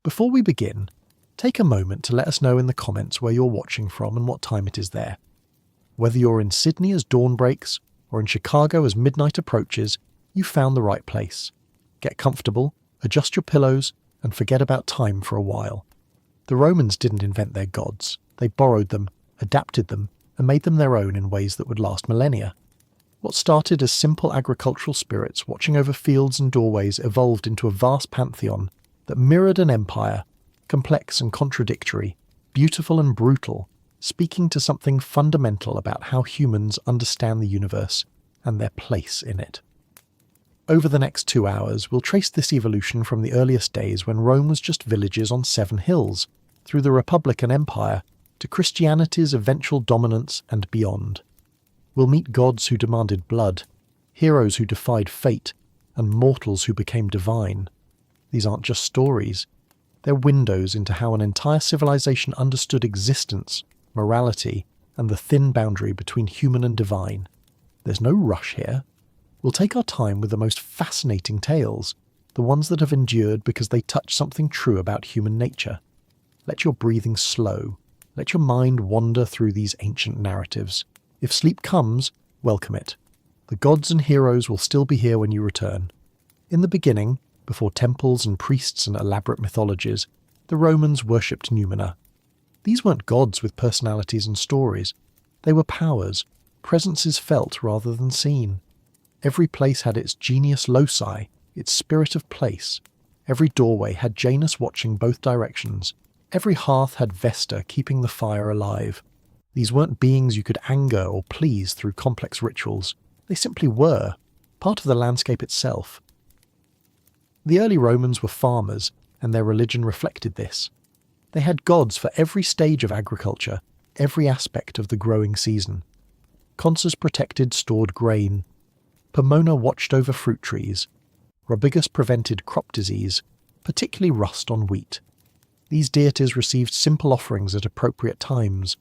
Before we begin, take a moment to let us know in the comments where you're watching from and what time it is there. Whether you're in Sydney as dawn breaks or in Chicago as midnight approaches, you've found the right place. Get comfortable, adjust your pillows, and forget about time for a while. The Romans didn't invent their gods. They borrowed them, adapted them, and made them their own in ways that would last millennia. What started as simple agricultural spirits watching over fields and doorways evolved into a vast pantheon that mirrored an empire, complex and contradictory, beautiful and brutal, speaking to something fundamental about how humans understand the universe and their place in it. Over the next 2 hours, we'll trace this evolution from the earliest days when Rome was just villages on 7 hills, through the Republic and Empire, to Christianity's eventual dominance and beyond. We'll meet gods who demanded blood, heroes who defied fate, and mortals who became divine. These aren't just stories. They're windows into how an entire civilization understood existence, morality, and the thin boundary between human and divine. There's no rush here. We'll take our time with the most fascinating tales, the ones that have endured because they touch something true about human nature. Let your breathing slow. Let your mind wander through these ancient narratives. If sleep comes, welcome it. The gods and heroes will still be here when you return. In the beginning, before temples and priests and elaborate mythologies, the Romans worshipped noumena. These weren't gods with personalities and stories. They were powers, presences felt rather than seen. Every place had its genius loci, its spirit of place. Every doorway had Janus watching both directions. Every hearth had Vesta keeping the fire alive. These weren't beings you could anger or please through complex rituals. They simply were, part of the landscape itself. The early Romans were farmers, and their religion reflected this. They had gods for every stage of agriculture, every aspect of the growing season. Consus protected stored grain. Pomona watched over fruit trees. Robigus prevented crop disease, particularly rust on wheat. These deities received simple offerings at appropriate times.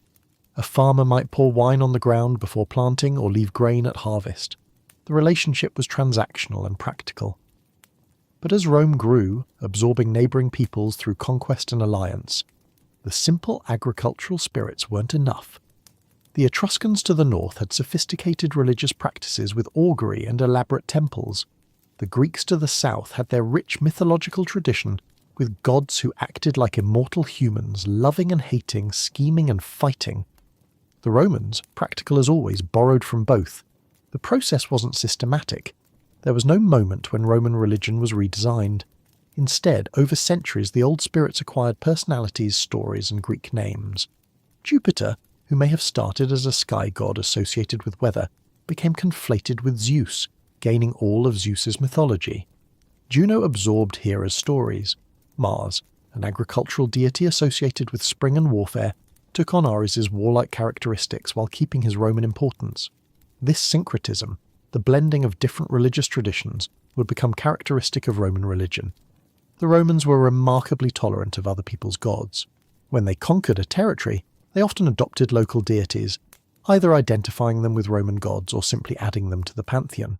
A farmer might pour wine on the ground before planting or leave grain at harvest. The relationship was transactional and practical. But as Rome grew, absorbing neighbouring peoples through conquest and alliance, the simple agricultural spirits weren't enough. The Etruscans to the north had sophisticated religious practices with augury and elaborate temples. The Greeks to the south had their rich mythological tradition with gods who acted like immortal humans, loving and hating, scheming and fighting. The Romans, practical as always, borrowed from both. The process wasn't systematic. There was no moment when Roman religion was redesigned. Instead, over centuries, the old spirits acquired personalities, stories, and Greek names. Jupiter, who may have started as a sky god associated with weather, became conflated with Zeus, gaining all of Zeus's mythology. Juno absorbed Hera's stories. Mars, an agricultural deity associated with spring and warfare, took on Ares's warlike characteristics while keeping his Roman importance. This syncretism, the blending of different religious traditions, would become characteristic of Roman religion. The Romans were remarkably tolerant of other people's gods. When they conquered a territory, they often adopted local deities, either identifying them with Roman gods or simply adding them to the pantheon.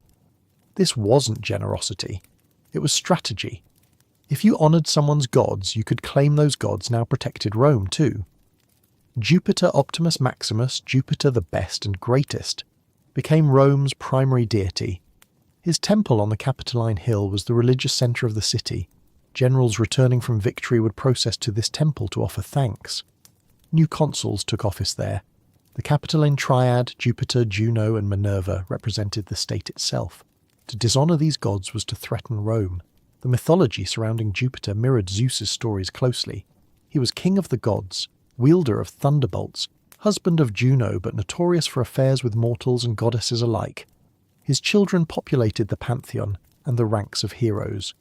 This wasn't generosity. It was strategy. If you honoured someone's gods, you could claim those gods now protected Rome too. Jupiter Optimus Maximus, Jupiter the best and greatest, became Rome's primary deity. His temple on the Capitoline Hill was the religious centre of the city. Generals returning from victory would process to this temple to offer thanks. New consuls took office there. The Capitoline Triad, Jupiter, Juno and Minerva, represented the state itself. To dishonour these gods was to threaten Rome. The mythology surrounding Jupiter mirrored Zeus's stories closely. He was king of the gods, wielder of thunderbolts, husband of Juno but notorious for affairs with mortals and goddesses alike. His children populated the pantheon and the ranks of heroes.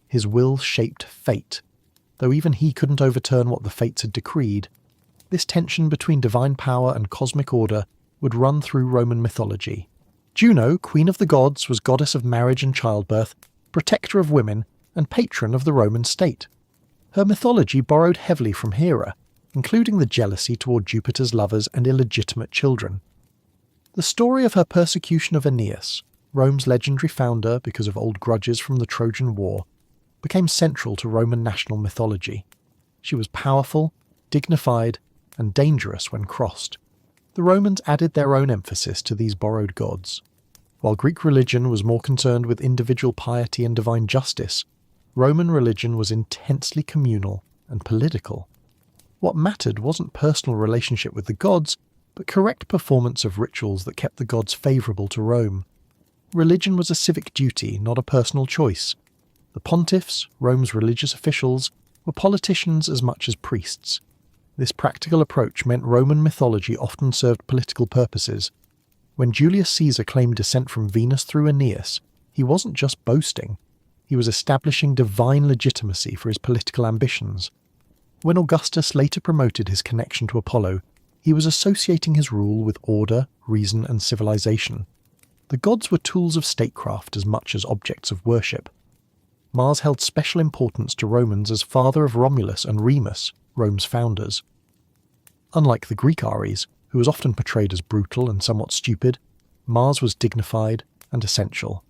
His will shaped fate, though even he couldn't overturn what the fates had decreed. This tension between divine power and cosmic order would run through Roman mythology. Juno, queen of the gods, was goddess of marriage and childbirth, protector of women, and patron of the Roman state. Her mythology borrowed heavily from Hera, including the jealousy toward Jupiter's lovers and illegitimate children. The story of her persecution of Aeneas, Rome's legendary founder because of old grudges from the Trojan War, became central to Roman national mythology. She was powerful, dignified, and dangerous when crossed. The Romans added their own emphasis to these borrowed gods. While Greek religion was more concerned with individual piety and divine justice, Roman religion was intensely communal and political. What mattered wasn't personal relationship with the gods, but correct performance of rituals that kept the gods favourable to Rome. Religion was a civic duty, not a personal choice. The pontiffs, Rome's religious officials, were politicians as much as priests. This practical approach meant Roman mythology often served political purposes. When Julius Caesar claimed descent from Venus through Aeneas, he wasn't just boasting. He was establishing divine legitimacy for his political ambitions. When Augustus later promoted his connection to Apollo, he was associating his rule with order, reason, and civilization. The gods were tools of statecraft as much as objects of worship. Mars held special importance to Romans as father of Romulus and Remus, Rome's founders. Unlike the Greek Ares, who was often portrayed as brutal and somewhat stupid, Mars was dignified and essential.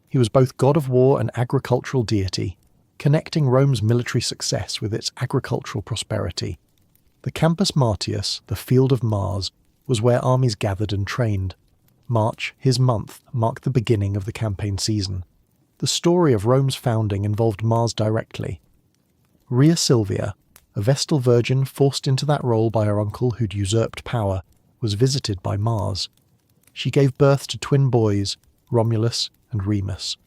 He was both god of war and agricultural deity, connecting Rome's military success with its agricultural prosperity. The Campus Martius, the Field of Mars, was where armies gathered and trained. March, his month, marked the beginning of the campaign season. The story of Rome's founding involved Mars directly. Rhea Silvia, a Vestal virgin forced into that role by her uncle who'd usurped power, was visited by Mars. She gave birth to twin boys, Romulus and Remus.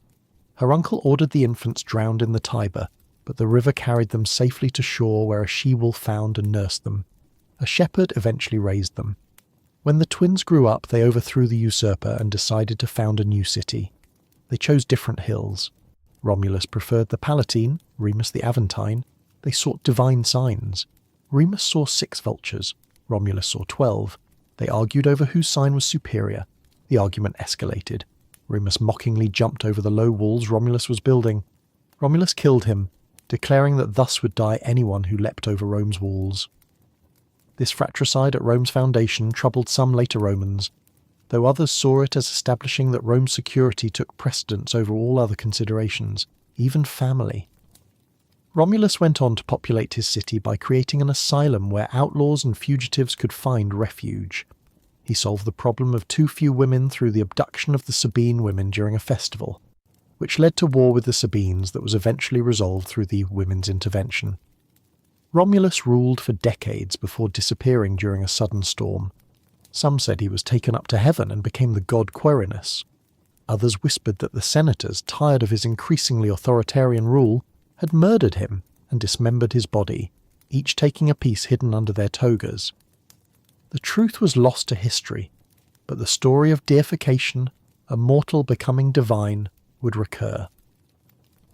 Her uncle ordered the infants drowned in the Tiber, but the river carried them safely to shore where a she-wolf found and nursed them. A shepherd eventually raised them. When the twins grew up, they overthrew the usurper and decided to found a new city. They chose different hills. Romulus preferred the Palatine, Remus the Aventine. They sought divine signs. Remus saw 6 vultures, Romulus saw 12. They argued over whose sign was superior. The argument escalated. Remus mockingly jumped over the low walls Romulus was building. Romulus killed him, declaring that thus would die anyone who leapt over Rome's walls. This fratricide at Rome's foundation troubled some later Romans, though others saw it as establishing that Rome's security took precedence over all other considerations, even family. Romulus went on to populate his city by creating an asylum where outlaws and fugitives could find refuge. He solved the problem of too few women through the abduction of the Sabine women during a festival, which led to war with the Sabines that was eventually resolved through the women's intervention. Romulus ruled for decades before disappearing during a sudden storm. Some said he was taken up to heaven and became the god Quirinus. Others whispered that the senators, tired of his increasingly authoritarian rule, had murdered him and dismembered his body, each taking a piece hidden under their togas. The truth was lost to history, but the story of deification, a mortal becoming divine, would recur.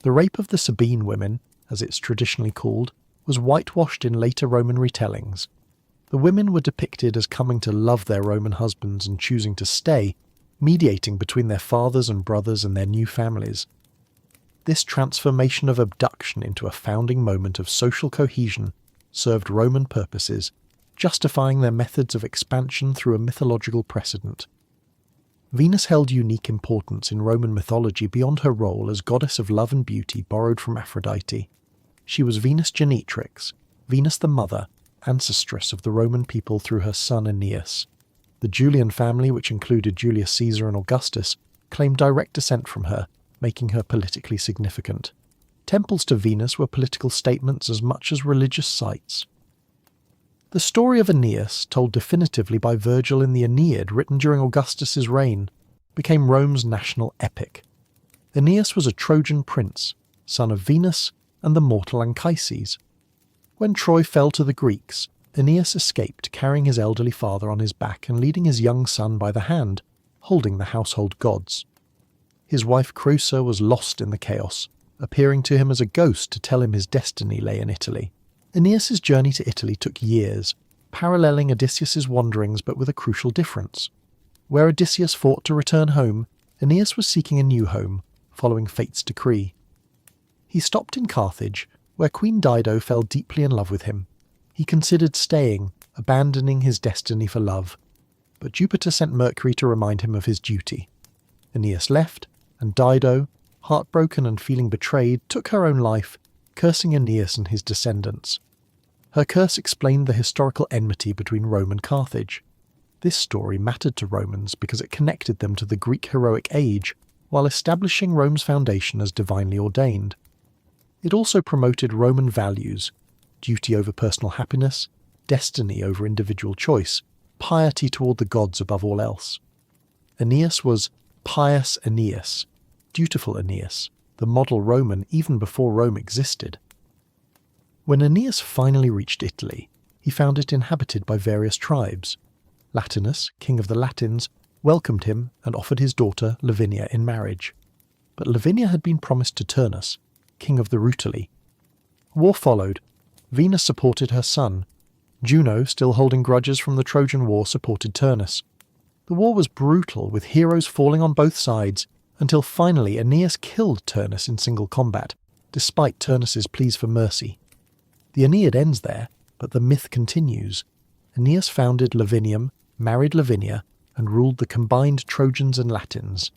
The rape of the Sabine women, as it's traditionally called, was whitewashed in later Roman retellings. The women were depicted as coming to love their Roman husbands and choosing to stay, mediating between their fathers and brothers and their new families. This transformation of abduction into a founding moment of social cohesion served Roman purposes, justifying their methods of expansion through a mythological precedent. Venus held unique importance in Roman mythology beyond her role as goddess of love and beauty borrowed from Aphrodite. She was Venus Genitrix, Venus the mother, ancestress of the Roman people through her son Aeneas. The Julian family, which included Julius Caesar and Augustus, claimed direct descent from her, making her politically significant. Temples to Venus were political statements as much as religious sites. The story of Aeneas, told definitively by Virgil in the Aeneid written during Augustus's reign, became Rome's national epic. Aeneas was a Trojan prince, son of Venus and the mortal Anchises. When Troy fell to the Greeks, Aeneas escaped, carrying his elderly father on his back and leading his young son by the hand, holding the household gods. His wife Creusa was lost in the chaos, appearing to him as a ghost to tell him his destiny lay in Italy. Aeneas's journey to Italy took years, paralleling Odysseus's wanderings but with a crucial difference. Where Odysseus fought to return home, Aeneas was seeking a new home, following fate's decree. He stopped in Carthage, where Queen Dido fell deeply in love with him. He considered staying, abandoning his destiny for love, but Jupiter sent Mercury to remind him of his duty. Aeneas left, and Dido, heartbroken and feeling betrayed, took her own life, cursing Aeneas and his descendants. Her curse explained the historical enmity between Rome and Carthage. This story mattered to Romans because it connected them to the Greek heroic age while establishing Rome's foundation as divinely ordained. It also promoted Roman values: duty over personal happiness, destiny over individual choice, piety toward the gods above all else. Aeneas was pious Aeneas, dutiful Aeneas, the model Roman even before Rome existed. When Aeneas finally reached Italy, he found it inhabited by various tribes. Latinus, king of the Latins, welcomed him and offered his daughter Lavinia in marriage. But Lavinia had been promised to Turnus, king of the Rutuli. War followed. Venus supported her son. Juno, still holding grudges from the Trojan War, supported Turnus. The war was brutal, with heroes falling on both sides, until finally Aeneas killed Turnus in single combat, despite Turnus's pleas for mercy. The Aeneid ends there, but the myth continues. Aeneas founded Lavinium, married Lavinia, and ruled the combined Trojans and Latins.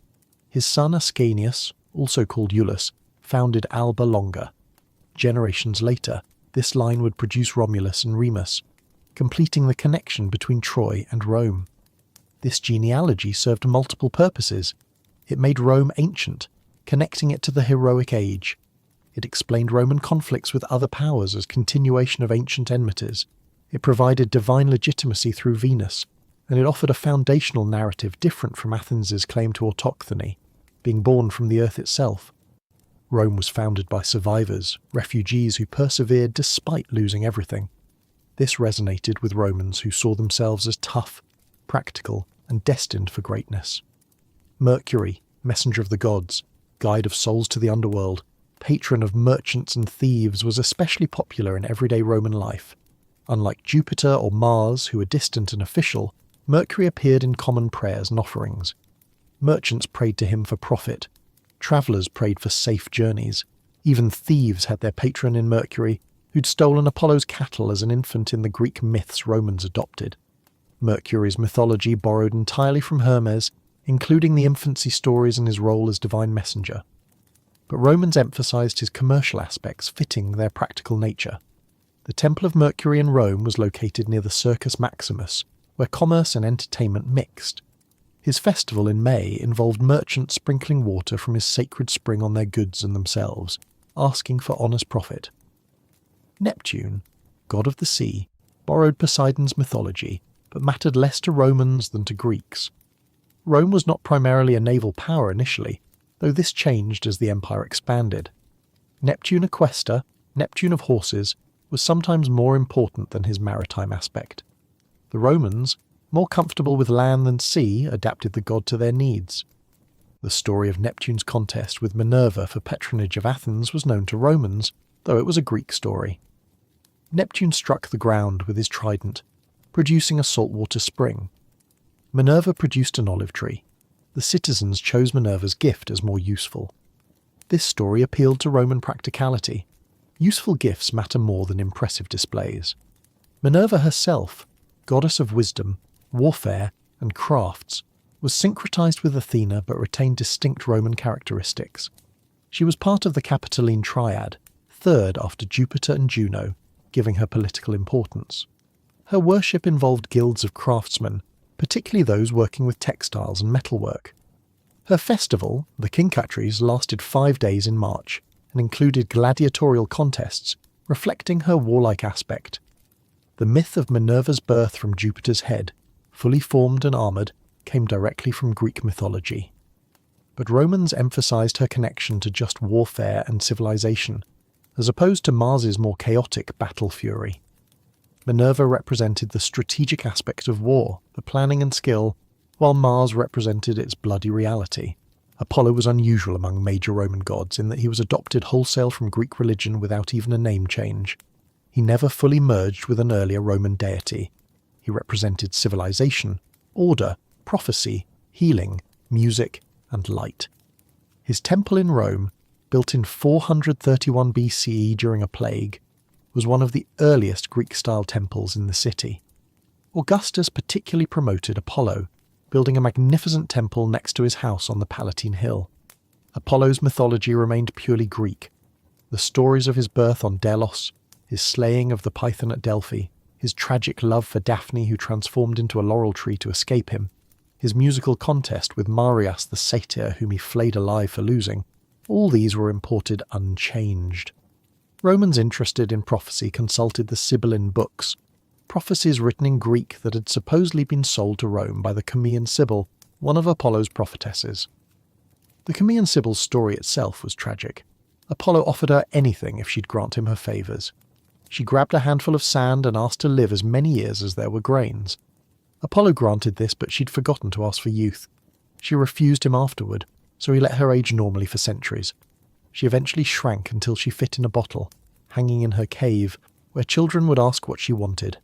His son Ascanius, also called Iulus, founded Alba Longa. Generations later, this line would produce Romulus and Remus, completing the connection between Troy and Rome. This genealogy served multiple purposes. It made Rome ancient, connecting it to the heroic age. It explained Roman conflicts with other powers as continuation of ancient enmities. It provided divine legitimacy through Venus, and it offered a foundational narrative different from Athens' claim to autochthony, being born from the earth itself. Rome was founded by survivors, refugees who persevered despite losing everything. This resonated with Romans who saw themselves as tough, practical, and destined for greatness. Mercury, messenger of the gods, guide of souls to the underworld, patron of merchants and thieves, was especially popular in everyday Roman life. Unlike Jupiter or Mars, who were distant and official, Mercury appeared in common prayers and offerings. Merchants prayed to him for profit. Travellers prayed for safe journeys. Even thieves had their patron in Mercury, who'd stolen Apollo's cattle as an infant in the Greek myths Romans adopted. Mercury's mythology borrowed entirely from Hermes, including the infancy stories and his role as divine messenger. But Romans emphasized his commercial aspects, fitting their practical nature. The Temple of Mercury in Rome was located near the Circus Maximus, where commerce and entertainment mixed. His festival in May involved merchants sprinkling water from his sacred spring on their goods and themselves, asking for honest profit. Neptune, god of the sea, borrowed Poseidon's mythology, but mattered less to Romans than to Greeks. Rome was not primarily a naval power initially, though this changed as the empire expanded. Neptune Equester, Neptune of horses, was sometimes more important than his maritime aspect. The Romans, more comfortable with land than sea, adapted the god to their needs. The story of Neptune's contest with Minerva for patronage of Athens was known to Romans, though it was a Greek story. Neptune struck the ground with his trident, producing a saltwater spring. Minerva produced an olive tree. The citizens chose Minerva's gift as more useful. This story appealed to Roman practicality. Useful gifts matter more than impressive displays. Minerva herself, goddess of wisdom, warfare, and crafts, was syncretized with Athena but retained distinct Roman characteristics. She was part of the Capitoline Triad, third after Jupiter and Juno, giving her political importance. Her worship involved guilds of craftsmen, particularly those working with textiles and metalwork. Her festival, the Kincatries, lasted 5 days in March and included gladiatorial contests, reflecting her warlike aspect. The myth of Minerva's birth from Jupiter's head, fully formed and armoured, came directly from Greek mythology. But Romans emphasized her connection to just warfare and civilization, as opposed to Mars's more chaotic battle fury. Minerva represented the strategic aspect of war, the planning and skill, while Mars represented its bloody reality. Apollo was unusual among major Roman gods in that he was adopted wholesale from Greek religion without even a name change. He never fully merged with an earlier Roman deity. He represented civilization, order, prophecy, healing, music, and light. His temple in Rome, built in 431 BCE during a plague, was one of the earliest Greek-style temples in the city. Augustus particularly promoted Apollo, building a magnificent temple next to his house on the Palatine Hill. Apollo's mythology remained purely Greek. The stories of his birth on Delos, his slaying of the python at Delphi, his tragic love for Daphne who transformed into a laurel tree to escape him, his musical contest with Marius the satyr whom he flayed alive for losing, all these were imported unchanged. Romans interested in prophecy consulted the Sibylline books, prophecies written in Greek that had supposedly been sold to Rome by the Cumaean Sibyl, one of Apollo's prophetesses. The Cumaean Sibyl's story itself was tragic. Apollo offered her anything if she'd grant him her favours. She grabbed a handful of sand and asked to live as many years as there were grains. Apollo granted this, but she'd forgotten to ask for youth. She refused him afterward, so he let her age normally for centuries. She eventually shrank until she fit in a bottle, hanging in her cave, where children would ask what she wanted.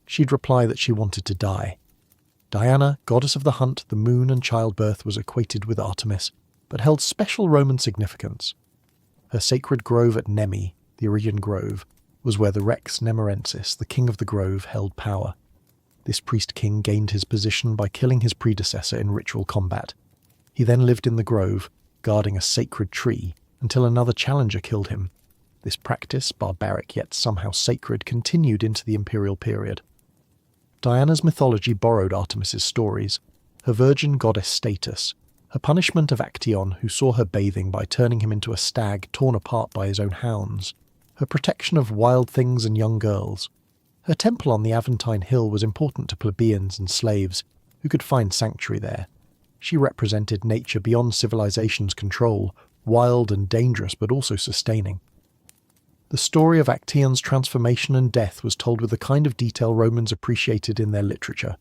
She'd reply that she wanted to die. Diana, goddess of the hunt, the moon and childbirth, was equated with Artemis, but held special Roman significance. Her sacred grove at Nemi, the Erian Grove, was where the Rex Nemorensis, the king of the grove, held power. This priest-king gained his position by killing his predecessor in ritual combat. He then lived in the grove, guarding a sacred tree, until another challenger killed him. This practice, barbaric yet somehow sacred, continued into the imperial period. Diana's mythology borrowed Artemis's stories, her virgin goddess status, her punishment of Actaeon, who saw her bathing by turning him into a stag torn apart by his own hounds, her protection of wild things and young girls. Her temple on the Aventine Hill was important to plebeians and slaves, who could find sanctuary there. She represented nature beyond civilization's control, wild and dangerous but also sustaining. The story of Actaeon's transformation and death was told with the kind of detail Romans appreciated in their literature.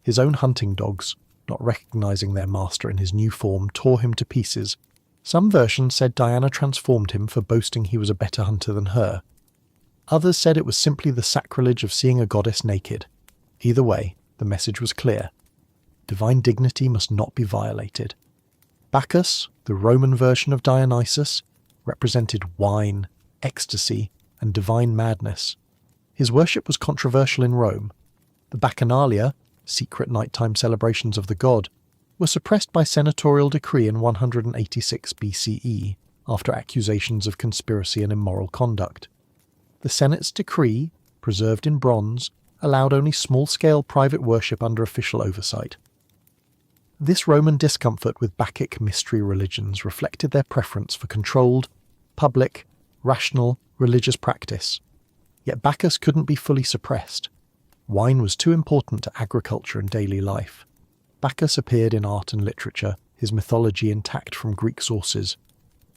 His own hunting dogs, not recognizing their master in his new form, tore him to pieces. Some versions said Diana transformed him for boasting he was a better hunter than her. Others said it was simply the sacrilege of seeing a goddess naked. Either way, the message was clear. Divine dignity must not be violated. Bacchus, the Roman version of Dionysus, represented wine, ecstasy, and divine madness. His worship was controversial in Rome. The Bacchanalia, secret nighttime celebrations of the god, were suppressed by senatorial decree in 186 BCE, after accusations of conspiracy and immoral conduct. The Senate's decree, preserved in bronze, allowed only small-scale private worship under official oversight. This Roman discomfort with Bacchic mystery religions reflected their preference for controlled, public, rational, religious practice. Yet Bacchus couldn't be fully suppressed. Wine was too important to agriculture and daily life. Bacchus appeared in art and literature, his mythology intact from Greek sources.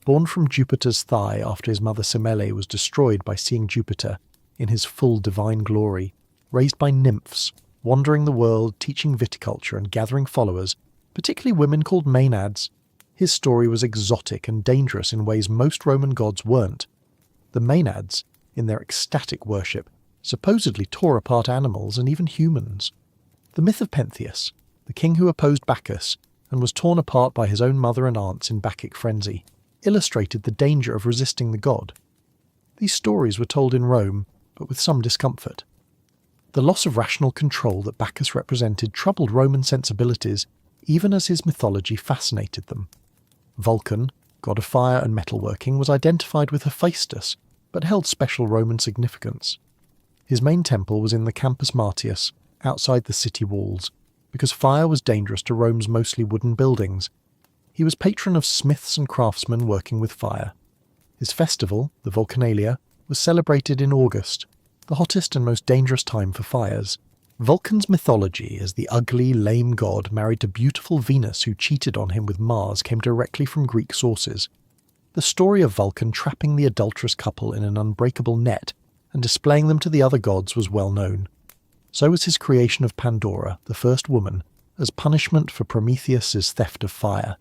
Born from Jupiter's thigh after his mother Semele was destroyed by seeing Jupiter in his full divine glory, raised by nymphs, wandering the world, teaching viticulture and gathering followers, particularly women called Maenads, his story was exotic and dangerous in ways most Roman gods weren't. The Maenads, in their ecstatic worship, supposedly tore apart animals and even humans. The myth of Pentheus, the king who opposed Bacchus and was torn apart by his own mother and aunts in Bacchic frenzy, illustrated the danger of resisting the god. These stories were told in Rome, but with some discomfort. The loss of rational control that Bacchus represented troubled Roman sensibilities, even as his mythology fascinated them. Vulcan, god of fire and metalworking, was identified with Hephaestus, but held special Roman significance. His main temple was in the Campus Martius, outside the city walls, because fire was dangerous to Rome's mostly wooden buildings. He was patron of smiths and craftsmen working with fire. His festival, the Vulcanalia, was celebrated in August, the hottest and most dangerous time for fires. Vulcan's mythology as the ugly, lame god married to beautiful Venus who cheated on him with Mars came directly from Greek sources. The story of Vulcan trapping the adulterous couple in an unbreakable net and displaying them to the other gods was well known. So was his creation of Pandora, the first woman, as punishment for Prometheus's theft of fire.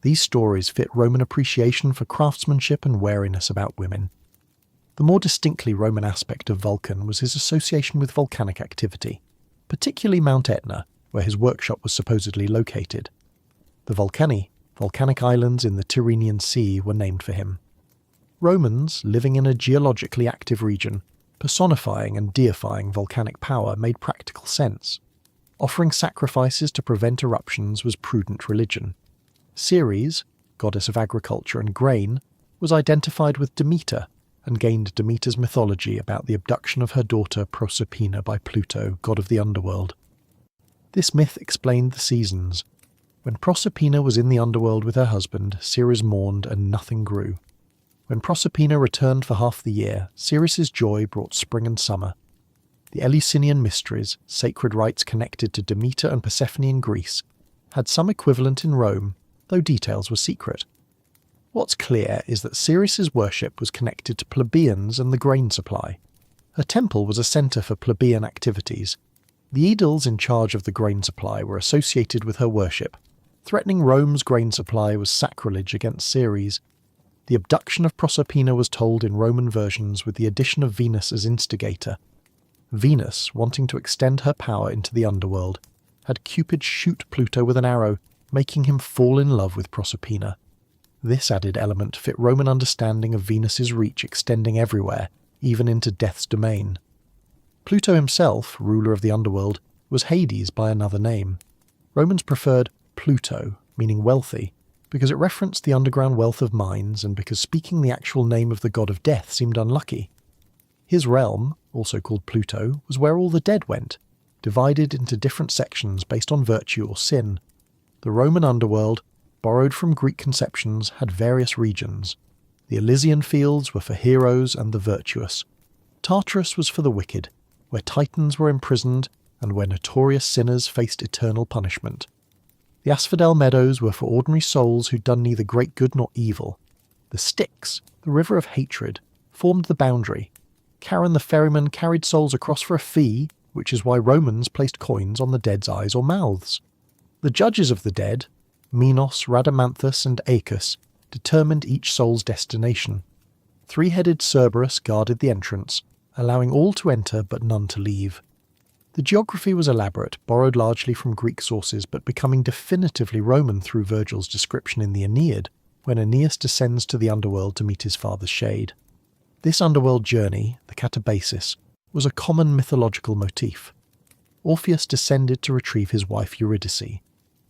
These stories fit Roman appreciation for craftsmanship and wariness about women. The more distinctly Roman aspect of Vulcan was his association with volcanic activity, particularly Mount Etna, where his workshop was supposedly located. The Vulcani, volcanic islands in the Tyrrhenian Sea, were named for him. Romans, living in a geologically active region, personifying and deifying volcanic power made practical sense. Offering sacrifices to prevent eruptions was prudent religion. Ceres, goddess of agriculture and grain, was identified with Demeter, and gained Demeter's mythology about the abduction of her daughter Proserpina by Pluto, god of the underworld. This myth explained the seasons. When Proserpina was in the underworld with her husband, Ceres mourned and nothing grew. When Proserpina returned for half the year, Ceres's joy brought spring and summer. The Eleusinian mysteries, sacred rites connected to Demeter and Persephone in Greece, had some equivalent in Rome, though details were secret. What's clear is that Ceres's worship was connected to plebeians and the grain supply. Her temple was a centre for plebeian activities. The aediles in charge of the grain supply were associated with her worship. Threatening Rome's grain supply was sacrilege against Ceres. The abduction of Proserpina was told in Roman versions with the addition of Venus as instigator. Venus, wanting to extend her power into the underworld, had Cupid shoot Pluto with an arrow, making him fall in love with Proserpina. This added element fit Roman understanding of Venus's reach extending everywhere, even into death's domain. Pluto himself, ruler of the underworld, was Hades by another name. Romans preferred Pluto, meaning wealthy, because it referenced the underground wealth of mines and because speaking the actual name of the god of death seemed unlucky. His realm, also called Pluto, was where all the dead went, divided into different sections based on virtue or sin. The Roman underworld, borrowed from Greek conceptions, had various regions. The Elysian fields were for heroes and the virtuous. Tartarus was for the wicked, where titans were imprisoned and where notorious sinners faced eternal punishment. The asphodel meadows were for ordinary souls who'd done neither great good nor evil. The Styx, the river of hatred, formed the boundary. Charon the ferryman carried souls across for a fee, which is why Romans placed coins on the dead's eyes or mouths. The judges of the dead, Minos, Rhadamanthus and Aeacus, determined each soul's destination. Three-headed Cerberus guarded the entrance, allowing all to enter but none to leave. The geography was elaborate, borrowed largely from Greek sources but becoming definitively Roman through Virgil's description in the Aeneid, when Aeneas descends to the underworld to meet his father's shade. This underworld journey, the catabasis, was a common mythological motif. Orpheus descended to retrieve his wife Eurydice,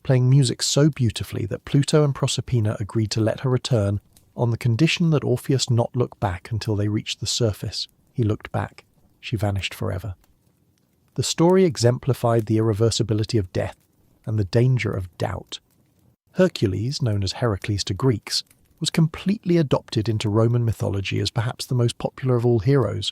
playing music so beautifully that Pluto and Proserpina agreed to let her return on the condition that Orpheus not look back until they reached the surface. He looked back. She vanished forever. The story exemplified the irreversibility of death and the danger of doubt. Hercules, known as Heracles to Greeks, was completely adopted into Roman mythology as perhaps the most popular of all heroes.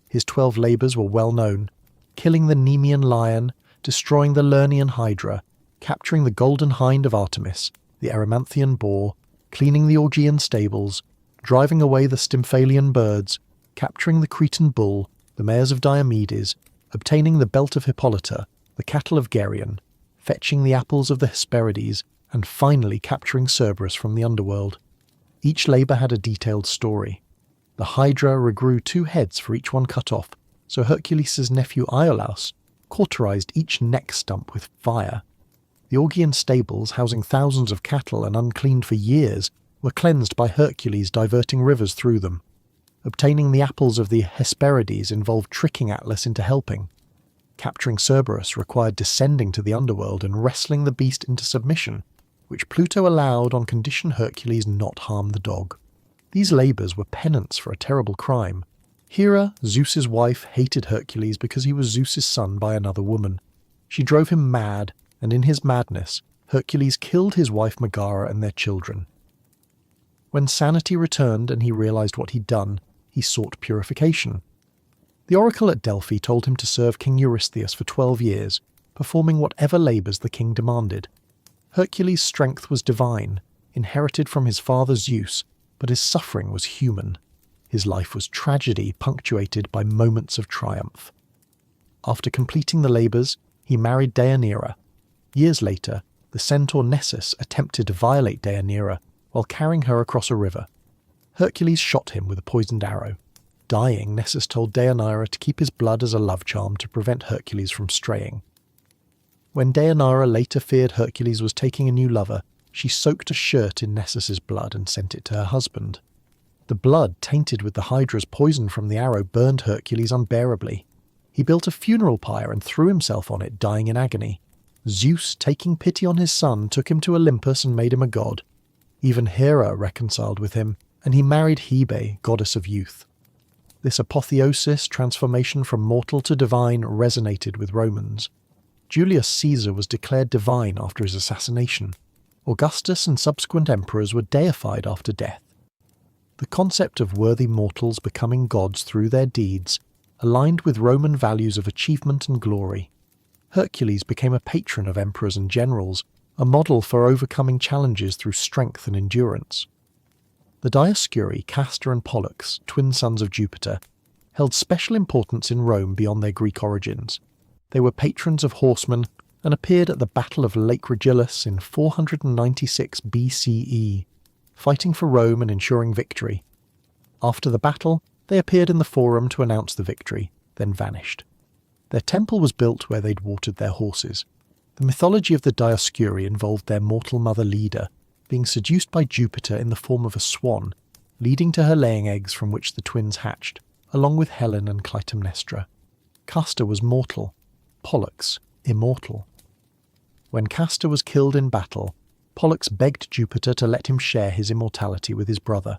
His 12 labours were well known: killing the Nemean lion, destroying the Lernaean hydra, capturing the golden hind of Artemis, the Erymanthian boar, cleaning the Augean stables, driving away the Stymphalian birds, capturing the Cretan bull, the mares of Diomedes, obtaining the belt of Hippolyta, the cattle of Geryon, fetching the apples of the Hesperides, and finally capturing Cerberus from the underworld. Each labour had a detailed story. The Hydra regrew 2 heads for each one cut off, so Hercules' nephew Iolaus cauterized each neck stump with fire. The Augean stables, housing thousands of cattle and uncleaned for years, were cleansed by Hercules diverting rivers through them. Obtaining the apples of the Hesperides involved tricking Atlas into helping. Capturing Cerberus required descending to the underworld and wrestling the beast into submission, which Pluto allowed on condition Hercules not harm the dog. These labours were penance for a terrible crime. Hera, Zeus's wife, hated Hercules because he was Zeus's son by another woman. She drove him mad, and in his madness, Hercules killed his wife Megara and their children. When sanity returned and he realised what he'd done, he sought purification. The oracle at Delphi told him to serve King Eurystheus for 12 years, performing whatever labours the king demanded. Hercules' strength was divine, inherited from his father Zeus, but his suffering was human. His life was tragedy punctuated by moments of triumph. After completing the labours, he married Deianira. Years later, the centaur Nessus attempted to violate Deianira while carrying her across a river. Hercules shot him with a poisoned arrow. Dying, Nessus told Deianira to keep his blood as a love charm to prevent Hercules from straying. When Deianira later feared Hercules was taking a new lover, she soaked a shirt in Nessus's blood and sent it to her husband. The blood, tainted with the Hydra's poison from the arrow, burned Hercules unbearably. He built a funeral pyre and threw himself on it, dying in agony. Zeus, taking pity on his son, took him to Olympus and made him a god. Even Hera reconciled with him, and he married Hebe, goddess of youth. This apotheosis, transformation from mortal to divine, resonated with Romans. Julius Caesar was declared divine after his assassination. Augustus and subsequent emperors were deified after death. The concept of worthy mortals becoming gods through their deeds aligned with Roman values of achievement and glory. Hercules became a patron of emperors and generals, a model for overcoming challenges through strength and endurance. The Dioscuri, Castor and Pollux, twin sons of Jupiter, held special importance in Rome beyond their Greek origins. They were patrons of horsemen and appeared at the Battle of Lake Regillus in 496 BCE, fighting for Rome and ensuring victory. After the battle, they appeared in the Forum to announce the victory, then vanished. Their temple was built where they'd watered their horses. The mythology of the Dioscuri involved their mortal mother Leda being seduced by Jupiter in the form of a swan, leading to her laying eggs from which the twins hatched, along with Helen and Clytemnestra. Castor was mortal, Pollux immortal. When Castor was killed in battle, Pollux begged Jupiter to let him share his immortality with his brother.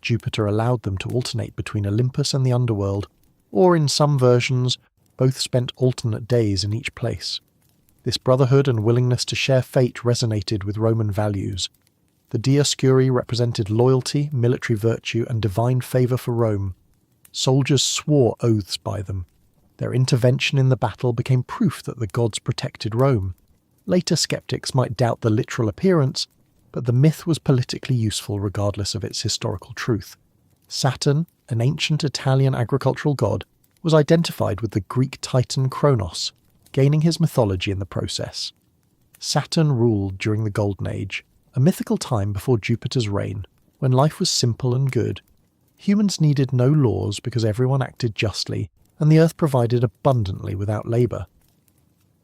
Jupiter allowed them to alternate between Olympus and the underworld, or in some versions, both spent alternate days in each place. This brotherhood and willingness to share fate resonated with Roman values. The Dioscuri represented loyalty, military virtue, and divine favour for Rome. Soldiers swore oaths by them. Their intervention in the battle became proof that the gods protected Rome. Later skeptics might doubt the literal appearance, but the myth was politically useful regardless of its historical truth. Saturn, an ancient Italian agricultural god, was identified with the Greek titan Kronos, gaining his mythology in the process. Saturn ruled during the Golden Age, a mythical time before Jupiter's reign, when life was simple and good. Humans needed no laws because everyone acted justly, and the earth provided abundantly without labour.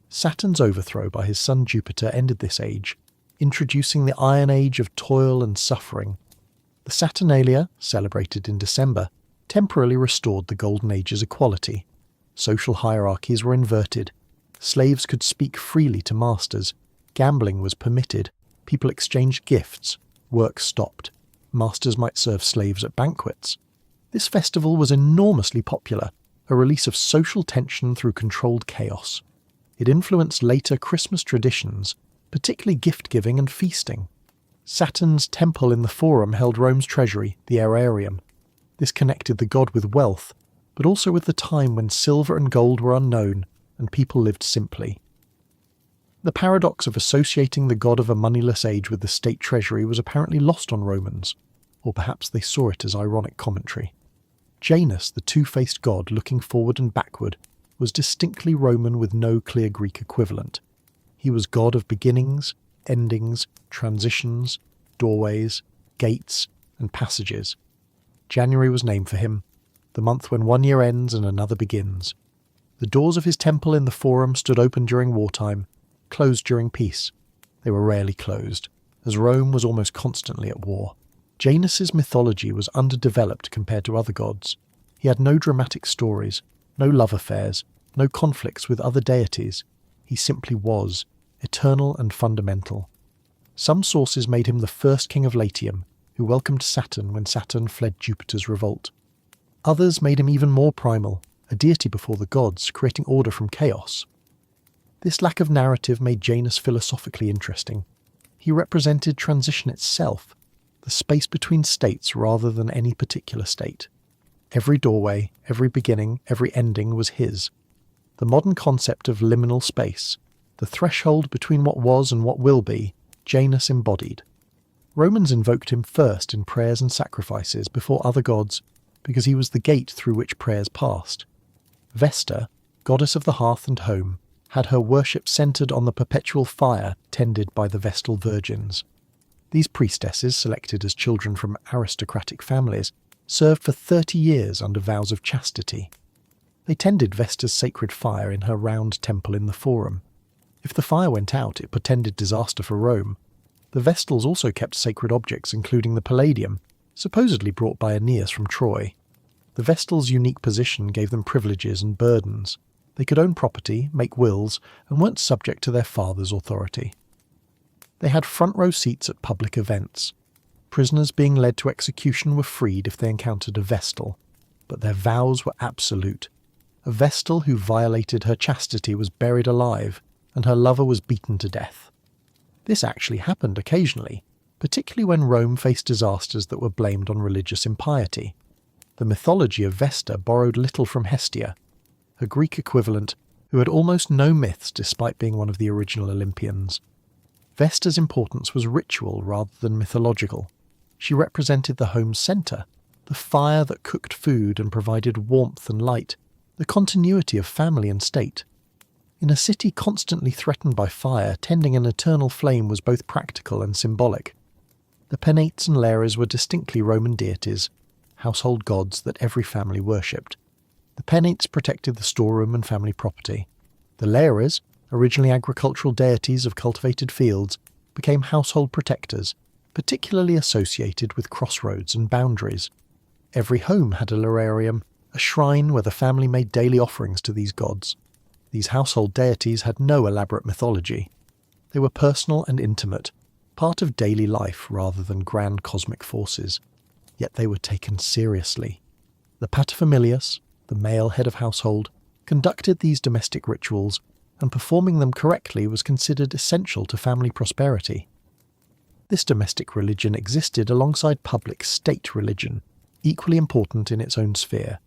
Saturn's overthrow by his son Jupiter ended this age, introducing the Iron Age of toil and suffering. The Saturnalia, celebrated in December, temporarily restored the Golden Age's equality. Social hierarchies were inverted. Slaves could speak freely to masters. Gambling was permitted. People exchanged gifts. Work stopped. Masters might serve slaves at banquets. This festival was enormously popular, a release of social tension through controlled chaos. It influenced later Christmas traditions, particularly gift-giving and feasting. Saturn's temple in the Forum held Rome's treasury, the aerarium. This connected the god with wealth, but also with the time when silver and gold were unknown and people lived simply. The paradox of associating the god of a moneyless age with the state treasury was apparently lost on Romans, or perhaps they saw it as ironic commentary. Janus, the two-faced god looking forward and backward, was distinctly Roman with no clear Greek equivalent. He was god of beginnings, endings, transitions, doorways, gates, and passages. January was named for him, the month when one year ends and another begins. The doors of his temple in the Forum stood open during wartime, closed during peace. They were rarely closed, as Rome was almost constantly at war. Janus's mythology was underdeveloped compared to other gods. He had no dramatic stories, no love affairs, no conflicts with other deities. He simply was, eternal and fundamental. Some sources made him the first king of Latium, who welcomed Saturn when Saturn fled Jupiter's revolt. Others made him even more primal, a deity before the gods, creating order from chaos. This lack of narrative made Janus philosophically interesting. He represented transition itself, the space between states rather than any particular state. Every doorway, every beginning, every ending was his. The modern concept of liminal space, the threshold between what was and what will be, Janus embodied. Romans invoked him first in prayers and sacrifices before other gods, because he was the gate through which prayers passed. Vesta, goddess of the hearth and home, had her worship centred on the perpetual fire tended by the Vestal virgins. These priestesses, selected as children from aristocratic families, served for 30 years under vows of chastity. They tended Vesta's sacred fire in her round temple in the Forum. If the fire went out, it portended disaster for Rome. The Vestals also kept sacred objects, including the Palladium, supposedly brought by Aeneas from Troy. The Vestals' unique position gave them privileges and burdens. They could own property, make wills, and weren't subject to their father's authority. They had front-row seats at public events. Prisoners being led to execution were freed if they encountered a Vestal. but their vows were absolute. A Vestal who violated her chastity was buried alive, and her lover was beaten to death. This actually happened occasionally, particularly when Rome faced disasters that were blamed on religious impiety. The mythology of Vesta borrowed little from Hestia, her Greek equivalent, who had almost no myths despite being one of the original Olympians. Vesta's importance was ritual rather than mythological. She represented the home's centre, the fire that cooked food and provided warmth and light, the continuity of family and state. In a city constantly threatened by fire, tending an eternal flame was both practical and symbolic. The Penates and Lares were distinctly Roman deities, household gods that every family worshipped. The Penates protected the storeroom and family property. The Lares, originally agricultural deities of cultivated fields, became household protectors, particularly associated with crossroads and boundaries. Every home had a lararium, a shrine where the family made daily offerings to these gods. These household deities had no elaborate mythology. They were personal and intimate, part of daily life rather than grand cosmic forces. Yet they were taken seriously. The paterfamilias, the male head of household, conducted these domestic rituals, and performing them correctly was considered essential to family prosperity. This domestic religion existed alongside public state religion, equally important in its own sphere.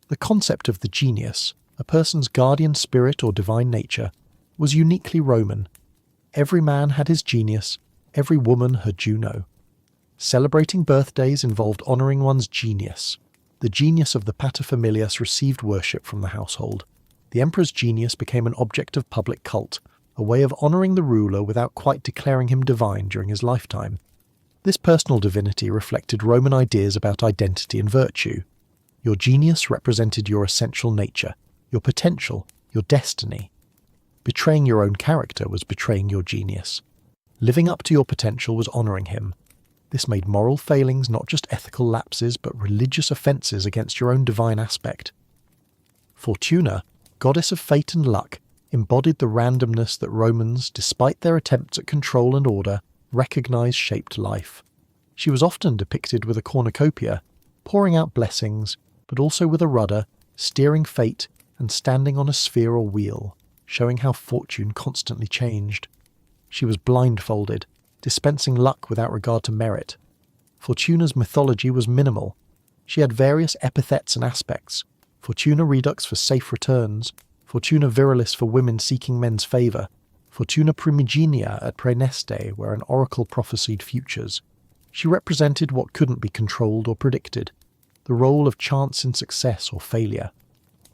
The concept of the genius, a person's guardian spirit or divine nature, was uniquely Roman. Every man had his genius, every woman her Juno. Celebrating birthdays involved honouring one's genius. The genius of the paterfamilias received worship from the household. The emperor's genius became an object of public cult, a way of honouring the ruler without quite declaring him divine during his lifetime. This personal divinity reflected Roman ideas about identity and virtue. Your genius represented your essential nature, your potential, your destiny. Betraying your own character was betraying your genius. Living up to your potential was honouring him. This made moral failings not just ethical lapses but religious offences against your own divine aspect. Fortuna, goddess of fate and luck, embodied the randomness that Romans, despite their attempts at control and order, recognised shaped life. She was often depicted with a cornucopia, pouring out blessings, but also with a rudder, steering fate and standing on a sphere or wheel, showing how fortune constantly changed. She was blindfolded, dispensing luck without regard to merit. Fortuna's mythology was minimal. She had various epithets and aspects: Fortuna Redux for safe returns, Fortuna Virilis for women seeking men's favour, Fortuna Primigenia at Praeneste, where an oracle prophesied futures. She represented what couldn't be controlled or predicted, the role of chance in success or failure.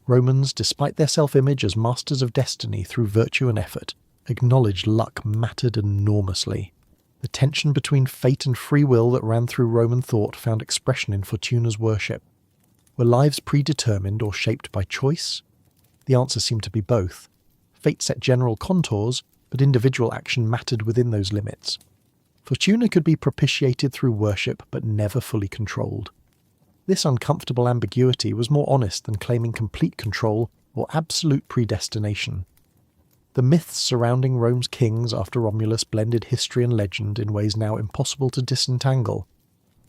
Romans, despite their self-image as masters of destiny through virtue and effort, acknowledged luck mattered enormously. The tension between fate and free will that ran through Roman thought found expression in Fortuna's worship. Were lives predetermined or shaped by choice? The answer seemed to be both. Fate set general contours, but individual action mattered within those limits. Fortuna could be propitiated through worship, but never fully controlled. This uncomfortable ambiguity was more honest than claiming complete control or absolute predestination. The myths surrounding Rome's kings after Romulus blended history and legend in ways now impossible to disentangle.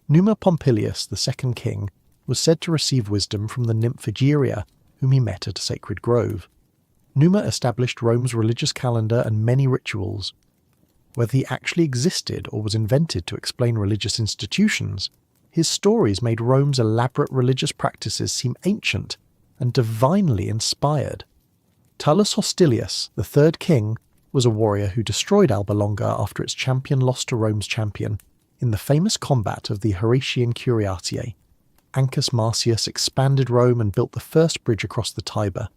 Numa Pompilius, the second king, was said to receive wisdom from the nymph Egeria, whom he met at a sacred grove. Numa established Rome's religious calendar and many rituals. Whether he actually existed or was invented to explain religious institutions, his stories made Rome's elaborate religious practices seem ancient and divinely inspired. Tullus Hostilius, the third king, was a warrior who destroyed Alba Longa after its champion lost to Rome's champion in the famous combat of the Horatian Curiatiae. Ancus Marcius expanded Rome and built the first bridge across the Tiber.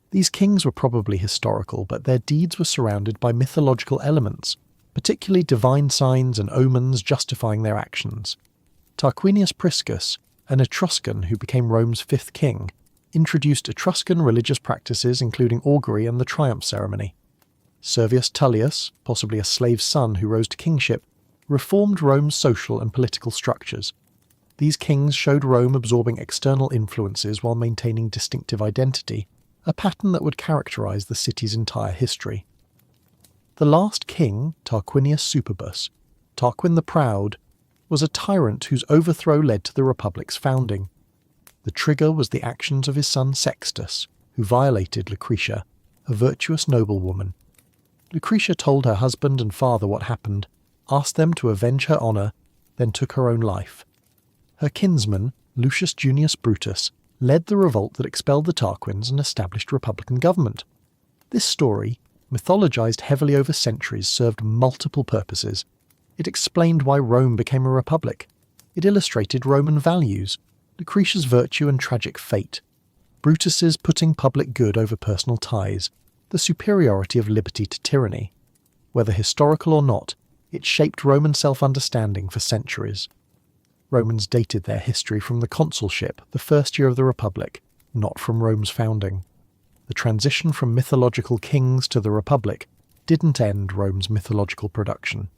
These kings were probably historical, but their deeds were surrounded by mythological elements, particularly divine signs and omens justifying their actions. Tarquinius Priscus, an Etruscan who became Rome's fifth king, introduced Etruscan religious practices including augury and the triumph ceremony. Servius Tullius, possibly a slave's son who rose to kingship, reformed Rome's social and political structures. These kings showed Rome absorbing external influences while maintaining distinctive identity, a pattern that would characterize the city's entire history. The last king, Tarquinius Superbus, Tarquin the Proud, was a tyrant whose overthrow led to the Republic's founding. The trigger was the actions of his son Sextus, who violated Lucretia, a virtuous noblewoman. Lucretia told her husband and father what happened, asked them to avenge her honour, then took her own life. Her kinsman, Lucius Junius Brutus, led the revolt that expelled the Tarquins and established republican government. This story, mythologized heavily over centuries, served multiple purposes. It explained why Rome became a republic. It illustrated Roman values, Lucretia's virtue and tragic fate, Brutus's putting public good over personal ties, the superiority of liberty to tyranny. Whether historical or not, it shaped Roman self-understanding for centuries. Romans dated their history from the consulship, the first year of the Republic, not from Rome's founding. The transition from mythological kings to the Republic didn't end Rome's mythological production.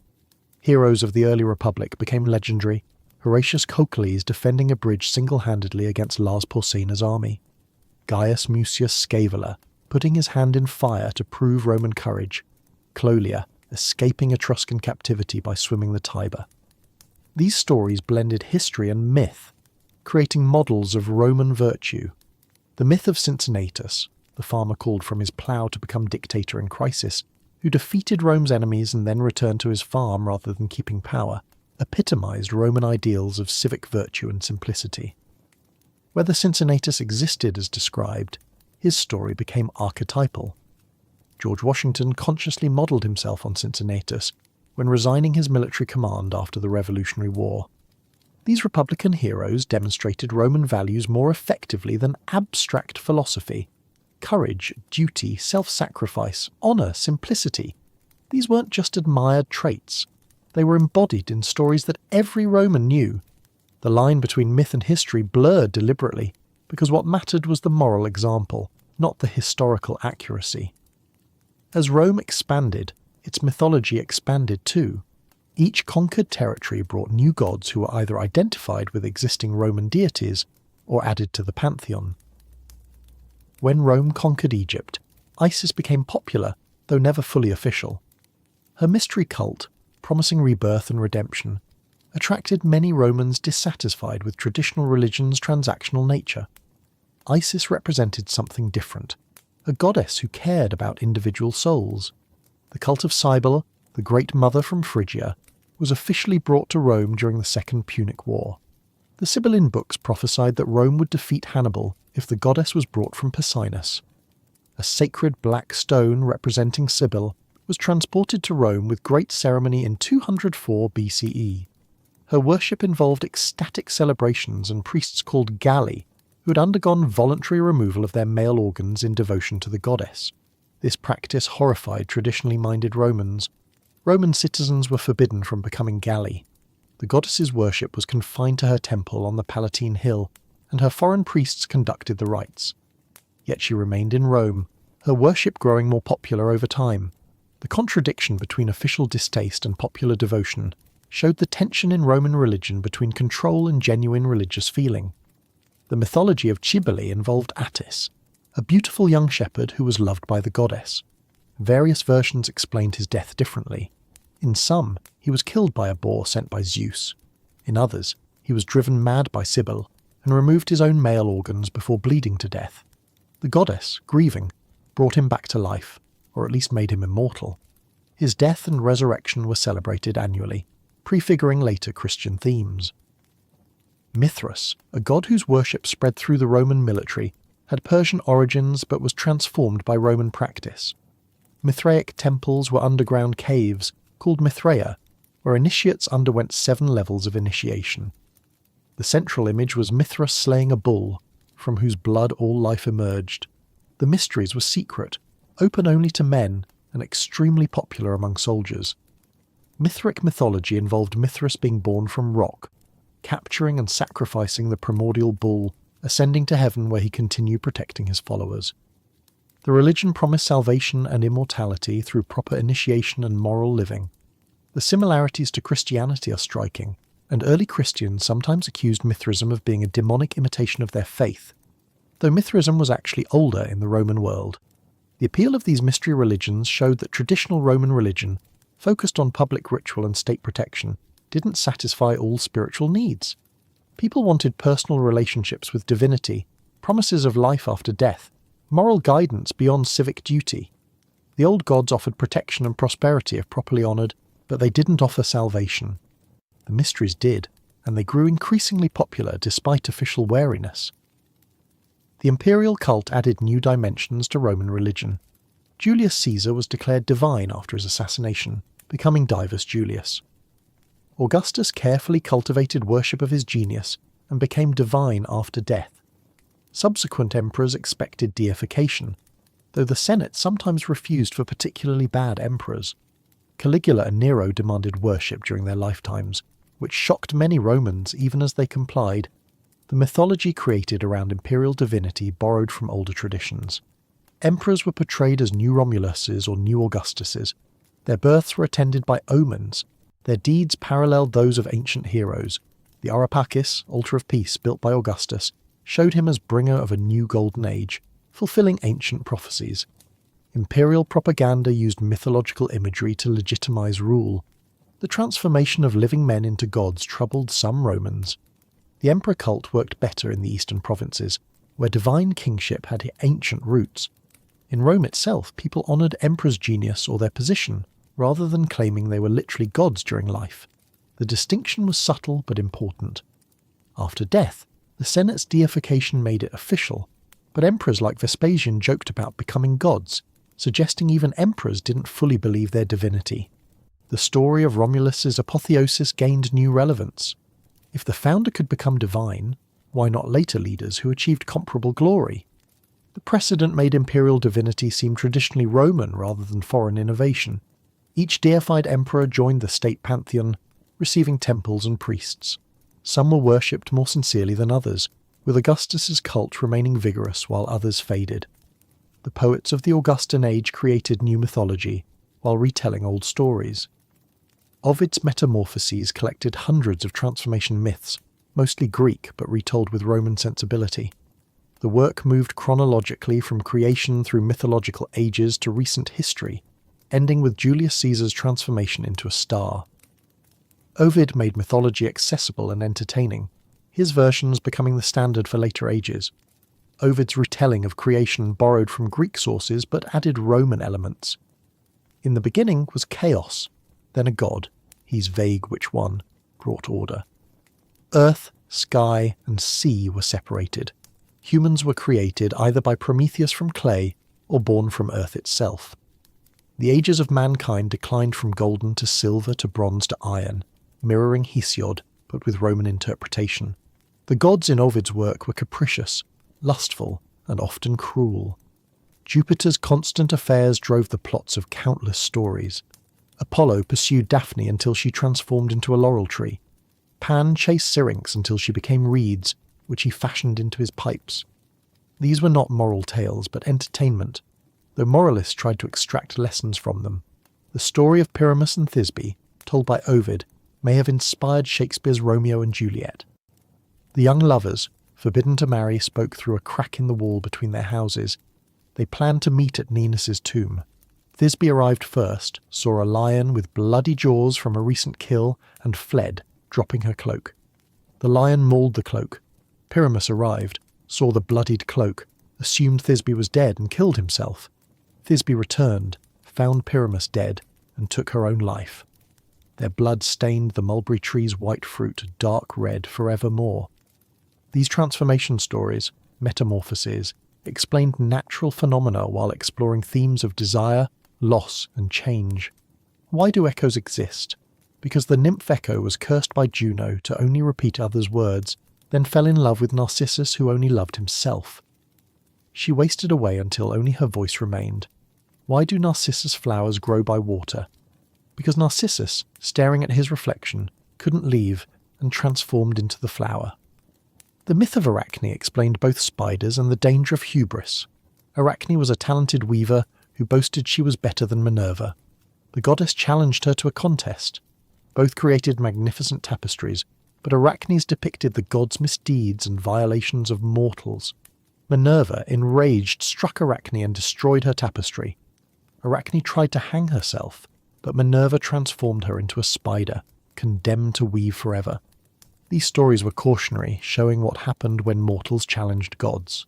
Heroes of the early Republic became legendary, Horatius Cocles defending a bridge single-handedly against Lars Porsena's army, Gaius Mucius Scaevola putting his hand in fire to prove Roman courage, Cloelia escaping Etruscan captivity by swimming the Tiber. These stories blended history and myth, creating models of Roman virtue. The myth of Cincinnatus, the farmer called from his plough to become dictator in crisis, who defeated Rome's enemies and then returned to his farm rather than keeping power, epitomized Roman ideals of civic virtue and simplicity. Whether Cincinnatus existed as described, his story became archetypal. George Washington consciously modelled himself on Cincinnatus when resigning his military command after the Revolutionary War. These Republican heroes demonstrated Roman values more effectively than abstract philosophy. Courage, duty, self-sacrifice, honour, simplicity. These weren't just admired traits. They were embodied in stories that every Roman knew. The line between myth and history blurred deliberately, because what mattered was the moral example, not the historical accuracy. As Rome expanded, its mythology expanded too. Each conquered territory brought new gods who were either identified with existing Roman deities or added to the pantheon. When Rome conquered Egypt, Isis became popular, though never fully official. Her mystery cult, promising rebirth and redemption, attracted many Romans dissatisfied with traditional religion's transactional nature. Isis represented something different, a goddess who cared about individual souls. The cult of Cybele, the Great Mother from Phrygia, was officially brought to Rome during the Second Punic War. The Sibylline books prophesied that Rome would defeat Hannibal if the goddess was brought from Pessinus. A sacred black stone representing Cybele was transported to Rome with great ceremony in 204 BCE. Her worship involved ecstatic celebrations and priests called Galli, who had undergone voluntary removal of their male organs in devotion to the goddess. This practice horrified traditionally minded Romans. Roman citizens were forbidden from becoming Galli. The goddess's worship was confined to her temple on the Palatine Hill, and her foreign priests conducted the rites. Yet she remained in Rome, her worship growing more popular over time. The contradiction between official distaste and popular devotion showed the tension in Roman religion between control and genuine religious feeling. The mythology of Cybele involved Attis, a beautiful young shepherd who was loved by the goddess. Various versions explained his death differently. In some, he was killed by a boar sent by Zeus. In others, he was driven mad by Cybele and removed his own male organs before bleeding to death. The goddess, grieving, brought him back to life, or at least made him immortal. His death and resurrection were celebrated annually, prefiguring later Christian themes. Mithras, a god whose worship spread through the Roman military, had Persian origins but was transformed by Roman practice. Mithraic temples were underground caves, called Mithraea, where initiates underwent 7 levels of initiation. The central image was Mithras slaying a bull, from whose blood all life emerged. The mysteries were secret, open only to men, and extremely popular among soldiers. Mithric mythology involved Mithras being born from rock, capturing and sacrificing the primordial bull, ascending to heaven where he continued protecting his followers. The religion promised salvation and immortality through proper initiation and moral living. The similarities to Christianity are striking, and early Christians sometimes accused Mithraism of being a demonic imitation of their faith, though Mithraism was actually older in the Roman world. The appeal of these mystery religions showed that traditional Roman religion, focused on public ritual and state protection, didn't satisfy all spiritual needs. People wanted personal relationships with divinity, promises of life after death, moral guidance beyond civic duty. The old gods offered protection and prosperity if properly honoured, but they didn't offer salvation. The mysteries did, and they grew increasingly popular despite official wariness. The imperial cult added new dimensions to Roman religion. Julius Caesar was declared divine after his assassination, becoming Divus Julius. Augustus carefully cultivated worship of his genius and became divine after death. Subsequent emperors expected deification, though the Senate sometimes refused for particularly bad emperors. Caligula and Nero demanded worship during their lifetimes, which shocked many Romans even as they complied. The mythology created around imperial divinity borrowed from older traditions. Emperors were portrayed as new Romuluses or new Augustuses. Their births were attended by omens. Their deeds paralleled those of ancient heroes. The Aurapakis, altar of peace built by Augustus, showed him as bringer of a new golden age, fulfilling ancient prophecies. Imperial propaganda used mythological imagery to legitimize rule. The transformation of living men into gods troubled some Romans. The emperor cult worked better in the eastern provinces, where divine kingship had ancient roots. In Rome itself, people honoured emperor's genius or their position, rather than claiming they were literally gods during life. The distinction was subtle but important. After death, the Senate's deification made it official, but emperors like Vespasian joked about becoming gods, suggesting even emperors didn't fully believe their divinity. The story of Romulus's apotheosis gained new relevance. If the founder could become divine, why not later leaders who achieved comparable glory? The precedent made imperial divinity seem traditionally Roman rather than foreign innovation. Each deified emperor joined the state pantheon, receiving temples and priests. Some were worshipped more sincerely than others, with Augustus's cult remaining vigorous while others faded. The poets of the Augustan age created new mythology, while retelling old stories. Ovid's Metamorphoses collected hundreds of transformation myths, mostly Greek but retold with Roman sensibility. The work moved chronologically from creation through mythological ages to recent history, ending with Julius Caesar's transformation into a star. Ovid made mythology accessible and entertaining, his versions becoming the standard for later ages. Ovid's retelling of creation borrowed from Greek sources but added Roman elements. In the beginning was chaos, then a god, he's vague which one, brought order. Earth, sky, and sea were separated. Humans were created either by Prometheus from clay or born from earth itself. The ages of mankind declined from golden to silver to bronze to iron, mirroring Hesiod, but with Roman interpretation. The gods in Ovid's work were capricious, lustful, and often cruel. Jupiter's constant affairs drove the plots of countless stories. Apollo pursued Daphne until she transformed into a laurel tree. Pan chased Syrinx until she became reeds, which he fashioned into his pipes. These were not moral tales, but entertainment, though moralists tried to extract lessons from them. The story of Pyramus and Thisbe, told by Ovid, may have inspired Shakespeare's Romeo and Juliet. The young lovers, forbidden to marry, spoke through a crack in the wall between their houses. They planned to meet at Ninus's tomb. Thisbe arrived first, saw a lion with bloody jaws from a recent kill, and fled, dropping her cloak. The lion mauled the cloak. Pyramus arrived, saw the bloodied cloak, assumed Thisbe was dead and killed himself. Thisbe returned, found Pyramus dead, and took her own life. Their blood stained the mulberry tree's white fruit dark red forevermore. These transformation stories, metamorphoses, explained natural phenomena while exploring themes of desire, loss, and change. Why do echoes exist? Because the nymph Echo was cursed by Juno to only repeat others' words, then fell in love with Narcissus, who only loved himself. She wasted away until only her voice remained. Why do Narcissus flowers grow by water? Because Narcissus, staring at his reflection, couldn't leave and transformed into the flower. The myth of Arachne explained both spiders and the danger of hubris. Arachne was a talented weaver who boasted she was better than Minerva. The goddess challenged her to a contest. Both created magnificent tapestries, but Arachne's depicted the gods' misdeeds and violations of mortals. Minerva, enraged, struck Arachne and destroyed her tapestry. Arachne tried to hang herself, but Minerva transformed her into a spider, condemned to weave forever. These stories were cautionary, showing what happened when mortals challenged gods.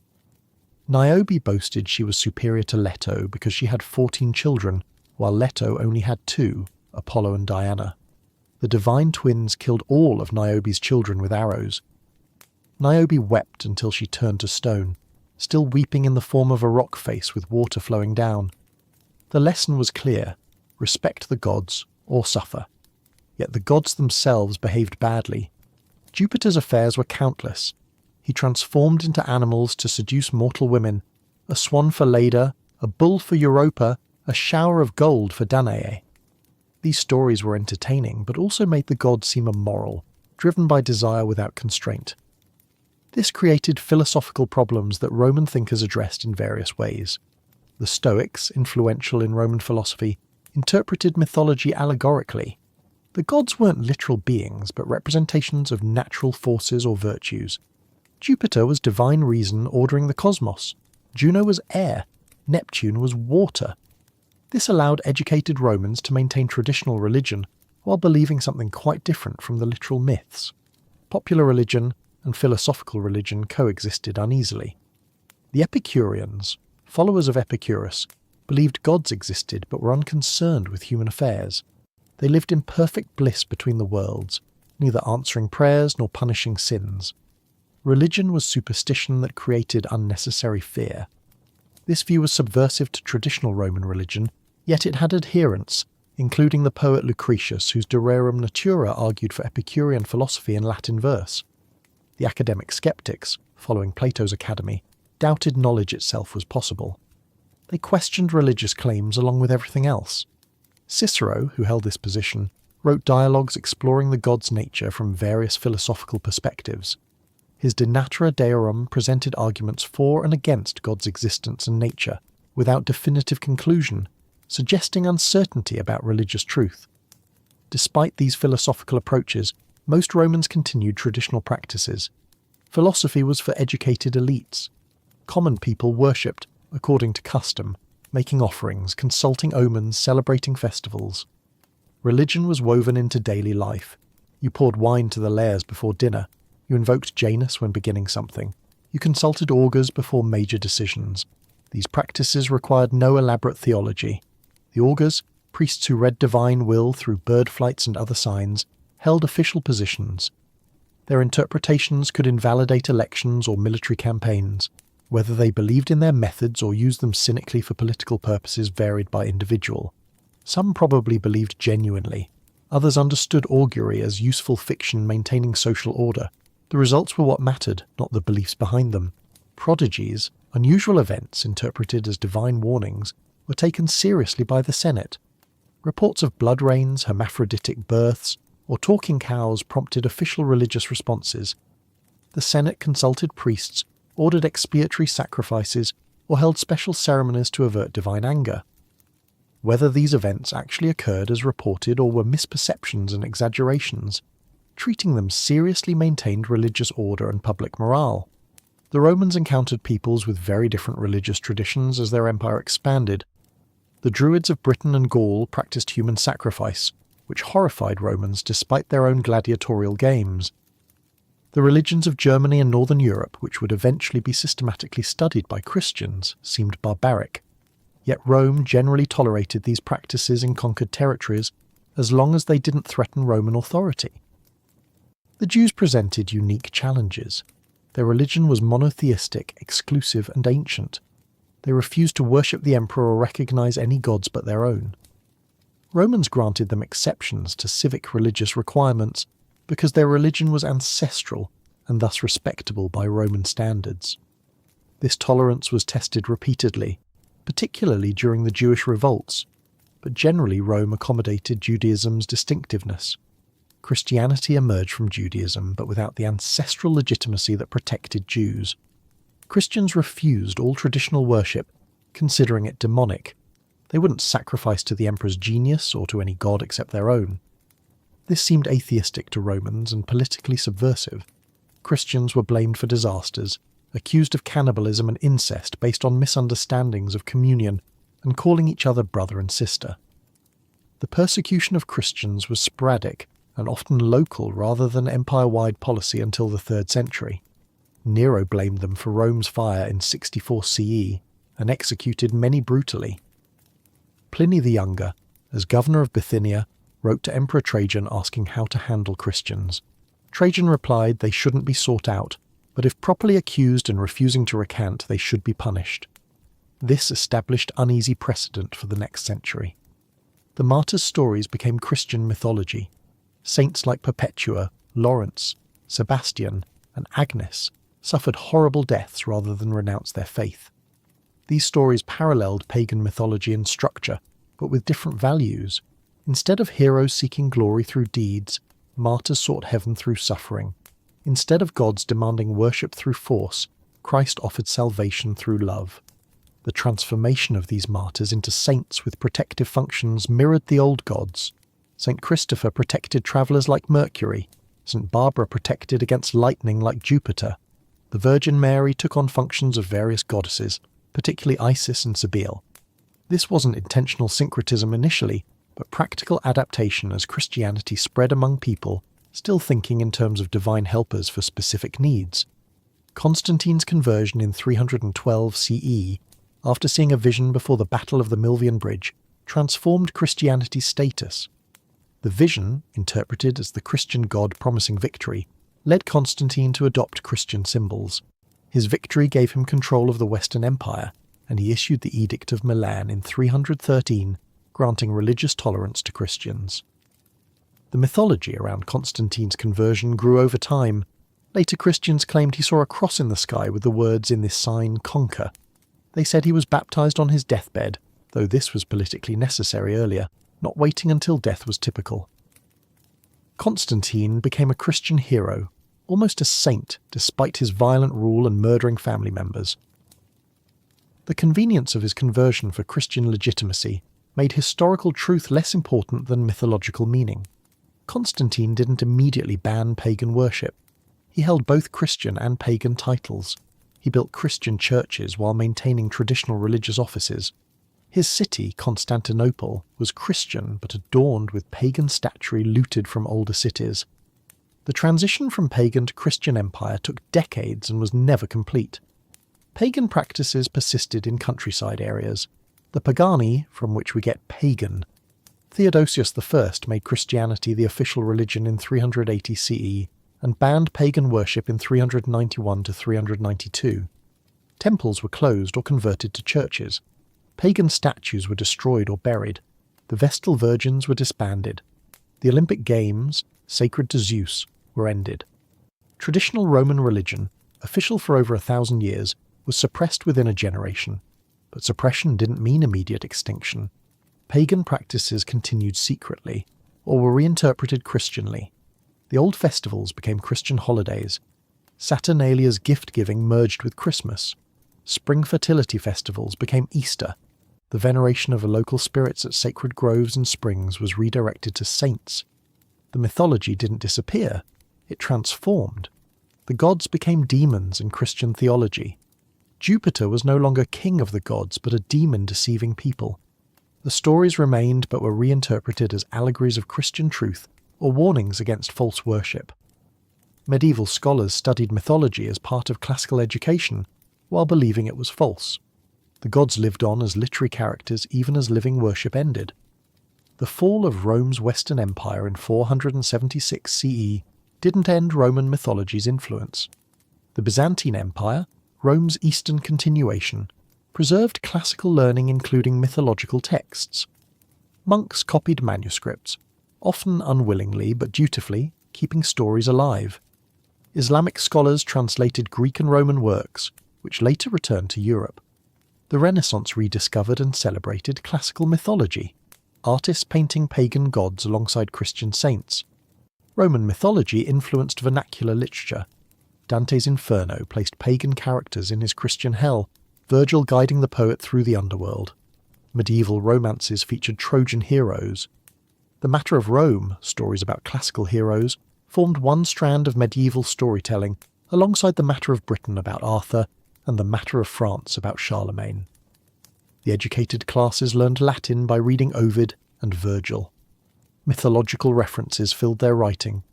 Niobe boasted she was superior to Leto because she had 14 children, while Leto only had 2, Apollo and Diana. The divine twins killed all of Niobe's children with arrows. Niobe wept until she turned to stone, still weeping in the form of a rock face with water flowing down. The lesson was clear: respect the gods or suffer. Yet the gods themselves behaved badly. Jupiter's affairs were countless. He transformed into animals to seduce mortal women: a swan for Leda, a bull for Europa, a shower of gold for Danae. These stories were entertaining, but also made the gods seem immoral, driven by desire without constraint. This created philosophical problems that Roman thinkers addressed in various ways. The Stoics, influential in Roman philosophy, interpreted mythology allegorically. The gods weren't literal beings, but representations of natural forces or virtues. Jupiter was divine reason ordering the cosmos. Juno was air. Neptune was water. This allowed educated Romans to maintain traditional religion while believing something quite different from the literal myths. Popular religion and philosophical religion coexisted uneasily. The Epicureans, followers of Epicurus, believed gods existed but were unconcerned with human affairs. They lived in perfect bliss between the worlds, neither answering prayers nor punishing sins. Religion was superstition that created unnecessary fear. This view was subversive to traditional Roman religion, yet it had adherents, including the poet Lucretius, whose De Rerum Natura argued for Epicurean philosophy in Latin verse. The academic skeptics, following Plato's Academy, doubted knowledge itself was possible. They questioned religious claims along with everything else. Cicero, who held this position, wrote dialogues exploring the god's nature from various philosophical perspectives. His De Natura Deorum presented arguments for and against God's existence and nature, without definitive conclusion, suggesting uncertainty about religious truth. Despite these philosophical approaches, most Romans continued traditional practices. Philosophy was for educated elites. Common people worshipped according to custom, making offerings, consulting omens, celebrating festivals. Religion was woven into daily life. You poured wine to the Lares before dinner. You invoked Janus when beginning something. You consulted augurs before major decisions. These practices required no elaborate theology. The augurs, priests who read divine will through bird flights and other signs, held official positions. Their interpretations could invalidate elections or military campaigns. Whether they believed in their methods or used them cynically for political purposes varied by individual. Some probably believed genuinely. Others understood augury as useful fiction maintaining social order. The results were what mattered, not the beliefs behind them. Prodigies, unusual events interpreted as divine warnings, were taken seriously by the Senate. Reports of blood rains, hermaphroditic births, or talking cows prompted official religious responses. The Senate consulted priests, ordered expiatory sacrifices, or held special ceremonies to avert divine anger. Whether these events actually occurred as reported or were misperceptions and exaggerations, treating them seriously maintained religious order and public morale. The Romans encountered peoples with very different religious traditions as their empire expanded. The Druids of Britain and Gaul practiced human sacrifice, which horrified Romans despite their own gladiatorial games. The religions of Germany and Northern Europe, which would eventually be systematically studied by Christians, seemed barbaric. Yet Rome generally tolerated these practices in conquered territories as long as they didn't threaten Roman authority. The Jews presented unique challenges. Their religion was monotheistic, exclusive, and ancient. They refused to worship the emperor or recognize any gods but their own. Romans granted them exceptions to civic religious requirements because their religion was ancestral and thus respectable by Roman standards. This tolerance was tested repeatedly, particularly during the Jewish revolts, but generally Rome accommodated Judaism's distinctiveness. Christianity emerged from Judaism, but without the ancestral legitimacy that protected Jews. Christians refused all traditional worship, considering it demonic. They wouldn't sacrifice to the emperor's genius or to any god except their own. This seemed atheistic to Romans and politically subversive. Christians were blamed for disasters, accused of cannibalism and incest based on misunderstandings of communion, and calling each other brother and sister. The persecution of Christians was sporadic an often local rather than empire-wide policy until the 3rd century. Nero blamed them for Rome's fire in 64 CE and executed many brutally. Pliny the Younger, as governor of Bithynia, wrote to Emperor Trajan asking how to handle Christians. Trajan replied they shouldn't be sought out, but if properly accused and refusing to recant, they should be punished. This established uneasy precedent for the next century. The martyrs' stories became Christian mythology. Saints like Perpetua, Lawrence, Sebastian, and Agnes suffered horrible deaths rather than renounce their faith. These stories paralleled pagan mythology in structure, but with different values. Instead of heroes seeking glory through deeds, martyrs sought heaven through suffering. Instead of gods demanding worship through force, Christ offered salvation through love. The transformation of these martyrs into saints with protective functions mirrored the old gods. St. Christopher protected travellers like Mercury. St. Barbara protected against lightning like Jupiter. The Virgin Mary took on functions of various goddesses, particularly Isis and Cybele. This wasn't intentional syncretism initially, but practical adaptation as Christianity spread among people, still thinking in terms of divine helpers for specific needs. Constantine's conversion in 312 CE, after seeing a vision before the Battle of the Milvian Bridge, transformed Christianity's status. The vision, interpreted as the Christian god promising victory, led Constantine to adopt Christian symbols. His victory gave him control of the Western Empire, and he issued the Edict of Milan in 313, granting religious tolerance to Christians. The mythology around Constantine's conversion grew over time. Later Christians claimed he saw a cross in the sky with the words in this sign, "Conquer." They said he was baptized on his deathbed, though this was politically necessary earlier, not waiting until death was typical. Constantine became a Christian hero, almost a saint despite his violent rule and murdering family members. The convenience of his conversion for Christian legitimacy made historical truth less important than mythological meaning. Constantine didn't immediately ban pagan worship. He held both Christian and pagan titles. He built Christian churches while maintaining traditional religious offices. His city, Constantinople, was Christian but adorned with pagan statuary looted from older cities. The transition from pagan to Christian empire took decades and was never complete. Pagan practices persisted in countryside areas. The Pagani, from which we get pagan. Theodosius I made Christianity the official religion in 380 CE and banned pagan worship in 391 to 392. Temples were closed or converted to churches. Pagan statues were destroyed or buried. The Vestal Virgins were disbanded. The Olympic Games, sacred to Zeus, were ended. Traditional Roman religion, official for over 1,000 years, was suppressed within a generation. But suppression didn't mean immediate extinction. Pagan practices continued secretly, or were reinterpreted Christianly. The old festivals became Christian holidays. Saturnalia's gift-giving merged with Christmas. Spring fertility festivals became Easter. The veneration of local spirits at sacred groves and springs was redirected to saints. The mythology didn't disappear, it transformed. The gods became demons in Christian theology. Jupiter was no longer king of the gods, but a demon deceiving people. The stories remained but were reinterpreted as allegories of Christian truth or warnings against false worship. Medieval scholars studied mythology as part of classical education, while believing it was false. The gods lived on as literary characters even as living worship ended. The fall of Rome's Western Empire in 476 CE didn't end Roman mythology's influence. The Byzantine Empire, Rome's eastern continuation, preserved classical learning including mythological texts. Monks copied manuscripts, often unwillingly but dutifully, keeping stories alive. Islamic scholars translated Greek and Roman works, which later returned to Europe. The Renaissance rediscovered and celebrated classical mythology, artists painting pagan gods alongside Christian saints. Roman mythology influenced vernacular literature. Dante's Inferno placed pagan characters in his Christian hell, Virgil guiding the poet through the underworld. Medieval romances featured Trojan heroes. The Matter of Rome, stories about classical heroes, formed one strand of medieval storytelling, alongside the Matter of Britain about Arthur and the Matter of France about Charlemagne. The educated classes learned Latin by reading Ovid and Virgil. Mythological references filled their writing.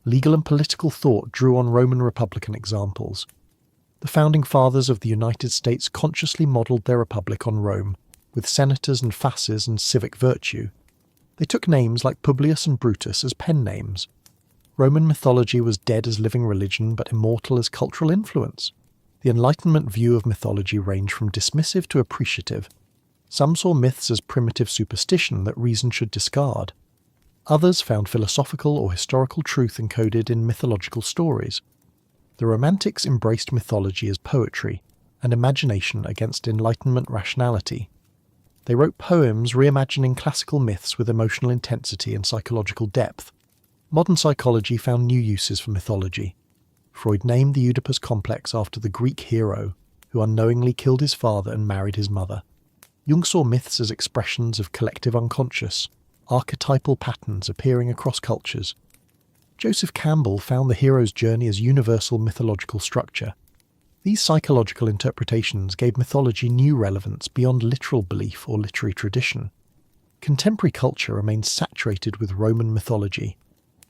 Legal and political thought drew on Roman Republican examples. The founding fathers of the United States consciously modelled their republic on Rome, with senators and fasces and civic virtue. They took names like Publius and Brutus as pen names. Roman mythology was dead as living religion but immortal as cultural influence. The Enlightenment view of mythology ranged from dismissive to appreciative. Some saw myths as primitive superstition that reason should discard. Others found philosophical or historical truth encoded in mythological stories. The Romantics embraced mythology as poetry and imagination against Enlightenment rationality. They wrote poems reimagining classical myths with emotional intensity and psychological depth. Modern psychology found new uses for mythology. Freud named the Oedipus complex after the Greek hero who unknowingly killed his father and married his mother. Jung saw myths as expressions of collective unconscious, archetypal patterns appearing across cultures. Joseph Campbell found the hero's journey as universal mythological structure. These psychological interpretations gave mythology new relevance beyond literal belief or literary tradition. Contemporary culture remains saturated with Roman mythology.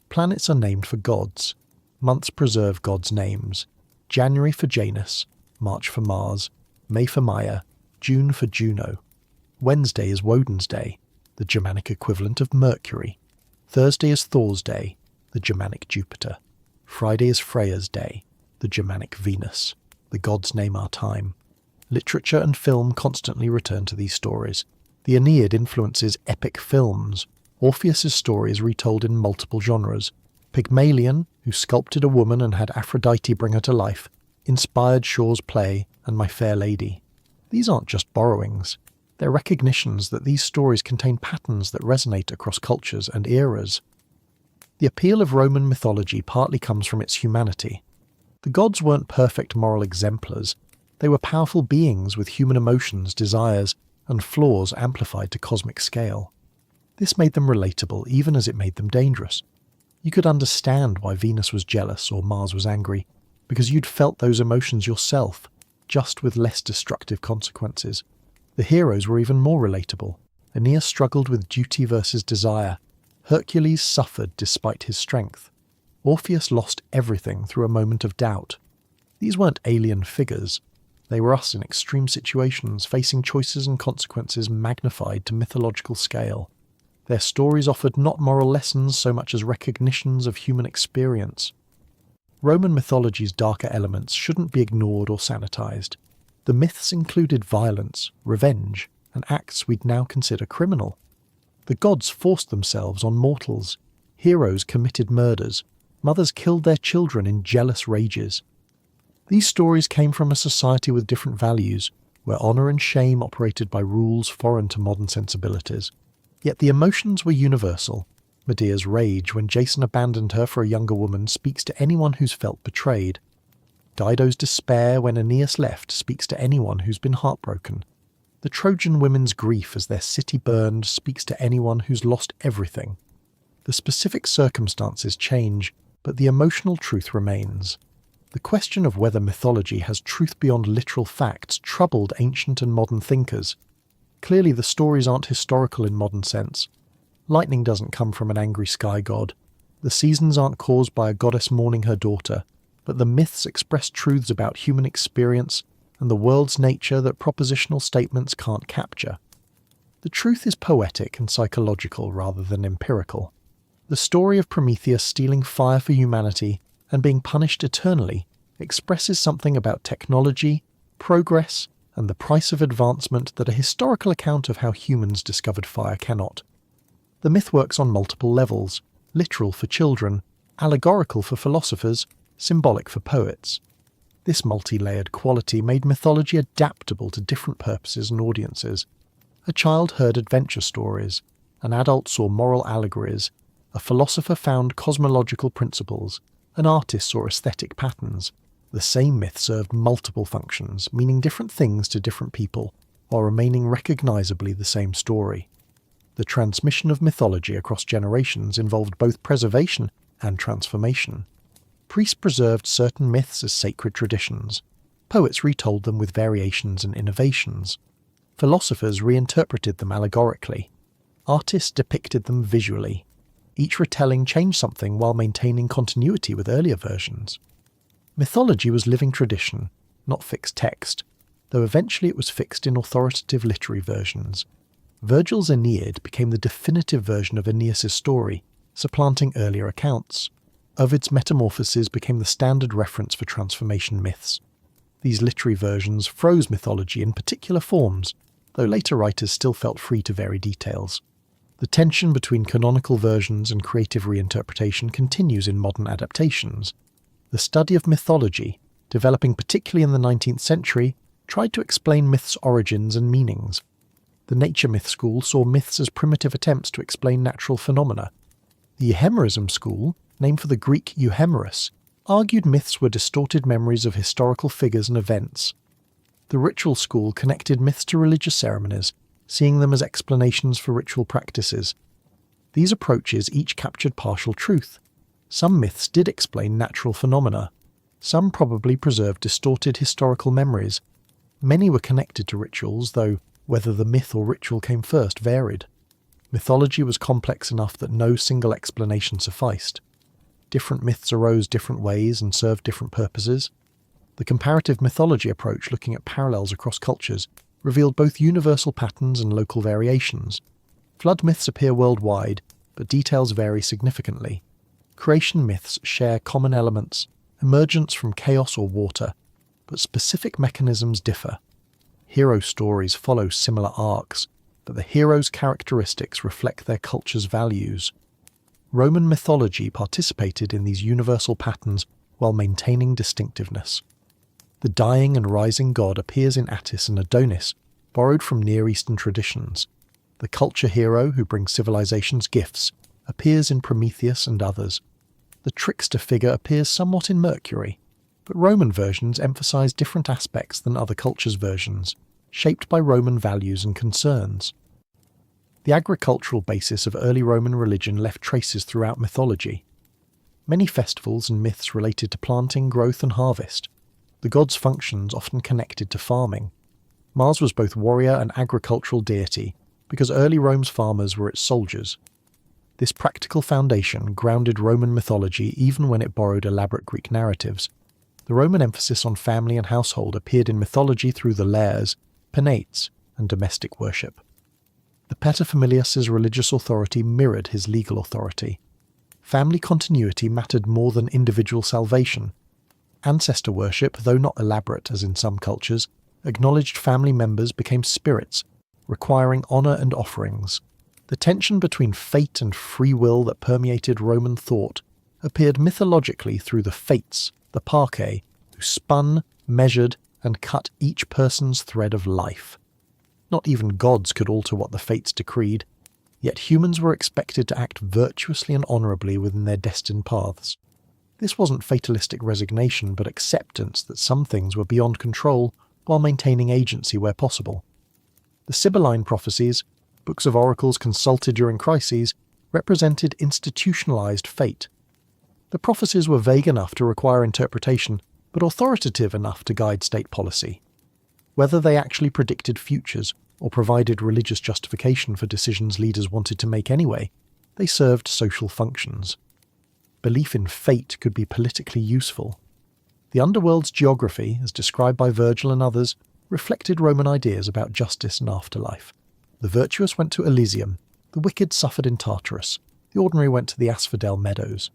Planets are named for gods. Months preserve gods' names. January for Janus, March for Mars, May for Maia, June for Juno. Wednesday is Woden's Day, the Germanic equivalent of Mercury. Thursday is Thor's Day, the Germanic Jupiter. Friday is Freya's Day, the Germanic Venus. The gods name our time. Literature and film constantly return to these stories. The Aeneid influences epic films. Orpheus's story is retold in multiple genres. Pygmalion, who sculpted a woman and had Aphrodite bring her to life, inspired Shaw's play and My Fair Lady. These aren't just borrowings. They're recognitions that these stories contain patterns that resonate across cultures and eras. The appeal of Roman mythology partly comes from its humanity. The gods weren't perfect moral exemplars. They were powerful beings with human emotions, desires, and flaws amplified to cosmic scale. This made them relatable even as it made them dangerous. You could understand why Venus was jealous or Mars was angry, because you'd felt those emotions yourself, just with less destructive consequences. The heroes were even more relatable. Aeneas struggled with duty versus desire. Hercules suffered despite his strength. Orpheus lost everything through a moment of doubt. These weren't alien figures. They were us in extreme situations, facing choices and consequences magnified to mythological scale. Their stories offered not moral lessons so much as recognitions of human experience. Roman mythology's darker elements shouldn't be ignored or sanitized. The myths included violence, revenge, and acts we'd now consider criminal. The gods forced themselves on mortals. Heroes committed murders. Mothers killed their children in jealous rages. These stories came from a society with different values, where honour and shame operated by rules foreign to modern sensibilities. Yet the emotions were universal. Medea's rage when Jason abandoned her for a younger woman speaks to anyone who's felt betrayed. Dido's despair when Aeneas left speaks to anyone who's been heartbroken. The Trojan women's grief as their city burned speaks to anyone who's lost everything. The specific circumstances change, but the emotional truth remains. The question of whether mythology has truth beyond literal facts troubled ancient and modern thinkers. Clearly the stories aren't historical in modern sense. Lightning doesn't come from an angry sky god. The seasons aren't caused by a goddess mourning her daughter, but the myths express truths about human experience and the world's nature that propositional statements can't capture. The truth is poetic and psychological rather than empirical. The story of Prometheus stealing fire for humanity and being punished eternally expresses something about technology, progress, and the price of advancement that a historical account of how humans discovered fire cannot. The myth works on multiple levels, literal for children, allegorical for philosophers, symbolic for poets. This multi-layered quality made mythology adaptable to different purposes and audiences. A child heard adventure stories, an adult saw moral allegories, a philosopher found cosmological principles, an artist saw aesthetic patterns. The same myth served multiple functions, meaning different things to different people, while remaining recognizably the same story. The transmission of mythology across generations involved both preservation and transformation. Priests preserved certain myths as sacred traditions. Poets retold them with variations and innovations. Philosophers reinterpreted them allegorically. Artists depicted them visually. Each retelling changed something while maintaining continuity with earlier versions. Mythology was living tradition, not fixed text, though eventually it was fixed in authoritative literary versions. Virgil's Aeneid became the definitive version of Aeneas's story, supplanting earlier accounts. Ovid's Metamorphoses became the standard reference for transformation myths. These literary versions froze mythology in particular forms, though later writers still felt free to vary details. The tension between canonical versions and creative reinterpretation continues in modern adaptations. The study of mythology, developing particularly in the 19th century, tried to explain myths' origins and meanings. The nature myth school saw myths as primitive attempts to explain natural phenomena. The Euhemerism school, named for the Greek euhemeros, argued myths were distorted memories of historical figures and events. The ritual school connected myths to religious ceremonies, seeing them as explanations for ritual practices. These approaches each captured partial truth. Some myths did explain natural phenomena. Some probably preserved distorted historical memories. Many were connected to rituals, though whether the myth or ritual came first varied. Mythology was complex enough that no single explanation sufficed. Different myths arose different ways and served different purposes. The comparative mythology approach, looking at parallels across cultures, revealed both universal patterns and local variations. Flood myths appear worldwide, but details vary significantly. Creation myths share common elements, emergence from chaos or water, but specific mechanisms differ. Hero stories follow similar arcs, but the hero's characteristics reflect their culture's values. Roman mythology participated in these universal patterns while maintaining distinctiveness. The dying and rising god appears in Attis and Adonis, borrowed from Near Eastern traditions. The culture hero who brings civilizations gifts appears in Prometheus and others. The trickster figure appears somewhat in Mercury, but Roman versions emphasize different aspects than other cultures' versions, shaped by Roman values and concerns. The agricultural basis of early Roman religion left traces throughout mythology. Many festivals and myths related to planting, growth and harvest. The god's functions often connected to farming. Mars was both warrior and agricultural deity, because early Rome's farmers were its soldiers. This practical foundation grounded Roman mythology even when it borrowed elaborate Greek narratives. The Roman emphasis on family and household appeared in mythology through the Lares, Penates, and domestic worship. The paterfamilias's religious authority mirrored his legal authority. Family continuity mattered more than individual salvation. Ancestor worship, though not elaborate as in some cultures, acknowledged family members became spirits, requiring honour and offerings. The tension between fate and free will that permeated Roman thought appeared mythologically through the Fates, the Parcae, who spun, measured, and cut each person's thread of life. Not even gods could alter what the Fates decreed, yet humans were expected to act virtuously and honourably within their destined paths. This wasn't fatalistic resignation, but acceptance that some things were beyond control while maintaining agency where possible. The Sibylline prophecies, books of oracles consulted during crises, represented institutionalized fate. The prophecies were vague enough to require interpretation, but authoritative enough to guide state policy. Whether they actually predicted futures or provided religious justification for decisions leaders wanted to make anyway, they served social functions. Belief in fate could be politically useful. The underworld's geography, as described by Virgil and others, reflected Roman ideas about justice and afterlife. The virtuous went to Elysium, the wicked suffered in Tartarus, the ordinary went to the asphodel meadows.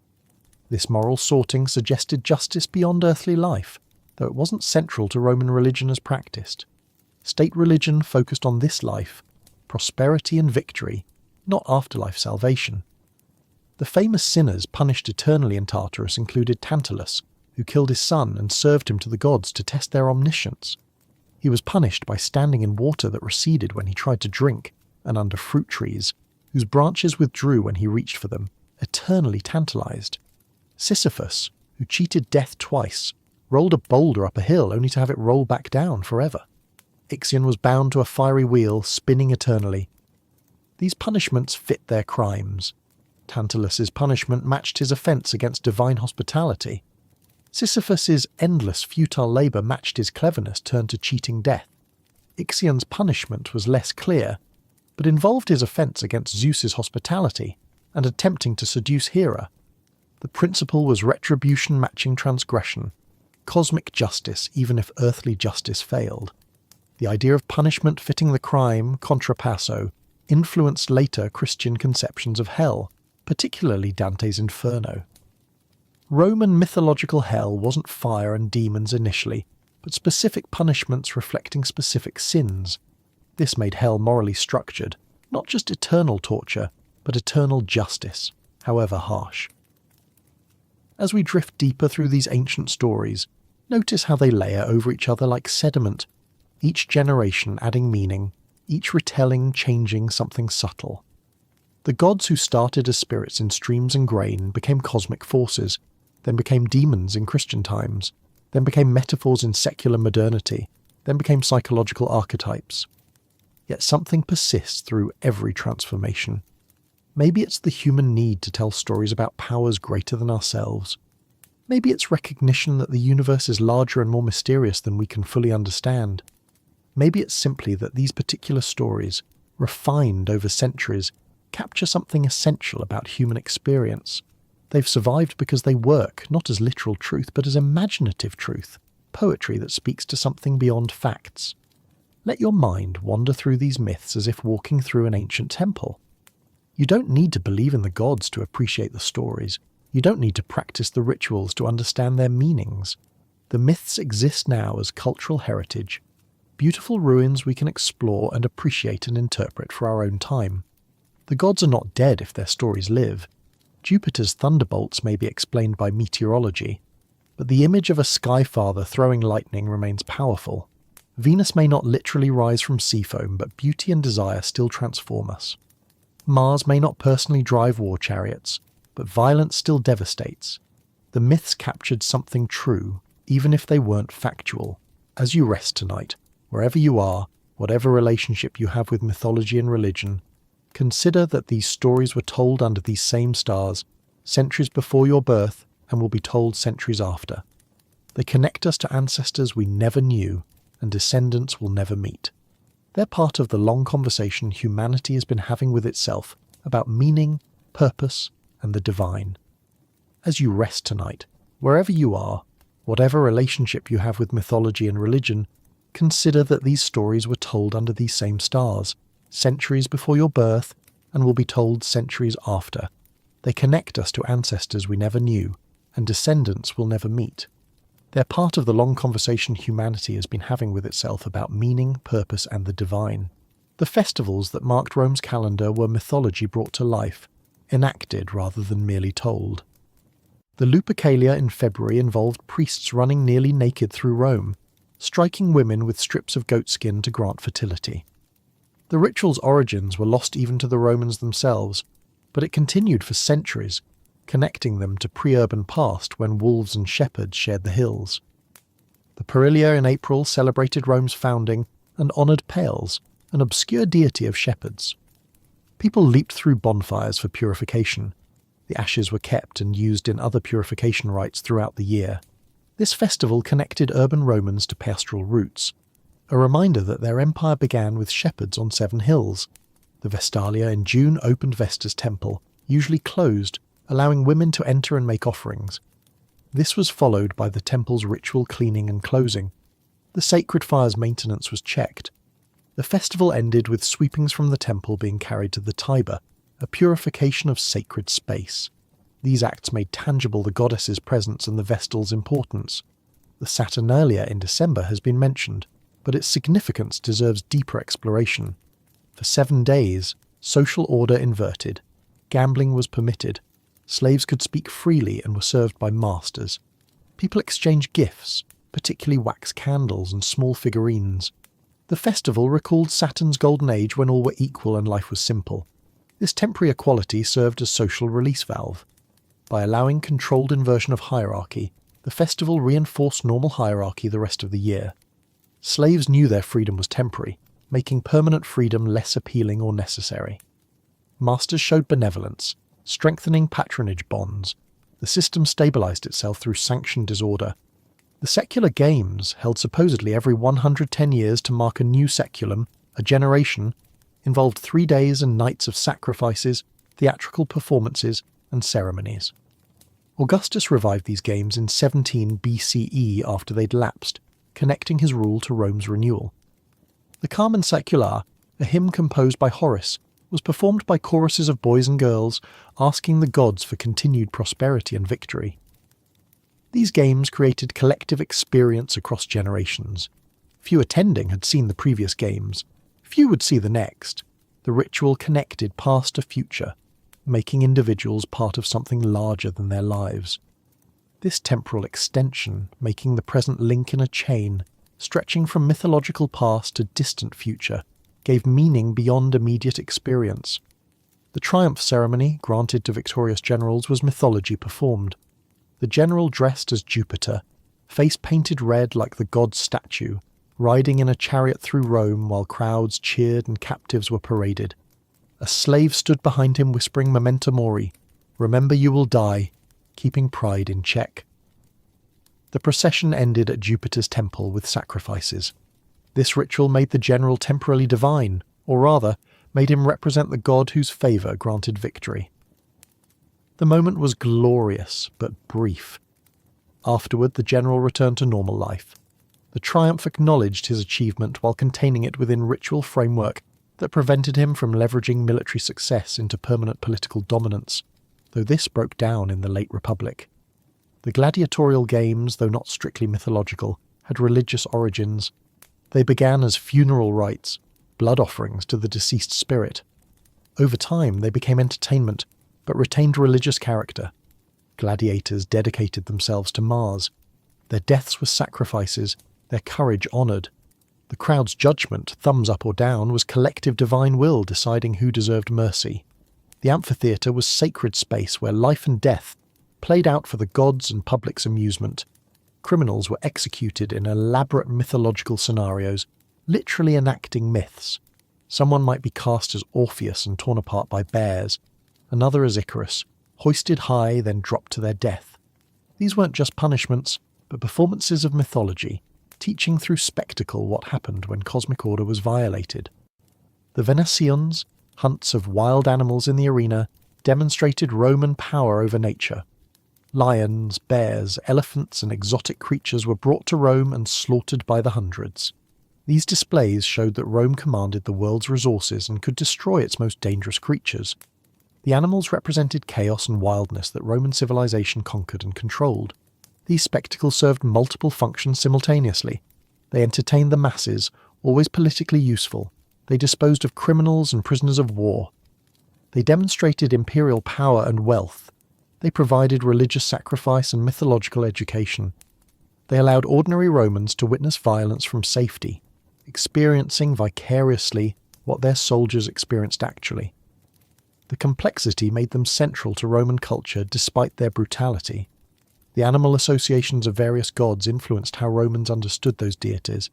This moral sorting suggested justice beyond earthly life, though it wasn't central to Roman religion as practiced. State religion focused on this life, prosperity and victory, not afterlife salvation. The famous sinners punished eternally in Tartarus included Tantalus, who killed his son and served him to the gods to test their omniscience. He was punished by standing in water that receded when he tried to drink, and under fruit trees, whose branches withdrew when he reached for them, eternally tantalized. Sisyphus, who cheated death twice, rolled a boulder up a hill only to have it roll back down forever. Ixion was bound to a fiery wheel, spinning eternally. These punishments fit their crimes. Tantalus's punishment matched his offence against divine hospitality. Sisyphus's endless futile labour matched his cleverness turned to cheating death. Ixion's punishment was less clear, but involved his offence against Zeus's hospitality. and attempting to seduce Hera. The principle was retribution matching transgression, cosmic justice even if earthly justice failed. The idea of punishment fitting the crime, contrapasso, influenced later Christian conceptions of hell, particularly Dante's Inferno. Roman mythological hell wasn't fire and demons initially, but specific punishments reflecting specific sins. This made hell morally structured, not just eternal torture, but eternal justice, however harsh. As we drift deeper through these ancient stories, notice how they layer over each other like sediment, each generation adding meaning, each retelling changing something subtle. The gods who started as spirits in streams and grain became cosmic forces, then became demons in Christian times, then became metaphors in secular modernity, then became psychological archetypes. Yet something persists through every transformation. Maybe it's the human need to tell stories about powers greater than ourselves. Maybe it's recognition that the universe is larger and more mysterious than we can fully understand. Maybe it's simply that these particular stories, refined over centuries, capture something essential about human experience. They've survived because they work not as literal truth but as imaginative truth, poetry that speaks to something beyond facts. Let your mind wander through these myths as if walking through an ancient temple. You don't need to believe in the gods to appreciate the stories. You don't need to practice the rituals to understand their meanings. The myths exist now as cultural heritage, beautiful ruins we can explore and appreciate and interpret for our own time. The gods are not dead if their stories live. Jupiter's thunderbolts may be explained by meteorology, but the image of a sky father throwing lightning remains powerful. Venus may not literally rise from sea foam, but beauty and desire still transform us. Mars may not personally drive war chariots, but violence still devastates. The myths captured something true, even if they weren't factual. As you rest tonight, wherever you are, whatever relationship you have with mythology and religion, consider that these stories were told under these same stars, centuries before your birth, and will be told centuries after. They connect us to ancestors we never knew, and descendants will never meet. They're part of the long conversation humanity has been having with itself about meaning, purpose, and the divine. As you rest tonight, wherever you are, whatever relationship you have with mythology and religion, consider that these stories were told under these same stars, centuries before your birth, and will be told centuries after. They connect us to ancestors we never knew, and descendants we'll never meet. They're part of the long conversation humanity has been having with itself about meaning, purpose, and the divine. The festivals that marked Rome's calendar were mythology brought to life, enacted rather than merely told. The Lupercalia in February involved priests running nearly naked through Rome, striking women with strips of goatskin to grant fertility. The ritual's origins were lost even to the Romans themselves, but it continued for centuries, connecting them to pre-urban past when wolves and shepherds shared the hills. The Perilia in April celebrated Rome's founding and honoured Pales, an obscure deity of shepherds. People leaped through bonfires for purification. The ashes were kept and used in other purification rites throughout the year. This festival connected urban Romans to pastoral roots, a reminder that their empire began with shepherds on 7 hills. The Vestalia in June opened Vesta's temple, usually closed, allowing women to enter and make offerings. This was followed by the temple's ritual cleaning and closing. The sacred fire's maintenance was checked. The festival ended with sweepings from the temple being carried to the Tiber, a purification of sacred space. These acts made tangible the goddess's presence and the Vestal's importance. The Saturnalia in December has been mentioned, but its significance deserves deeper exploration. For 7 days, social order inverted. Gambling was permitted. Slaves could speak freely and were served by masters. People exchanged gifts, particularly wax candles and small figurines. The festival recalled Saturn's golden age when all were equal and life was simple. This temporary equality served as social release valve. By allowing controlled inversion of hierarchy, the festival reinforced normal hierarchy the rest of the year. Slaves knew their freedom was temporary, making permanent freedom less appealing or necessary. Masters showed benevolence, strengthening patronage bonds. The system stabilized itself through sanctioned disorder. The secular games, held supposedly every 110 years to mark a new seculum, a generation, involved 3 days and nights of sacrifices, theatrical performances, and ceremonies. Augustus revived these games in 17 BCE after they'd lapsed, connecting his rule to Rome's renewal. The Carmen Saecula, a hymn composed by Horace, was performed by choruses of boys and girls asking the gods for continued prosperity and victory. These games created collective experience across generations. Few attending had seen the previous games. Few would see the next. The ritual connected past to future, making individuals part of something larger than their lives. This temporal extension, making the present link in a chain, stretching from mythological past to distant future, gave meaning beyond immediate experience. The triumph ceremony granted to victorious generals was mythology performed. The general dressed as Jupiter, face painted red like the god's statue, riding in a chariot through Rome while crowds cheered and captives were paraded. A slave stood behind him whispering memento mori, remember you will die, keeping pride in check. The procession ended at Jupiter's temple with sacrifices. This ritual made the general temporarily divine, or rather, made him represent the god whose favour granted victory. The moment was glorious, but brief. Afterward, the general returned to normal life. The triumph acknowledged his achievement while containing it within ritual framework that prevented him from leveraging military success into permanent political dominance, though this broke down in the late Republic. The gladiatorial games, though not strictly mythological, had religious origins. They began as funeral rites, blood offerings to the deceased spirit. Over time, they became entertainment, but retained religious character. Gladiators dedicated themselves to Mars. Their deaths were sacrifices, their courage honoured. The crowd's judgment, thumbs up or down, was collective divine will deciding who deserved mercy. The amphitheatre was sacred space where life and death played out for the gods and public's amusement. Criminals were executed in elaborate mythological scenarios, literally enacting myths. Someone might be cast as Orpheus and torn apart by bears, another as Icarus, hoisted high then dropped to their death. These weren't just punishments, but performances of mythology, teaching through spectacle what happened when cosmic order was violated. The Venations, hunts of wild animals in the arena, demonstrated Roman power over nature. Lions, bears, elephants, and exotic creatures were brought to Rome and slaughtered by the hundreds. These displays showed that Rome commanded the world's resources and could destroy its most dangerous creatures. The animals represented chaos and wildness that Roman civilization conquered and controlled. These spectacles served multiple functions simultaneously. They entertained the masses, always politically useful. They disposed of criminals and prisoners of war. They demonstrated imperial power and wealth. They provided religious sacrifice and mythological education. They allowed ordinary Romans to witness violence from safety, experiencing vicariously what their soldiers experienced actually. The complexity made them central to Roman culture despite their brutality. The animal associations of various gods influenced how Romans understood those deities.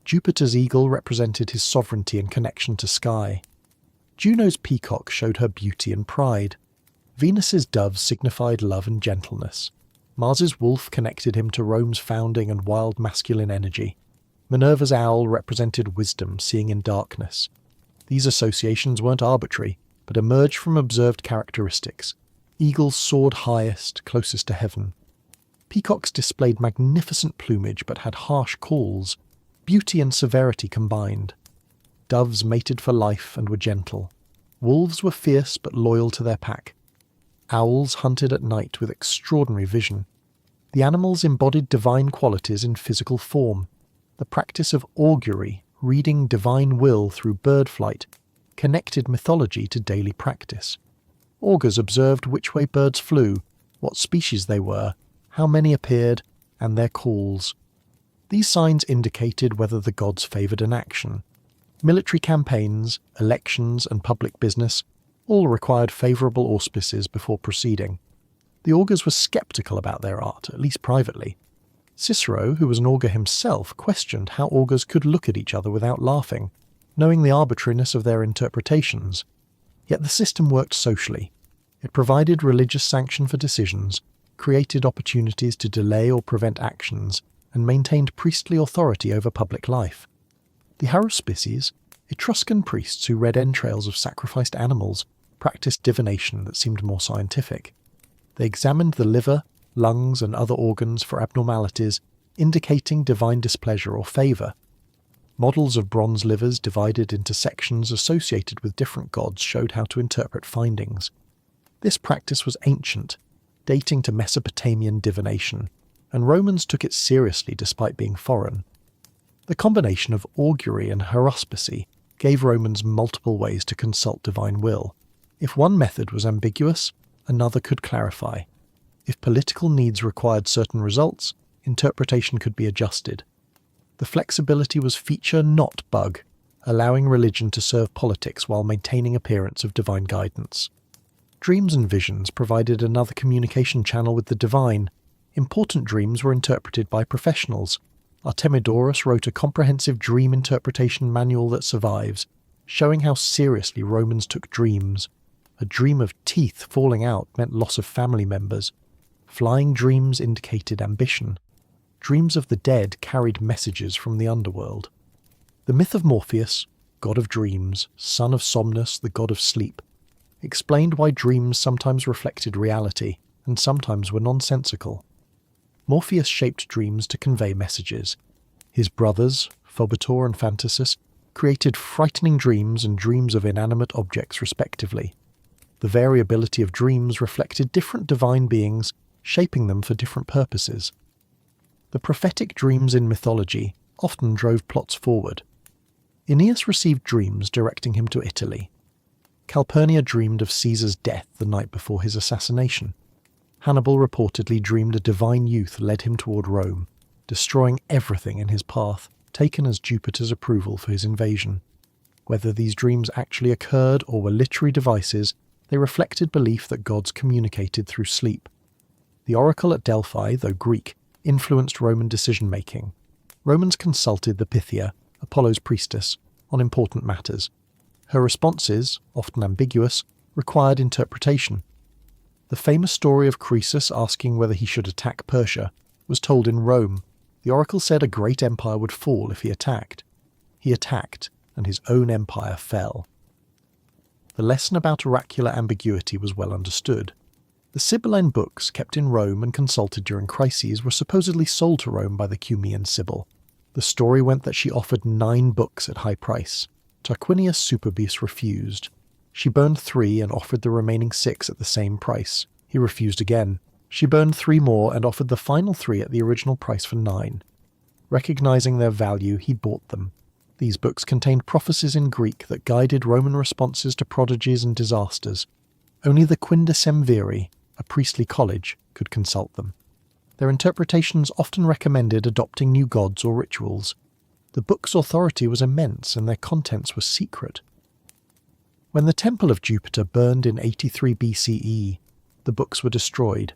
Jupiter's eagle represented his sovereignty and connection to sky. Juno's peacock showed her beauty and pride. Venus's dove signified love and gentleness. Mars's wolf connected him to Rome's founding and wild masculine energy. Minerva's owl represented wisdom, seeing in darkness. These associations weren't arbitrary, but emerged from observed characteristics. Eagles soared highest, closest to heaven. Peacocks displayed magnificent plumage but had harsh calls, beauty and severity combined. Doves mated for life and were gentle. Wolves were fierce but loyal to their pack. Owls hunted at night with extraordinary vision. The animals embodied divine qualities in physical form. The practice of augury, reading divine will through bird flight, connected mythology to daily practice. Augurs observed which way birds flew, what species they were, how many appeared, and their calls. These signs indicated whether the gods favoured an action. Military campaigns, elections, and public business all required favourable auspices before proceeding. The augurs were sceptical about their art, at least privately. Cicero, who was an augur himself, questioned how augurs could look at each other without laughing, knowing the arbitrariness of their interpretations. Yet the system worked socially. It provided religious sanction for decisions, created opportunities to delay or prevent actions, and maintained priestly authority over public life. The haruspices, Etruscan priests who read entrails of sacrificed animals, practiced divination that seemed more scientific. They examined the liver, lungs, and other organs for abnormalities, indicating divine displeasure or favour. Models of bronze livers divided into sections associated with different gods showed how to interpret findings. This practice was ancient, dating to Mesopotamian divination, and Romans took it seriously despite being foreign. The combination of augury and haruspicy gave Romans multiple ways to consult divine will. If one method was ambiguous, another could clarify. If political needs required certain results, interpretation could be adjusted. The flexibility was feature, not bug, allowing religion to serve politics while maintaining appearance of divine guidance. Dreams and visions provided another communication channel with the divine. Important dreams were interpreted by professionals. Artemidorus wrote a comprehensive dream interpretation manual that survives, showing how seriously Romans took dreams. A dream of teeth falling out meant loss of family members. Flying dreams indicated ambition. Dreams of the dead carried messages from the underworld. The myth of Morpheus, god of dreams, son of Somnus, the god of sleep, explained why dreams sometimes reflected reality and sometimes were nonsensical. Morpheus shaped dreams to convey messages. His brothers, Phobator and Phantasus, created frightening dreams and dreams of inanimate objects respectively. The variability of dreams reflected different divine beings, shaping them for different purposes. The prophetic dreams in mythology often drove plots forward. Aeneas received dreams directing him to Italy. Calpurnia dreamed of Caesar's death the night before his assassination. Hannibal reportedly dreamed a divine youth led him toward Rome, destroying everything in his path, taken as Jupiter's approval for his invasion. Whether these dreams actually occurred or were literary devices, they reflected belief that gods communicated through sleep. The oracle at Delphi, though Greek, influenced Roman decision-making. Romans consulted the Pythia, Apollo's priestess, on important matters. Her responses, often ambiguous, required interpretation. The famous story of Croesus asking whether he should attack Persia was told in Rome. The oracle said a great empire would fall if he attacked. He attacked, and his own empire fell. The lesson about oracular ambiguity was well understood. The Sibylline books kept in Rome and consulted during crises were supposedly sold to Rome by the Cumaean Sibyl. The story went that she offered 9 books at high price. Tarquinius Superbus refused. She burned 3 and offered the remaining 6 at the same price. He refused again. She burned 3 more and offered the final 3 at the original price for 9. Recognizing their value, he bought them. These books contained prophecies in Greek that guided Roman responses to prodigies and disasters. Only the Quindecemviri, a priestly college, could consult them. Their interpretations often recommended adopting new gods or rituals. The book's authority was immense and their contents were secret. When the Temple of Jupiter burned in 83 BCE, the books were destroyed.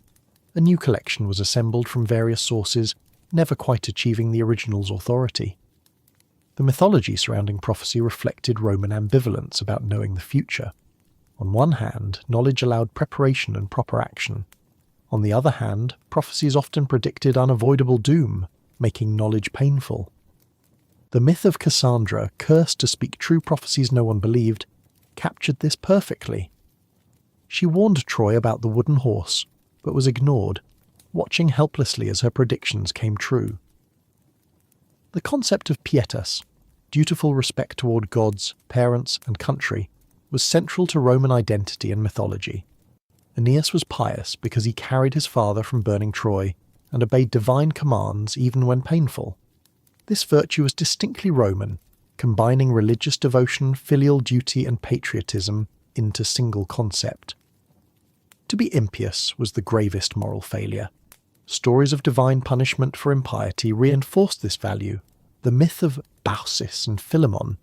A new collection was assembled from various sources, never quite achieving the original's authority. The mythology surrounding prophecy reflected Roman ambivalence about knowing the future. On one hand, knowledge allowed preparation and proper action. On the other hand, prophecies often predicted unavoidable doom, making knowledge painful. The myth of Cassandra, cursed to speak true prophecies no one believed, captured this perfectly. She warned Troy about the wooden horse, but was ignored, watching helplessly as her predictions came true. The concept of pietas, dutiful respect toward gods, parents, and country, was central to Roman identity and mythology. Aeneas was pious because he carried his father from burning Troy and obeyed divine commands even when painful. This virtue was distinctly Roman, combining religious devotion, filial duty, and patriotism into single concept. To be impious was the gravest moral failure. Stories of divine punishment for impiety reinforced this value. The myth of Baucis and Philemon,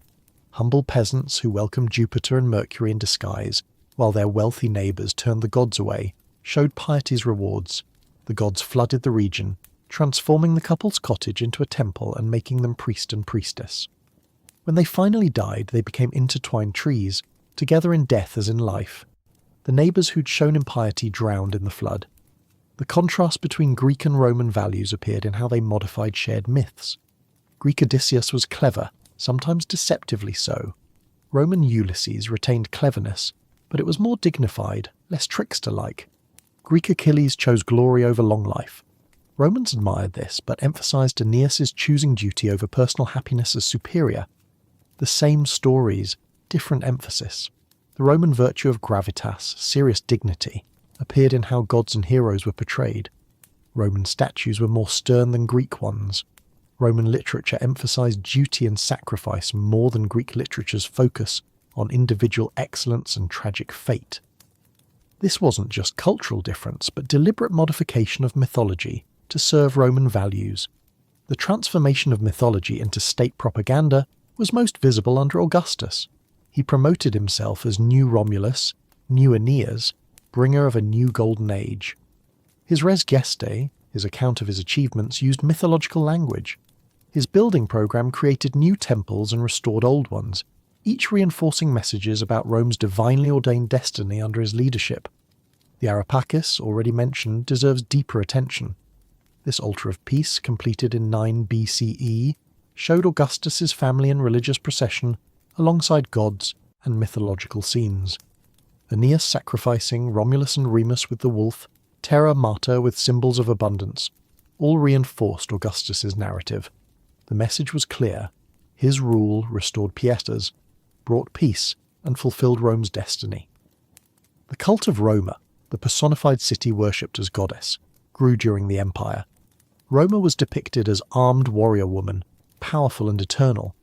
humble peasants who welcomed Jupiter and Mercury in disguise, while their wealthy neighbours turned the gods away, showed piety's rewards. The gods flooded the region, transforming the couple's cottage into a temple and making them priest and priestess. When they finally died, they became intertwined trees, together in death as in life. The neighbours who'd shown impiety drowned in the flood. The contrast between Greek and Roman values appeared in how they modified shared myths. Greek Odysseus was clever, sometimes deceptively so. Roman Ulysses retained cleverness, but it was more dignified, less trickster-like. Greek Achilles chose glory over long life. Romans admired this, but emphasized Aeneas's choosing duty over personal happiness as superior. The same stories, different emphasis. The Roman virtue of gravitas, serious dignity, appeared in how gods and heroes were portrayed. Roman statues were more stern than Greek ones. Roman literature emphasized duty and sacrifice more than Greek literature's focus on individual excellence and tragic fate. This wasn't just cultural difference, but deliberate modification of mythology to serve Roman values. The transformation of mythology into state propaganda was most visible under Augustus. He promoted himself as new Romulus, new Aeneas, bringer of a new golden age. His Res Gestae, his account of his achievements, used mythological language. His building program created new temples and restored old ones, each reinforcing messages about Rome's divinely ordained destiny under his leadership. The Areopagus, already mentioned, deserves deeper attention. This altar of peace, completed in 9 BCE, showed Augustus's family and religious procession alongside gods and mythological scenes. Aeneas sacrificing Romulus and Remus with the wolf, Terra Mater with symbols of abundance, all reinforced Augustus's narrative. The message was clear. His rule restored pietas, brought peace, and fulfilled Rome's destiny. The cult of Roma, the personified city worshipped as goddess, grew during the empire. Roma was depicted as armed warrior woman, powerful and eternal.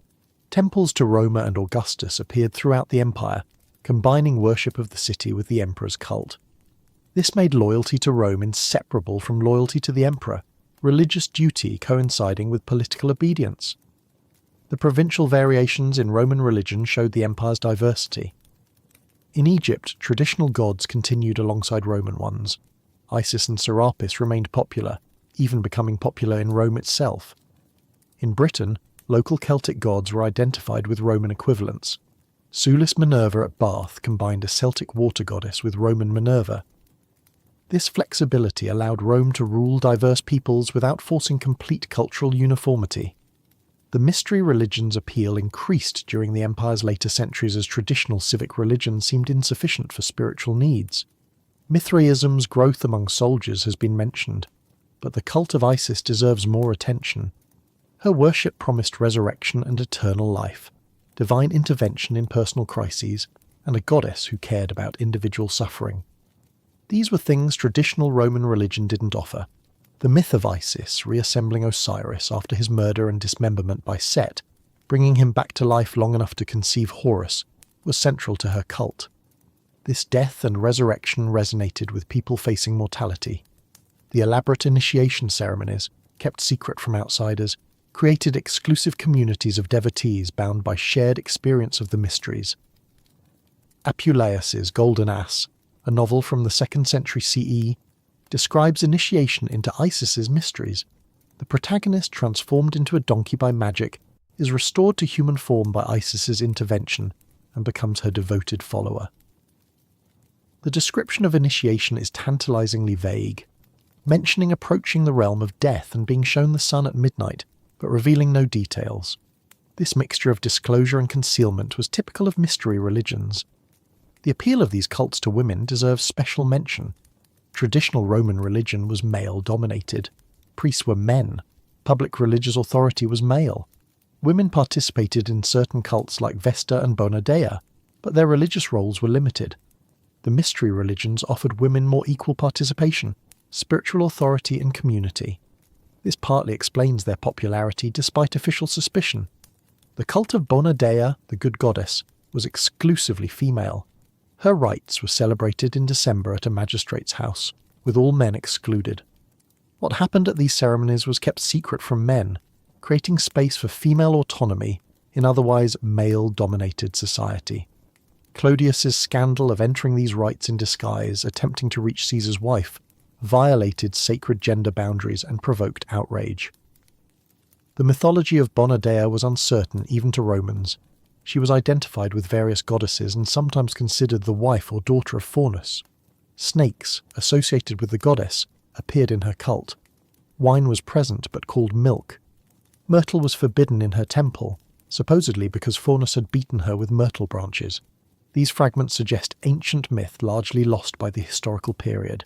Temples to Roma and Augustus appeared throughout the empire, combining worship of the city with the emperor's cult. This made loyalty to Rome inseparable from loyalty to the emperor, religious duty coinciding with political obedience. The provincial variations in Roman religion showed the empire's diversity. In Egypt, traditional gods continued alongside Roman ones. Isis and Serapis remained popular, even becoming popular in Rome itself. In Britain, local Celtic gods were identified with Roman equivalents. Sulis Minerva at Bath combined a Celtic water goddess with Roman Minerva. This flexibility allowed Rome to rule diverse peoples without forcing complete cultural uniformity. The mystery religion's appeal increased during the empire's later centuries as traditional civic religion seemed insufficient for spiritual needs. Mithraism's growth among soldiers has been mentioned, but the cult of Isis deserves more attention. Her worship promised resurrection and eternal life, divine intervention in personal crises, and a goddess who cared about individual suffering. These were things traditional Roman religion didn't offer. The myth of Isis reassembling Osiris after his murder and dismemberment by Set, bringing him back to life long enough to conceive Horus, was central to her cult. This death and resurrection resonated with people facing mortality. The elaborate initiation ceremonies, kept secret from outsiders, created exclusive communities of devotees bound by shared experience of the mysteries. Apuleius's Golden Ass, a novel from the 2nd century CE, describes initiation into Isis's mysteries. The protagonist, transformed into a donkey by magic, is restored to human form by Isis's intervention and becomes her devoted follower. The description of initiation is tantalizingly vague, mentioning approaching the realm of death and being shown the sun at midnight, but revealing no details. This mixture of disclosure and concealment was typical of mystery religions. The appeal of these cults to women deserves special mention. Traditional Roman religion was male-dominated. Priests were men. Public religious authority was male. Women participated in certain cults like Vesta and Bona Dea, but their religious roles were limited. The mystery religions offered women more equal participation, spiritual authority and community. This partly explains their popularity despite official suspicion. The cult of Bona Dea, the good goddess, was exclusively female. Her rites were celebrated in December at a magistrate's house, with all men excluded. What happened at these ceremonies was kept secret from men, creating space for female autonomy in otherwise male-dominated society. Clodius's scandal of entering these rites in disguise, attempting to reach Caesar's wife, violated sacred gender boundaries and provoked outrage. The mythology of Bona Dea was uncertain even to Romans. She was identified with various goddesses and sometimes considered the wife or daughter of Faunus. Snakes, associated with the goddess, appeared in her cult. Wine was present but called milk. Myrtle was forbidden in her temple, supposedly because Faunus had beaten her with myrtle branches. These fragments suggest ancient myth largely lost by the historical period.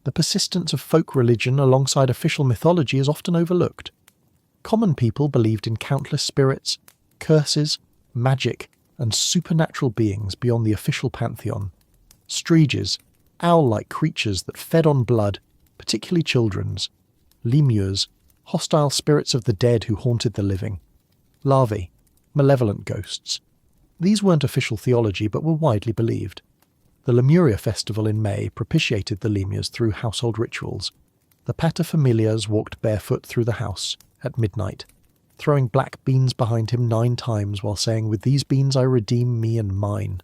The persistence of folk religion alongside official mythology is often overlooked. Common people believed in countless spirits, curses, magic, and supernatural beings beyond the official pantheon. Striges, owl-like creatures that fed on blood, particularly children's. Lemures, hostile spirits of the dead who haunted the living. Larvae, malevolent ghosts. These weren't official theology but were widely believed. The Lemuria festival in May propitiated the lemures through household rituals. The paterfamilias walked barefoot through the house at midnight, throwing black beans behind him 9 times while saying, "With these beans I redeem me and mine."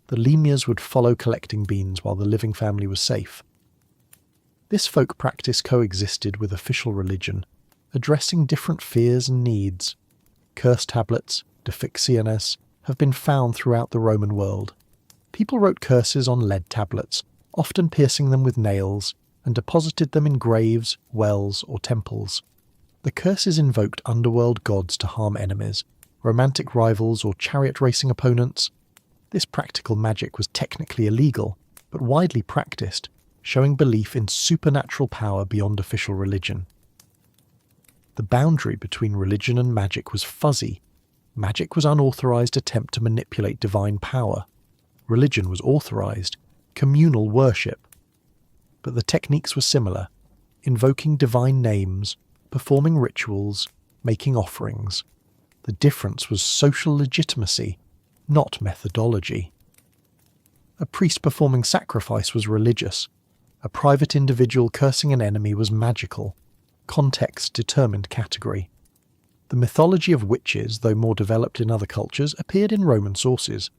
The lemures would follow collecting beans while the living family was safe. This folk practice coexisted with official religion, addressing different fears and needs. Curse tablets, defixianes, have been found throughout the Roman world. People wrote curses on lead tablets, often piercing them with nails, and deposited them in graves, wells, or temples. The curses invoked underworld gods to harm enemies, romantic rivals, or chariot racing opponents. This practical magic was technically illegal, but widely practiced, showing belief in supernatural power beyond official religion. The boundary between religion and magic was fuzzy. Magic was unauthorized attempt to manipulate divine power. Religion was authorized, communal worship. But the techniques were similar, invoking divine names, performing rituals, making offerings. The difference was social legitimacy, not methodology. A priest performing sacrifice was religious. A private individual cursing an enemy was magical. Context determined category. The mythology of witches, though more developed in other cultures, appeared in Roman sources.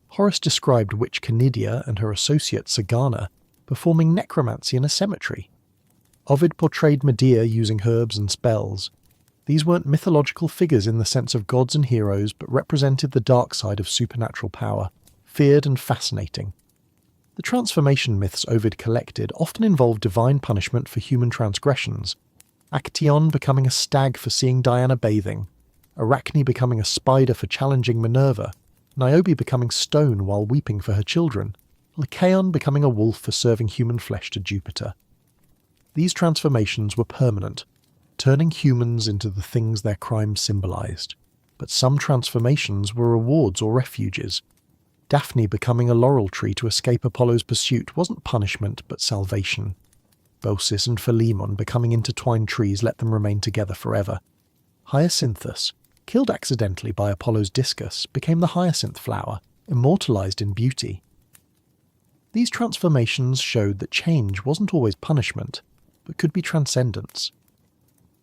Horace described witch Canidia and her associate Sagana performing necromancy in a cemetery. Ovid portrayed Medea using herbs and spells. These weren't mythological figures in the sense of gods and heroes, but represented the dark side of supernatural power, feared and fascinating. The transformation myths Ovid collected often involved divine punishment for human transgressions. Actaeon becoming a stag for seeing Diana bathing, Arachne becoming a spider for challenging Minerva, Niobe becoming stone while weeping for her children, Lycaon becoming a wolf for serving human flesh to Jupiter. These transformations were permanent, turning humans into the things their crimes symbolized. But some transformations were rewards or refuges. Daphne becoming a laurel tree to escape Apollo's pursuit wasn't punishment but salvation. Baucis and Philemon becoming intertwined trees let them remain together forever. Hyacinthus, killed accidentally by Apollo's discus, became the hyacinth flower, immortalized in beauty. These transformations showed that change wasn't always punishment, but could be transcendence.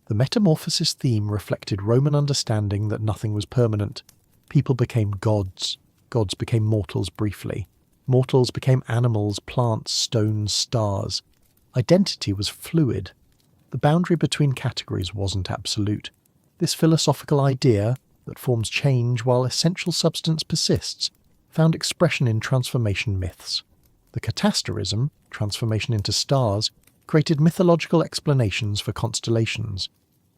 The metamorphosis theme reflected Roman understanding that nothing was permanent. People became gods. Gods became mortals briefly. Mortals became animals, plants, stones, stars. Identity was fluid. The boundary between categories wasn't absolute. This philosophical idea, that forms change while essential substance persists, found expression in transformation myths. The catasterism, transformation into stars, created mythological explanations for constellations.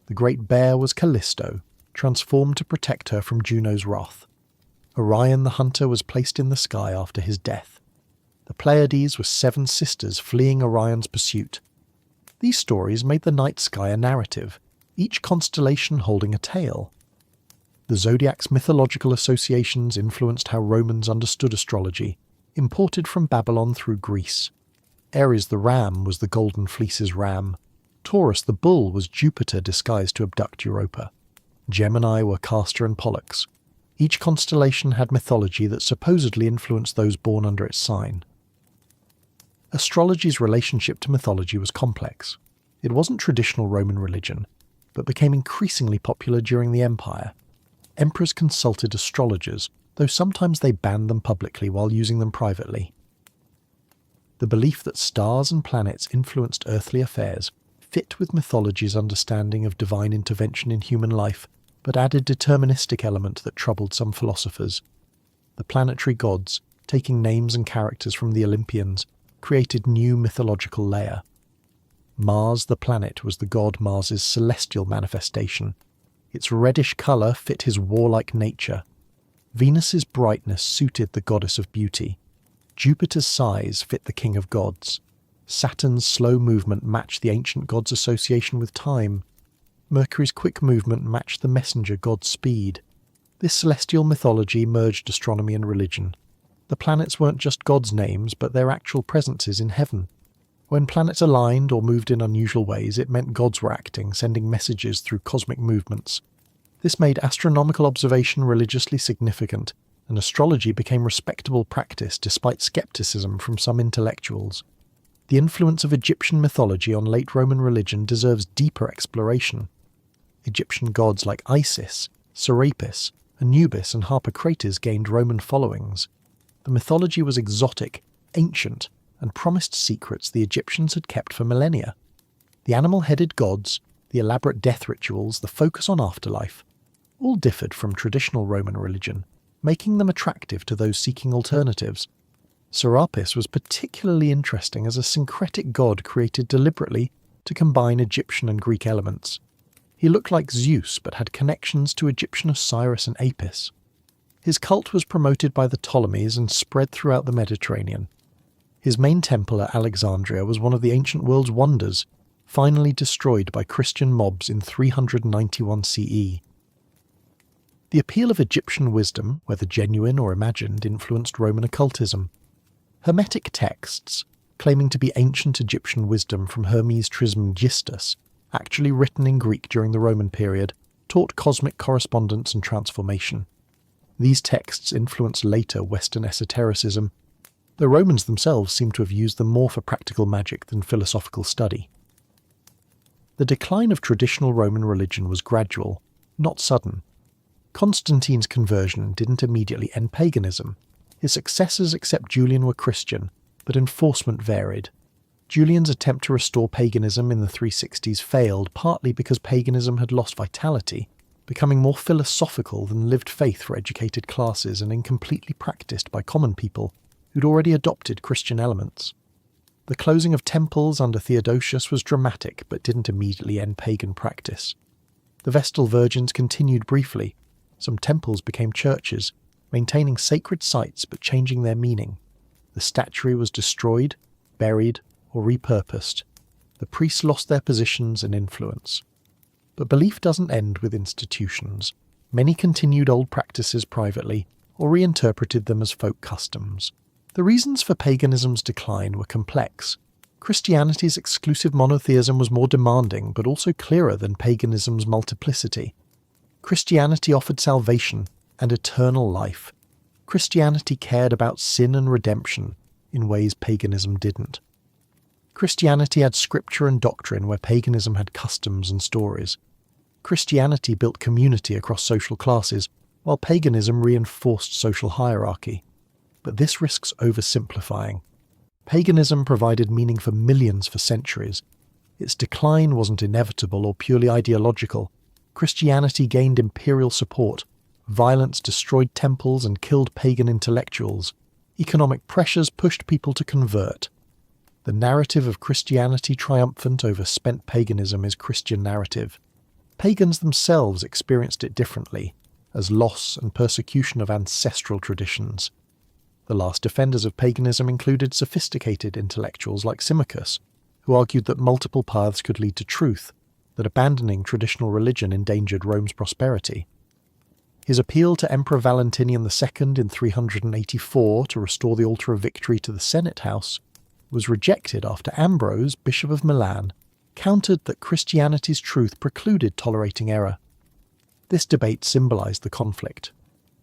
The Great Bear was Callisto, transformed to protect her from Juno's wrath. Orion the Hunter was placed in the sky after his death. The Pleiades were 7 sisters fleeing Orion's pursuit. These stories made the night sky a narrative, each constellation holding a tale. The zodiac's mythological associations influenced how Romans understood astrology, imported from Babylon through Greece. Aries the ram was the Golden Fleece's ram. Taurus the bull was Jupiter disguised to abduct Europa. Gemini were Castor and Pollux. Each constellation had mythology that supposedly influenced those born under its sign. Astrology's relationship to mythology was complex. It wasn't traditional Roman religion, but became increasingly popular during the Empire. Emperors consulted astrologers, though sometimes they banned them publicly while using them privately. The belief that stars and planets influenced earthly affairs fit with mythology's understanding of divine intervention in human life, but added deterministic element that troubled some philosophers. The planetary gods, taking names and characters from the Olympians, created new mythological layer. Mars the planet was the god Mars's celestial manifestation. Its reddish colour fit his warlike nature. Venus's brightness suited the goddess of beauty. Jupiter's size fit the king of gods. Saturn's slow movement matched the ancient god's association with time. Mercury's quick movement matched the messenger god's speed. This celestial mythology merged astronomy and religion. The planets weren't just gods' names, but their actual presences in heaven. When planets aligned or moved in unusual ways, it meant gods were acting, sending messages through cosmic movements. This made astronomical observation religiously significant, and astrology became respectable practice despite skepticism from some intellectuals. The influence of Egyptian mythology on late Roman religion deserves deeper exploration. Egyptian gods like Isis, Serapis, Anubis and Harpocrates gained Roman followings. The mythology was exotic, ancient, and promised secrets the Egyptians had kept for millennia. The animal-headed gods, the elaborate death rituals, the focus on afterlife, all differed from traditional Roman religion, making them attractive to those seeking alternatives. Serapis was particularly interesting as a syncretic god created deliberately to combine Egyptian and Greek elements. He looked like Zeus but had connections to Egyptian Osiris and Apis. His cult was promoted by the Ptolemies and spread throughout the Mediterranean. His main temple at Alexandria was one of the ancient world's wonders, finally destroyed by Christian mobs in 391 CE. The appeal of Egyptian wisdom, whether genuine or imagined, influenced Roman occultism. Hermetic texts, claiming to be ancient Egyptian wisdom from Hermes Trismegistus, actually written in Greek during the Roman period, taught cosmic correspondence and transformation. These texts influenced later Western esotericism. The Romans themselves seem to have used them more for practical magic than philosophical study. The decline of traditional Roman religion was gradual, not sudden. Constantine's conversion didn't immediately end paganism. His successors except Julian were Christian, but enforcement varied. Julian's attempt to restore paganism in the 360s failed, partly because paganism had lost vitality, becoming more philosophical than lived faith for educated classes and incompletely practiced by common people who'd already adopted Christian elements. The closing of temples under Theodosius was dramatic but didn't immediately end pagan practice. The Vestal Virgins continued briefly. Some temples became churches, maintaining sacred sites but changing their meaning. The statuary was destroyed, buried, or repurposed. The priests lost their positions and influence. But belief doesn't end with institutions. Many continued old practices privately, or reinterpreted them as folk customs. The reasons for paganism's decline were complex. Christianity's exclusive monotheism was more demanding, but also clearer than paganism's multiplicity. Christianity offered salvation and eternal life. Christianity cared about sin and redemption in ways paganism didn't. Christianity had scripture and doctrine where paganism had customs and stories. Christianity built community across social classes, while paganism reinforced social hierarchy. But this risks oversimplifying. Paganism provided meaning for millions for centuries. Its decline wasn't inevitable or purely ideological. Christianity gained imperial support. Violence destroyed temples and killed pagan intellectuals. Economic pressures pushed people to convert. The narrative of Christianity triumphant over spent paganism is Christian narrative. Pagans themselves experienced it differently, as loss and persecution of ancestral traditions. The last defenders of paganism included sophisticated intellectuals like Symmachus, who argued that multiple paths could lead to truth, that abandoning traditional religion endangered Rome's prosperity. His appeal to Emperor Valentinian II in 384 to restore the altar of victory to the Senate house was rejected after Ambrose, Bishop of Milan, countered that Christianity's truth precluded tolerating error. This debate symbolized the conflict.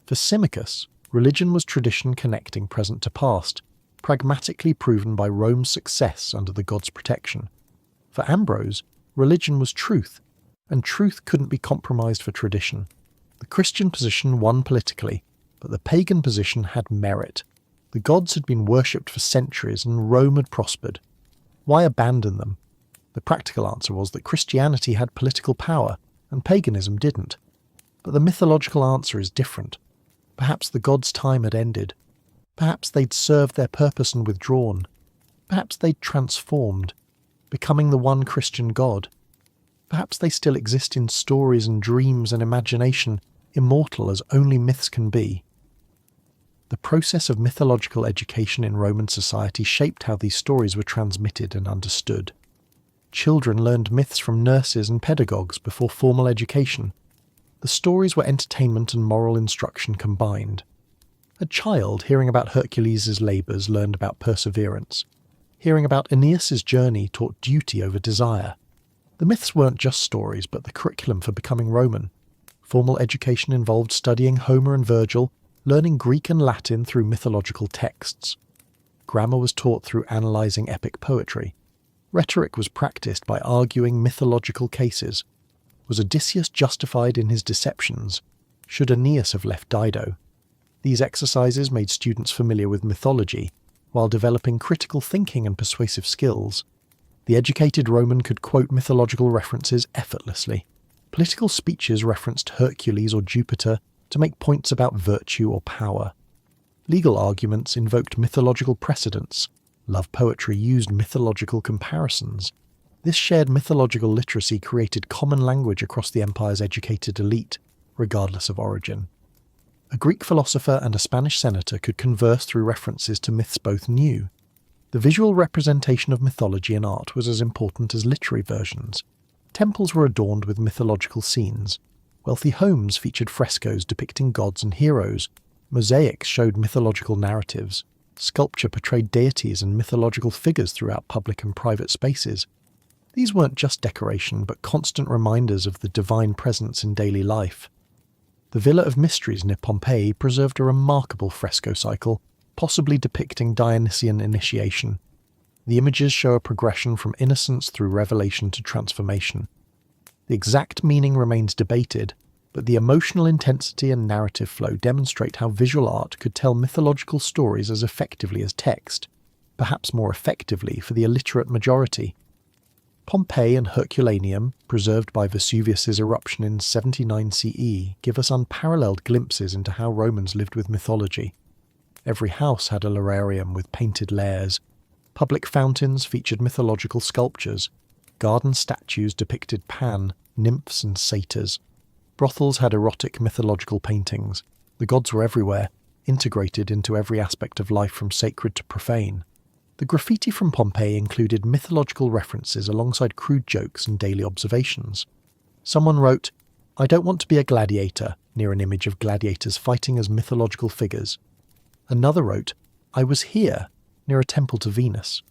For Symmachus, religion was tradition connecting present to past, pragmatically proven by Rome's success under the god's protection. For Ambrose, religion was truth, and truth couldn't be compromised for tradition. The Christian position won politically, but the pagan position had merit. The gods had been worshipped for centuries and Rome had prospered. Why abandon them? The practical answer was that Christianity had political power, and paganism didn't. But the mythological answer is different. Perhaps the gods' time had ended. Perhaps they'd served their purpose and withdrawn. Perhaps they'd transformed, becoming the one Christian God. Perhaps they still exist in stories and dreams and imagination, immortal as only myths can be. The process of mythological education in Roman society shaped how these stories were transmitted and understood. Children learned myths from nurses and pedagogues before formal education. The stories were entertainment and moral instruction combined. A child hearing about Hercules' labours learned about perseverance. Hearing about Aeneas' journey taught duty over desire. The myths weren't just stories, but the curriculum for becoming Roman. Formal education involved studying Homer and Virgil, learning Greek and Latin through mythological texts. Grammar was taught through analysing epic poetry. Rhetoric was practised by arguing mythological cases. Was Odysseus justified in his deceptions? Should Aeneas have left Dido? These exercises made students familiar with mythology, while developing critical thinking and persuasive skills. The educated Roman could quote mythological references effortlessly. Political speeches referenced Hercules or Jupiter to make points about virtue or power. Legal arguments invoked mythological precedents. Love poetry used mythological comparisons. This shared mythological literacy created common language across the empire's educated elite, regardless of origin. A Greek philosopher and a Spanish senator could converse through references to myths both knew. The visual representation of mythology in art was as important as literary versions. Temples were adorned with mythological scenes. Wealthy homes featured frescoes depicting gods and heroes. Mosaics showed mythological narratives. Sculpture portrayed deities and mythological figures throughout public and private spaces. These weren't just decoration, but constant reminders of the divine presence in daily life. The Villa of Mysteries near Pompeii preserved a remarkable fresco cycle, possibly depicting Dionysian initiation. The images show a progression from innocence through revelation to transformation. The exact meaning remains debated, but the emotional intensity and narrative flow demonstrate how visual art could tell mythological stories as effectively as text, perhaps more effectively for the illiterate majority. Pompeii and Herculaneum, preserved by Vesuvius's eruption in 79 CE, give us unparalleled glimpses into how Romans lived with mythology. Every house had a lararium with painted lairs. Public fountains featured mythological sculptures. Garden statues depicted Pan, nymphs and satyrs. Brothels had erotic mythological paintings. The gods were everywhere, integrated into every aspect of life from sacred to profane. The graffiti from Pompeii included mythological references alongside crude jokes and daily observations. Someone wrote, "I don't want to be a gladiator," near an image of gladiators fighting as mythological figures. Another wrote, "I was here," near a temple to Venus.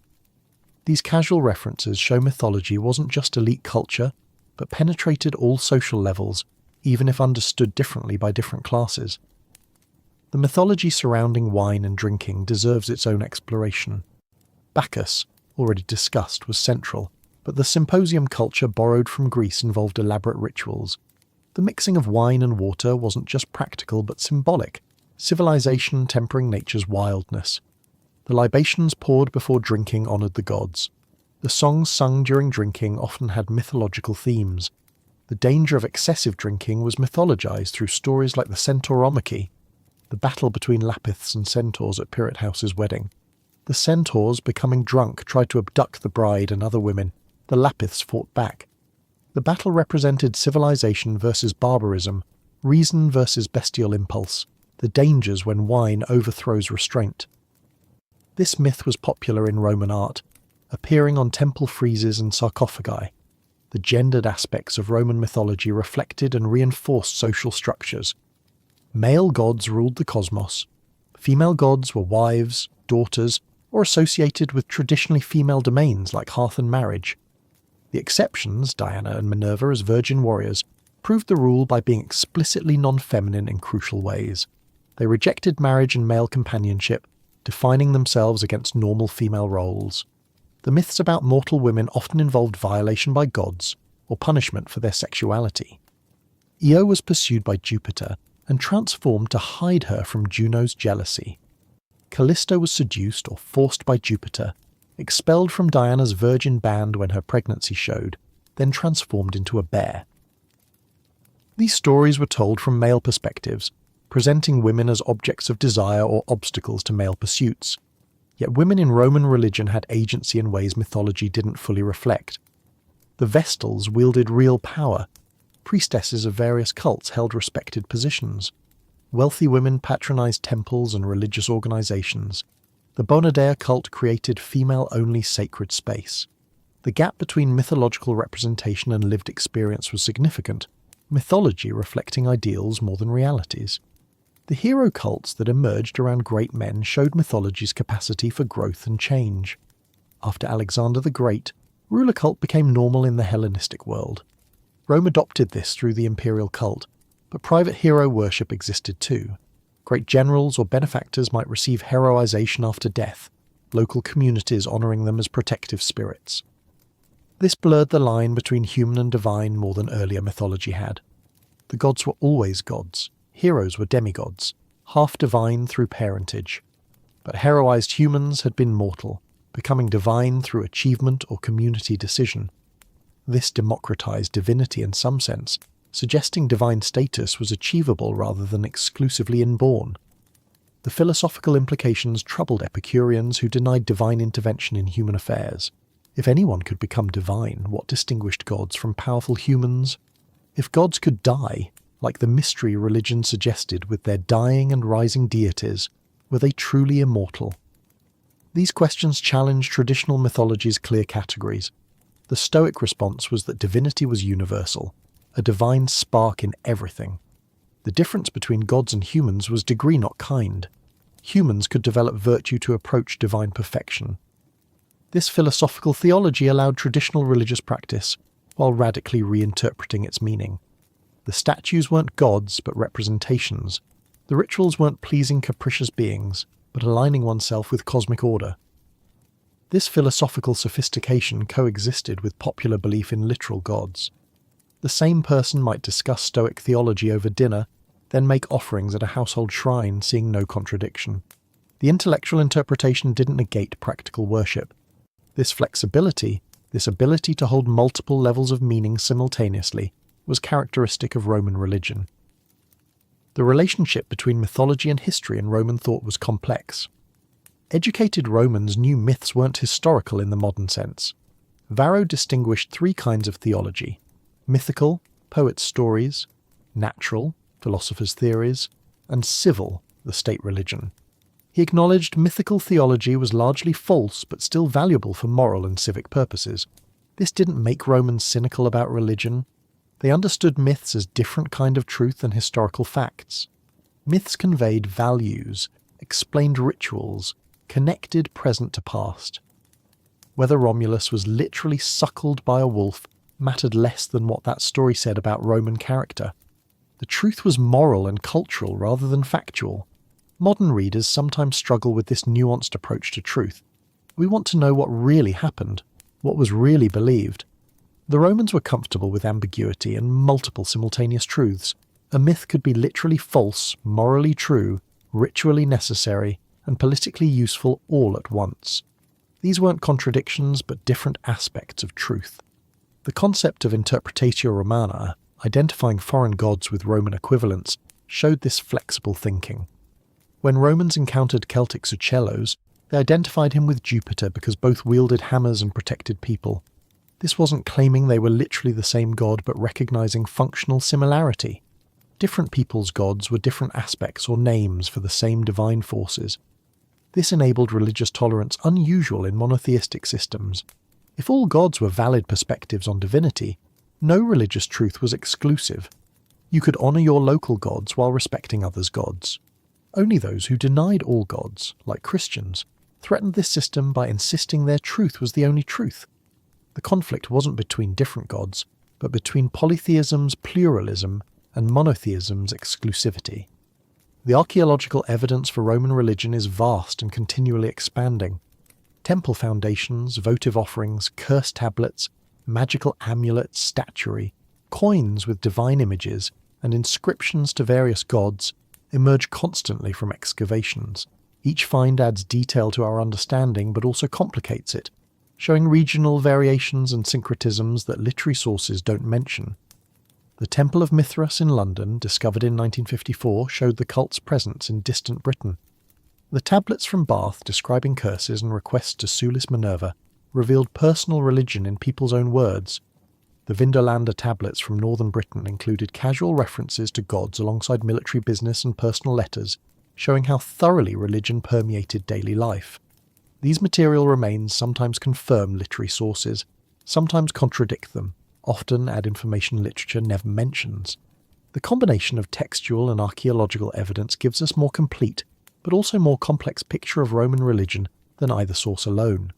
These casual references show mythology wasn't just elite culture, but penetrated all social levels, even if understood differently by different classes. The mythology surrounding wine and drinking deserves its own exploration. Bacchus, already discussed, was central, but the symposium culture borrowed from Greece involved elaborate rituals. The mixing of wine and water wasn't just practical but symbolic, civilization tempering nature's wildness. The libations poured before drinking honoured the gods. The songs sung during drinking often had mythological themes. The danger of excessive drinking was mythologized through stories like the Centauromachy, the battle between Lapiths and centaurs at Pyrrhot House's wedding. The centaurs, becoming drunk, tried to abduct the bride and other women. The Lapiths fought back. The battle represented civilization versus barbarism, reason versus bestial impulse, the dangers when wine overthrows restraint. This myth was popular in Roman art, appearing on temple friezes and sarcophagi. The gendered aspects of Roman mythology reflected and reinforced social structures. Male gods ruled the cosmos. Female gods were wives, daughters, or associated with traditionally female domains like hearth and marriage. The exceptions, Diana and Minerva as virgin warriors, proved the rule by being explicitly non-feminine in crucial ways. They rejected marriage and male companionship, defining themselves against normal female roles. The myths about mortal women often involved violation by gods, or punishment for their sexuality. Io was pursued by Jupiter and transformed to hide her from Juno's jealousy. Callisto was seduced or forced by Jupiter, expelled from Diana's virgin band when her pregnancy showed, then transformed into a bear. These stories were told from male perspectives, presenting women as objects of desire or obstacles to male pursuits. Yet women in Roman religion had agency in ways mythology didn't fully reflect. The Vestals wielded real power. Priestesses of various cults held respected positions. Wealthy women patronized temples and religious organizations. The Bonadea cult created female-only sacred space. The gap between mythological representation and lived experience was significant, mythology reflecting ideals more than realities. The hero cults that emerged around great men showed mythology's capacity for growth and change. After Alexander the Great, ruler cult became normal in the Hellenistic world. Rome adopted this through the imperial cult, but private hero worship existed too. Great generals or benefactors might receive heroization after death, local communities honouring them as protective spirits. This blurred the line between human and divine more than earlier mythology had. The gods were always gods, heroes were demigods, half divine through parentage. But heroized humans had been mortal, becoming divine through achievement or community decision. This democratized divinity in some sense, suggesting divine status was achievable rather than exclusively inborn. The philosophical implications troubled Epicureans who denied divine intervention in human affairs. If anyone could become divine, what distinguished gods from powerful humans? If gods could die, like the mystery religion suggested with their dying and rising deities, were they truly immortal? These questions challenged traditional mythology's clear categories. The Stoic response was that divinity was universal, a divine spark in everything. The difference between gods and humans was degree, not kind. Humans could develop virtue to approach divine perfection. This philosophical theology allowed traditional religious practice, while radically reinterpreting its meaning. The statues weren't gods, but representations. The rituals weren't pleasing capricious beings, but aligning oneself with cosmic order. This philosophical sophistication coexisted with popular belief in literal gods. The same person might discuss Stoic theology over dinner, then make offerings at a household shrine, seeing no contradiction. The intellectual interpretation didn't negate practical worship. This flexibility, this ability to hold multiple levels of meaning simultaneously, was characteristic of Roman religion. The relationship between mythology and history in Roman thought was complex. Educated Romans knew myths weren't historical in the modern sense. Varro distinguished three kinds of theology: mythical, poets' stories; natural, philosophers' theories; and civil, the state religion. He acknowledged mythical theology was largely false but still valuable for moral and civic purposes. This didn't make Romans cynical about religion. They understood myths as different kind of truth than historical facts. Myths conveyed values, explained rituals, connected present to past. Whether Romulus was literally suckled by a wolf mattered less than what that story said about Roman character. The truth was moral and cultural rather than factual. Modern readers sometimes struggle with this nuanced approach to truth. We want to know what really happened, what was really believed. The Romans were comfortable with ambiguity and multiple simultaneous truths. A myth could be literally false, morally true, ritually necessary, and politically useful all at once. These weren't contradictions, but different aspects of truth. The concept of interpretatio romana, identifying foreign gods with Roman equivalents, showed this flexible thinking. When Romans encountered Celtic Sucellos, they identified him with Jupiter because both wielded hammers and protected people. This wasn't claiming they were literally the same god, but recognizing functional similarity. Different people's gods were different aspects or names for the same divine forces. This enabled religious tolerance unusual in monotheistic systems. If all gods were valid perspectives on divinity, no religious truth was exclusive. You could honor your local gods while respecting others' gods. Only those who denied all gods, like Christians, threatened this system by insisting their truth was the only truth. The conflict wasn't between different gods, but between polytheism's pluralism and monotheism's exclusivity. The archaeological evidence for Roman religion is vast and continually expanding. Temple foundations, votive offerings, curse tablets, magical amulets, statuary, coins with divine images, and inscriptions to various gods emerge constantly from excavations. Each find adds detail to our understanding but also complicates it, showing regional variations and syncretisms that literary sources don't mention. The Temple of Mithras in London, discovered in 1954, showed the cult's presence in distant Britain. The tablets from Bath describing curses and requests to Sulis Minerva revealed personal religion in people's own words. The Vindolanda tablets from northern Britain included casual references to gods alongside military business and personal letters, showing how thoroughly religion permeated daily life. These material remains sometimes confirm literary sources, sometimes contradict them, often add information literature never mentions. The combination of textual and archaeological evidence gives us more complete, but also more complex picture of Roman religion than either source alone.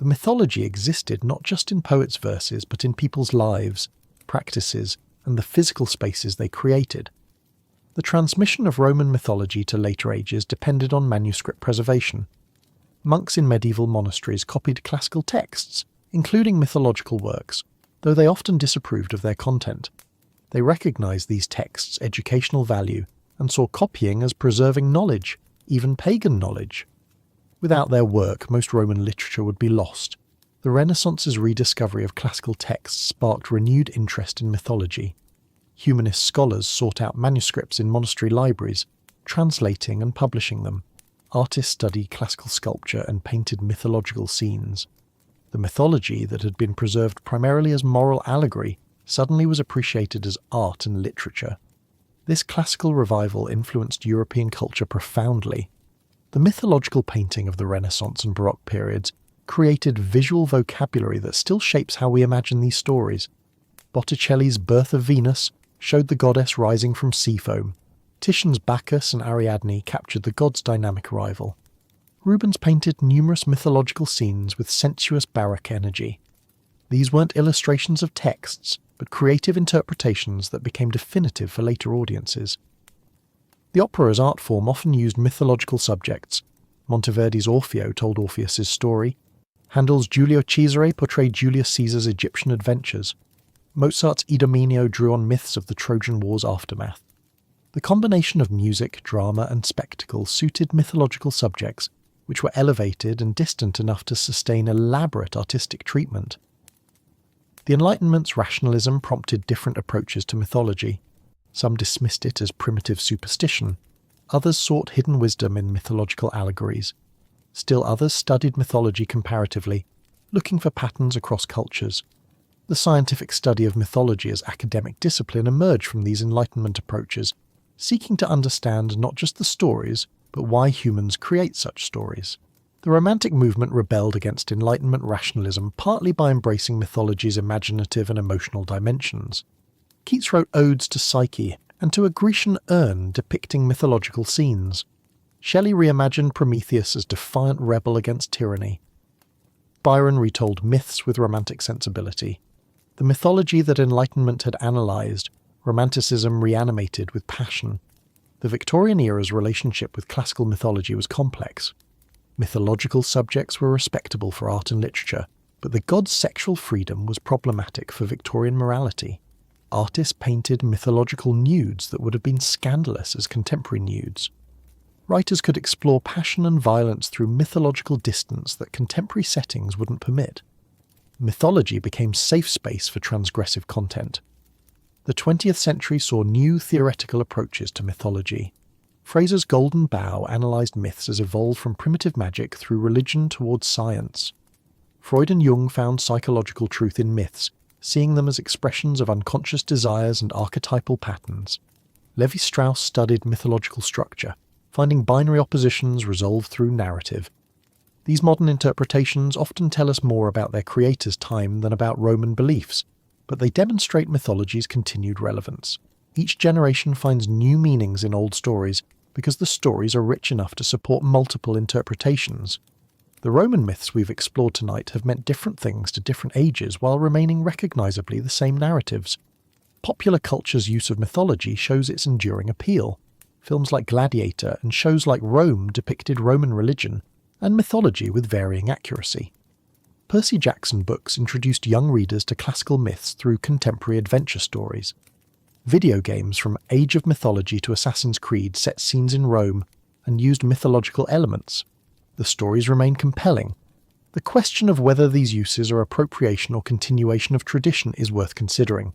The mythology existed not just in poets' verses, but in people's lives, practices, and the physical spaces they created. The transmission of Roman mythology to later ages depended on manuscript preservation. Monks in medieval monasteries copied classical texts, including mythological works, though they often disapproved of their content. They recognized these texts' educational value and saw copying as preserving knowledge, even pagan knowledge. Without their work, most Roman literature would be lost. The Renaissance's rediscovery of classical texts sparked renewed interest in mythology. Humanist scholars sought out manuscripts in monastery libraries, translating and publishing them. Artists studied classical sculpture and painted mythological scenes. The mythology that had been preserved primarily as moral allegory suddenly was appreciated as art and literature. This classical revival influenced European culture profoundly. The mythological painting of the Renaissance and Baroque periods created visual vocabulary that still shapes how we imagine these stories. Botticelli's Birth of Venus showed the goddess rising from sea foam. Titian's Bacchus and Ariadne captured the god's dynamic arrival. Rubens painted numerous mythological scenes with sensuous baroque energy. These weren't illustrations of texts, but creative interpretations that became definitive for later audiences. The opera as art form often used mythological subjects. Monteverdi's Orfeo told Orpheus's story. Handel's Giulio Cesare portrayed Julius Caesar's Egyptian adventures. Mozart's Idomeneo drew on myths of the Trojan War's aftermath. The combination of music, drama, and spectacle suited mythological subjects, which were elevated and distant enough to sustain elaborate artistic treatment. The Enlightenment's rationalism prompted different approaches to mythology. Some dismissed it as primitive superstition. Others sought hidden wisdom in mythological allegories. Still others studied mythology comparatively, looking for patterns across cultures. The scientific study of mythology as academic discipline emerged from these Enlightenment approaches, seeking to understand not just the stories, but why humans create such stories. The Romantic movement rebelled against Enlightenment rationalism partly by embracing mythology's imaginative and emotional dimensions. Keats wrote odes to Psyche and to a Grecian urn depicting mythological scenes. Shelley reimagined Prometheus as defiant rebel against tyranny. Byron retold myths with romantic sensibility. The mythology that Enlightenment had analysed, Romanticism reanimated with passion. The Victorian era's relationship with classical mythology was complex. Mythological subjects were respectable for art and literature, but the god's sexual freedom was problematic for Victorian morality. Artists painted mythological nudes that would have been scandalous as contemporary nudes. Writers could explore passion and violence through mythological distance that contemporary settings wouldn't permit. Mythology became safe space for transgressive content. The 20th century saw new theoretical approaches to mythology. Fraser's Golden Bough analysed myths as evolved from primitive magic through religion towards science. Freud and Jung found psychological truth in myths, seeing them as expressions of unconscious desires and archetypal patterns. Levi-Strauss studied mythological structure, finding binary oppositions resolved through narrative. These modern interpretations often tell us more about their creators' time than about Roman beliefs, but they demonstrate mythology's continued relevance. Each generation finds new meanings in old stories because the stories are rich enough to support multiple interpretations. The Roman myths we've explored tonight have meant different things to different ages while remaining recognisably the same narratives. Popular culture's use of mythology shows its enduring appeal. Films like Gladiator and shows like Rome depicted Roman religion and mythology with varying accuracy. Percy Jackson books introduced young readers to classical myths through contemporary adventure stories. Video games from Age of Mythology to Assassin's Creed set scenes in Rome and used mythological elements. The stories remain compelling. The question of whether these uses are appropriation or continuation of tradition is worth considering.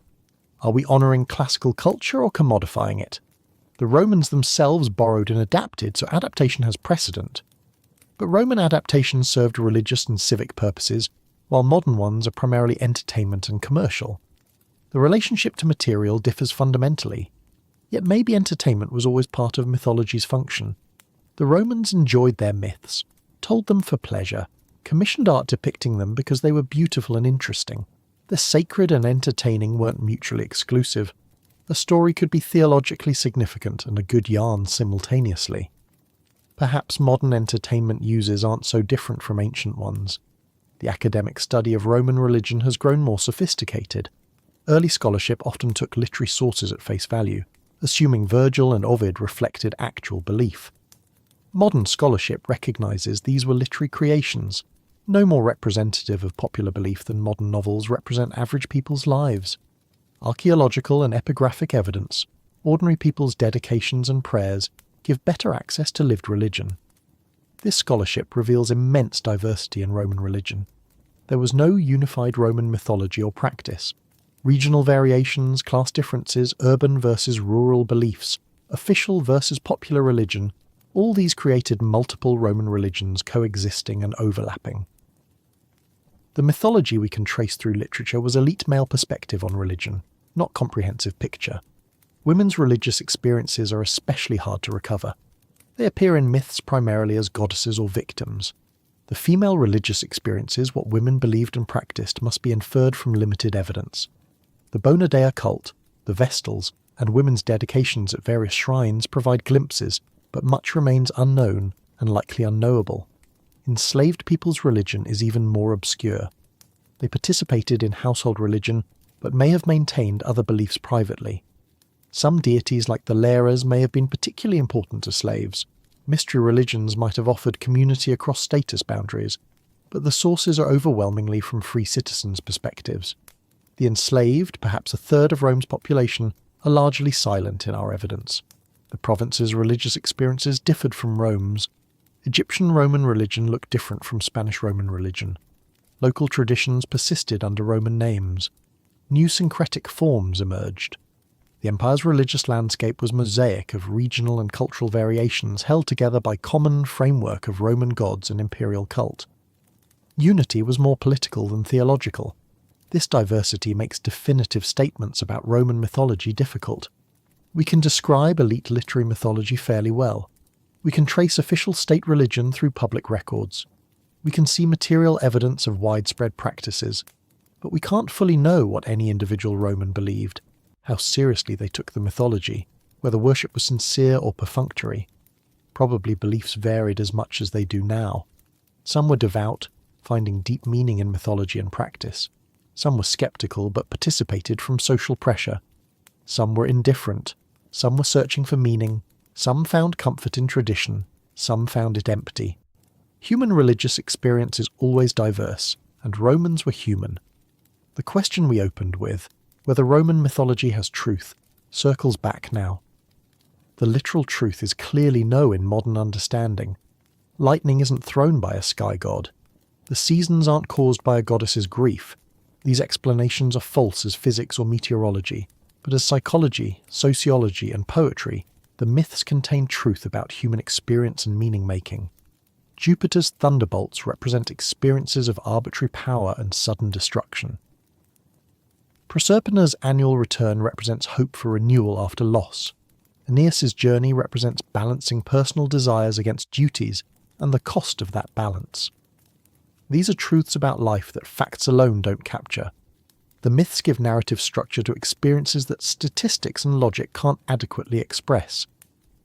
Are we honouring classical culture or commodifying it? The Romans themselves borrowed and adapted, so adaptation has precedent. But Roman adaptations served religious and civic purposes, while modern ones are primarily entertainment and commercial. The relationship to material differs fundamentally, yet maybe entertainment was always part of mythology's function. The Romans enjoyed their myths, told them for pleasure, commissioned art depicting them because they were beautiful and interesting. The sacred and entertaining weren't mutually exclusive. A story could be theologically significant and a good yarn simultaneously. Perhaps modern entertainment uses aren't so different from ancient ones. The academic study of Roman religion has grown more sophisticated. Early scholarship often took literary sources at face value, assuming Virgil and Ovid reflected actual belief. Modern scholarship recognises these were literary creations, no more representative of popular belief than modern novels represent average people's lives. Archaeological and epigraphic evidence, ordinary people's dedications and prayers, give better access to lived religion. This scholarship reveals immense diversity in Roman religion. There was no unified Roman mythology or practice. Regional variations, class differences, urban versus rural beliefs, official versus popular religion, all these created multiple Roman religions coexisting and overlapping. The mythology we can trace through literature was elite male perspective on religion, not comprehensive picture. Women's religious experiences are especially hard to recover. They appear in myths primarily as goddesses or victims. The female religious experiences, what women believed and practiced, must be inferred from limited evidence. The Bona Dea cult, the Vestals, and women's dedications at various shrines provide glimpses, but much remains unknown and likely unknowable. Enslaved people's religion is even more obscure. They participated in household religion, but may have maintained other beliefs privately. Some deities like the Lares may have been particularly important to slaves. Mystery religions might have offered community across status boundaries, but the sources are overwhelmingly from free citizens' perspectives. The enslaved, perhaps a third of Rome's population, are largely silent in our evidence. The province's religious experiences differed from Rome's. Egyptian-Roman religion looked different from Spanish-Roman religion. Local traditions persisted under Roman names. New syncretic forms emerged. The empire's religious landscape was mosaic of regional and cultural variations held together by common framework of Roman gods and imperial cult. Unity was more political than theological. This diversity makes definitive statements about Roman mythology difficult. We can describe elite literary mythology fairly well. We can trace official state religion through public records. We can see material evidence of widespread practices, but we can't fully know what any individual Roman believed, how seriously they took the mythology, whether worship was sincere or perfunctory. Probably beliefs varied as much as they do now. Some were devout, finding deep meaning in mythology and practice. Some were skeptical but participated from social pressure. Some were indifferent. Some were searching for meaning. Some found comfort in tradition. Some found it empty. Human religious experience is always diverse, and Romans were human. The question we opened with, whether Roman mythology has truth, circles back now. The literal truth is clearly no in modern understanding. Lightning isn't thrown by a sky god. The seasons aren't caused by a goddess's grief. These explanations are false as physics or meteorology, but as psychology, sociology, and poetry, the myths contain truth about human experience and meaning-making. Jupiter's thunderbolts represent experiences of arbitrary power and sudden destruction. Proserpina's annual return represents hope for renewal after loss. Aeneas's journey represents balancing personal desires against duties and the cost of that balance. These are truths about life that facts alone don't capture. The myths give narrative structure to experiences that statistics and logic can't adequately express.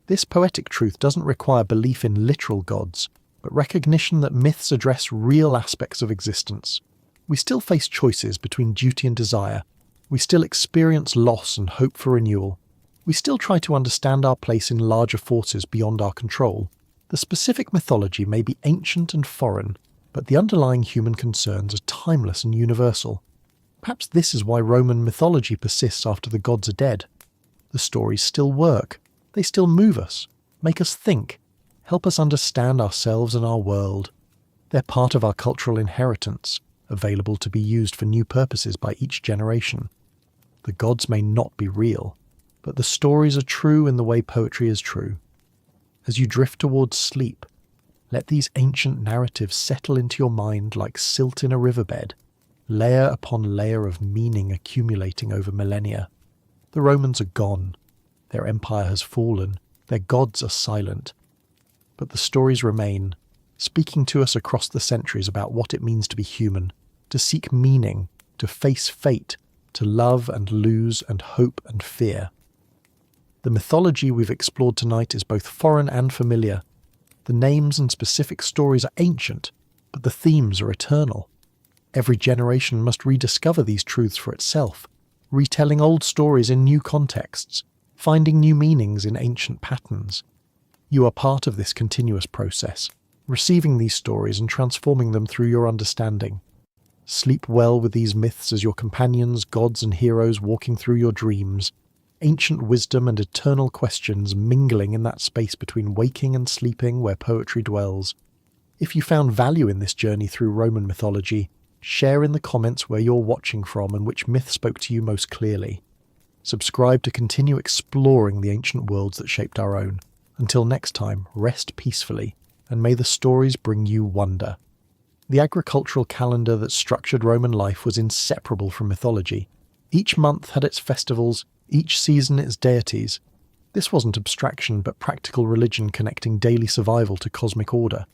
This poetic truth doesn't require belief in literal gods, but recognition that myths address real aspects of existence. We still face choices between duty and desire. We still experience loss and hope for renewal. We still try to understand our place in larger forces beyond our control. The specific mythology may be ancient and foreign, but the underlying human concerns are timeless and universal. Perhaps this is why Roman mythology persists after the gods are dead. The stories still work. They still move us, make us think, help us understand ourselves and our world. They're part of our cultural inheritance, available to be used for new purposes by each generation. The gods may not be real, but the stories are true in the way poetry is true. As you drift towards sleep, let these ancient narratives settle into your mind like silt in a riverbed. layer upon layer of meaning accumulating over millennia. The Romans are gone. Their empire has fallen. Their gods are silent. But the stories remain, speaking to us across the centuries about what it means to be human, to seek meaning, to face fate, to love and lose and hope and fear. The mythology we've explored tonight is both foreign and familiar. The names and specific stories are ancient, but the themes are eternal. Every generation must rediscover these truths for itself, retelling old stories in new contexts, finding new meanings in ancient patterns. You are part of this continuous process, receiving these stories and transforming them through your understanding. Sleep well with these myths as your companions, gods and heroes walking through your dreams, ancient wisdom and eternal questions mingling in that space between waking and sleeping where poetry dwells. If you found value in this journey through Roman mythology, share in the comments where you're watching from and which myth spoke to you most clearly. Subscribe to continue exploring the ancient worlds that shaped our own. Until next time, rest peacefully, and may the stories bring you wonder. The agricultural calendar that structured Roman life was inseparable from mythology. Each month had its festivals, each season its deities. This wasn't abstraction but practical religion connecting daily survival to cosmic order.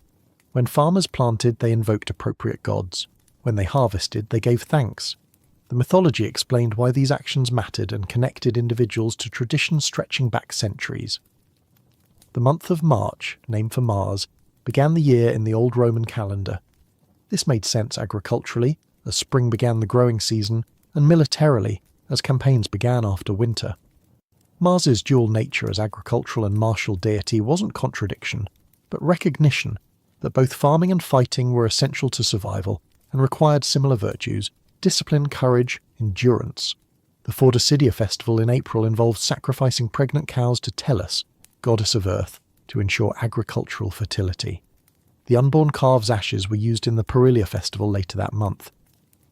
When farmers planted, they invoked appropriate gods. When they harvested, they gave thanks. The mythology explained why these actions mattered and connected individuals to traditions stretching back centuries. The month of March, named for Mars, began the year in the old Roman calendar. This made sense agriculturally, as spring began the growing season, and militarily, as campaigns began after winter. Mars's dual nature as agricultural and martial deity wasn't contradiction, but recognition that both farming and fighting were essential to survival and required similar virtues: discipline, courage, endurance. The Forticidia festival in April involved sacrificing pregnant cows to Tellus, goddess of earth, to ensure agricultural fertility. The unborn calves' ashes were used in the Perilia festival later that month.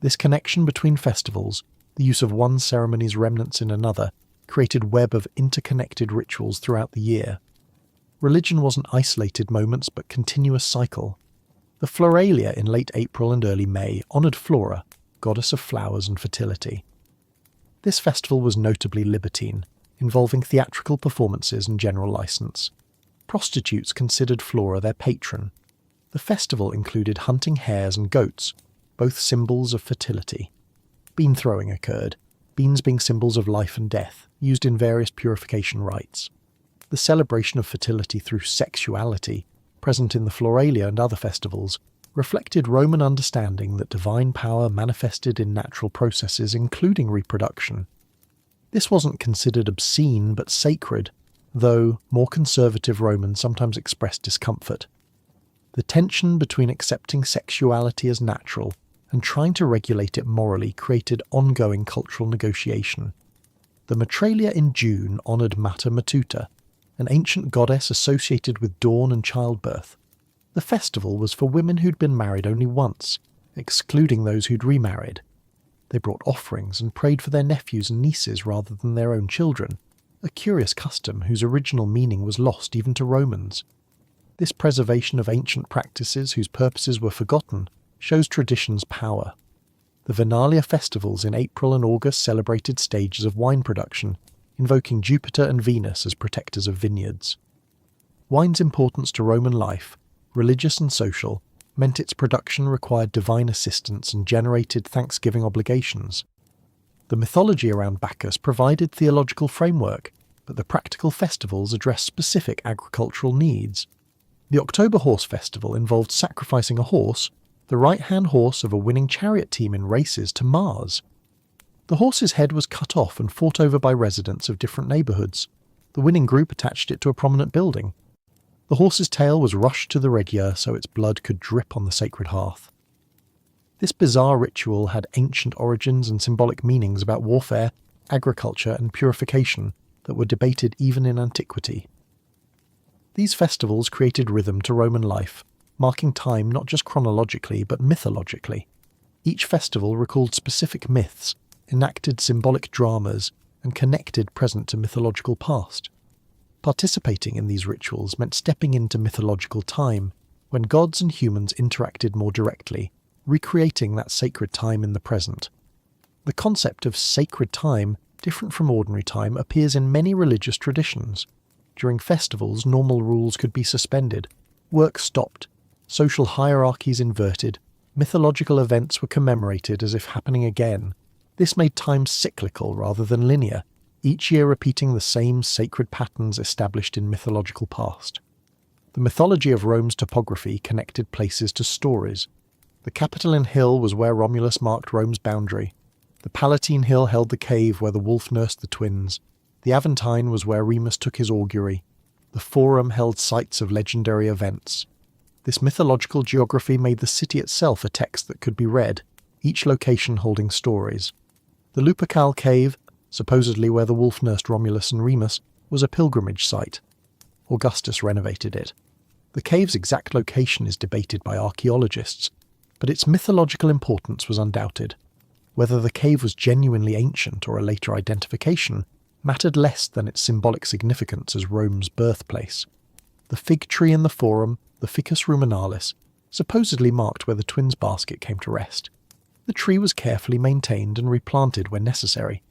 This connection between festivals, the use of one ceremony's remnants in another, created a web of interconnected rituals throughout the year. Religion wasn't isolated moments but continuous cycle. The Floralia in late April and early May honoured Flora, goddess of flowers and fertility. This festival was notably libertine, involving theatrical performances and general licence. Prostitutes considered Flora their patron. The festival included hunting hares and goats, both symbols of fertility. Bean throwing occurred, beans being symbols of life and death, used in various purification rites. The celebration of fertility through sexuality, present in the Floralia and other festivals, reflected Roman understanding that divine power manifested in natural processes, including reproduction. This wasn't considered obscene but sacred, though more conservative Romans sometimes expressed discomfort. The tension between accepting sexuality as natural and trying to regulate it morally created ongoing cultural negotiation. The Matralia in June honoured Mater Matuta, an ancient goddess associated with dawn and childbirth. The festival was for women who'd been married only once, excluding those who'd remarried. They brought offerings and prayed for their nephews and nieces rather than their own children, a curious custom whose original meaning was lost even to Romans. This preservation of ancient practices whose purposes were forgotten shows tradition's power. The Venalia festivals in April and August celebrated stages of wine production, invoking Jupiter and Venus as protectors of vineyards. Wine's importance to Roman life, religious and social, meant its production required divine assistance and generated thanksgiving obligations. The mythology around Bacchus provided theological framework, but the practical festivals addressed specific agricultural needs. The October Horse Festival involved sacrificing a horse, the right-hand horse of a winning chariot team in races, to Mars. The horse's head was cut off and fought over by residents of different neighbourhoods. The winning group attached it to a prominent building. The horse's tail was rushed to the regia so its blood could drip on the sacred hearth. This bizarre ritual had ancient origins and symbolic meanings about warfare, agriculture and purification that were debated even in antiquity. These festivals created rhythm to Roman life, marking time not just chronologically but mythologically. Each festival recalled specific myths, enacted symbolic dramas, and connected present to mythological past. Participating in these rituals meant stepping into mythological time, when gods and humans interacted more directly, recreating that sacred time in the present. The concept of sacred time, different from ordinary time, appears in many religious traditions. During festivals, normal rules could be suspended, work stopped, social hierarchies inverted, mythological events were commemorated as if happening again. This made time cyclical rather than linear, each year repeating the same sacred patterns established in mythological past. The mythology of Rome's topography connected places to stories. The Capitoline Hill was where Romulus marked Rome's boundary. The Palatine Hill held the cave where the wolf nursed the twins. The Aventine was where Remus took his augury. The Forum held sites of legendary events. This mythological geography made the city itself a text that could be read, each location holding stories. The Lupercal Cave, supposedly where the wolf nursed Romulus and Remus, was a pilgrimage site. Augustus renovated it. The cave's exact location is debated by archaeologists, but its mythological importance was undoubted. Whether the cave was genuinely ancient or a later identification mattered less than its symbolic significance as Rome's birthplace. The fig tree in the Forum, the Ficus Ruminalis, supposedly marked where the twins' basket came to rest. The tree was carefully maintained and replanted when necessary.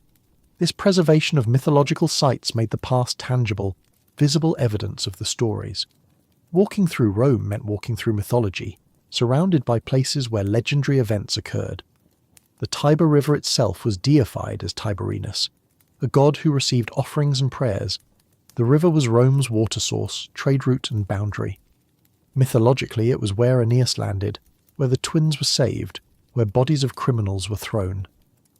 This preservation of mythological sites made the past tangible, visible evidence of the stories. Walking through Rome meant walking through mythology, surrounded by places where legendary events occurred. The Tiber River itself was deified as Tiberinus, a god who received offerings and prayers. The river was Rome's water source, trade route and boundary. Mythologically, it was where Aeneas landed, where the twins were saved, where bodies of criminals were thrown.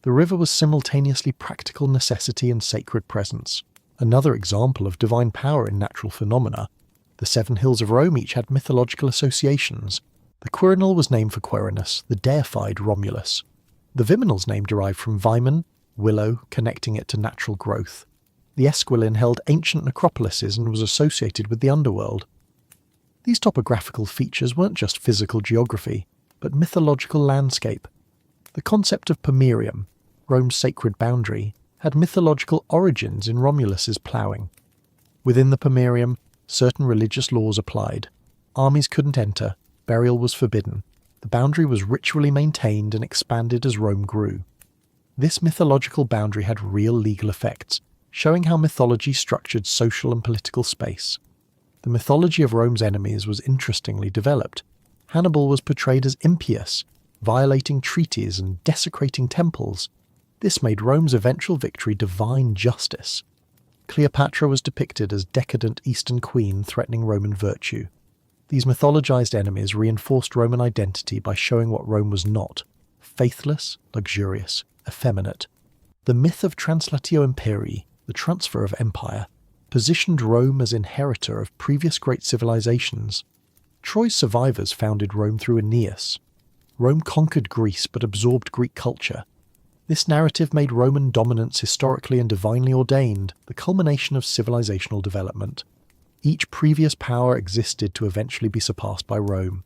The river was simultaneously practical necessity and sacred presence. Another example of divine power in natural phenomena. The 7 hills of Rome each had mythological associations. The Quirinal was named for Quirinus, the deified Romulus. The Viminal's name derived from Vimen, willow, connecting it to natural growth. The Esquilin held ancient necropolises and was associated with the underworld. These topographical features weren't just physical geography, but mythological landscape. The concept of Pomerium, Rome's sacred boundary, had mythological origins in Romulus's ploughing. Within the Pomerium, certain religious laws applied. Armies couldn't enter, burial was forbidden. The boundary was ritually maintained and expanded as Rome grew. This mythological boundary had real legal effects, showing how mythology structured social and political space. The mythology of Rome's enemies was interestingly developed. Hannibal was portrayed as impious, violating treaties and desecrating temples. This made Rome's eventual victory divine justice. Cleopatra was depicted as decadent Eastern queen threatening Roman virtue. These mythologized enemies reinforced Roman identity by showing what Rome was not: faithless, luxurious, effeminate. The myth of translatio imperii, the transfer of empire, positioned Rome as inheritor of previous great civilizations. Troy's survivors founded Rome through Aeneas. Rome conquered Greece but absorbed Greek culture. This narrative made Roman dominance historically and divinely ordained, the culmination of civilizational development. Each previous power existed to eventually be surpassed by Rome.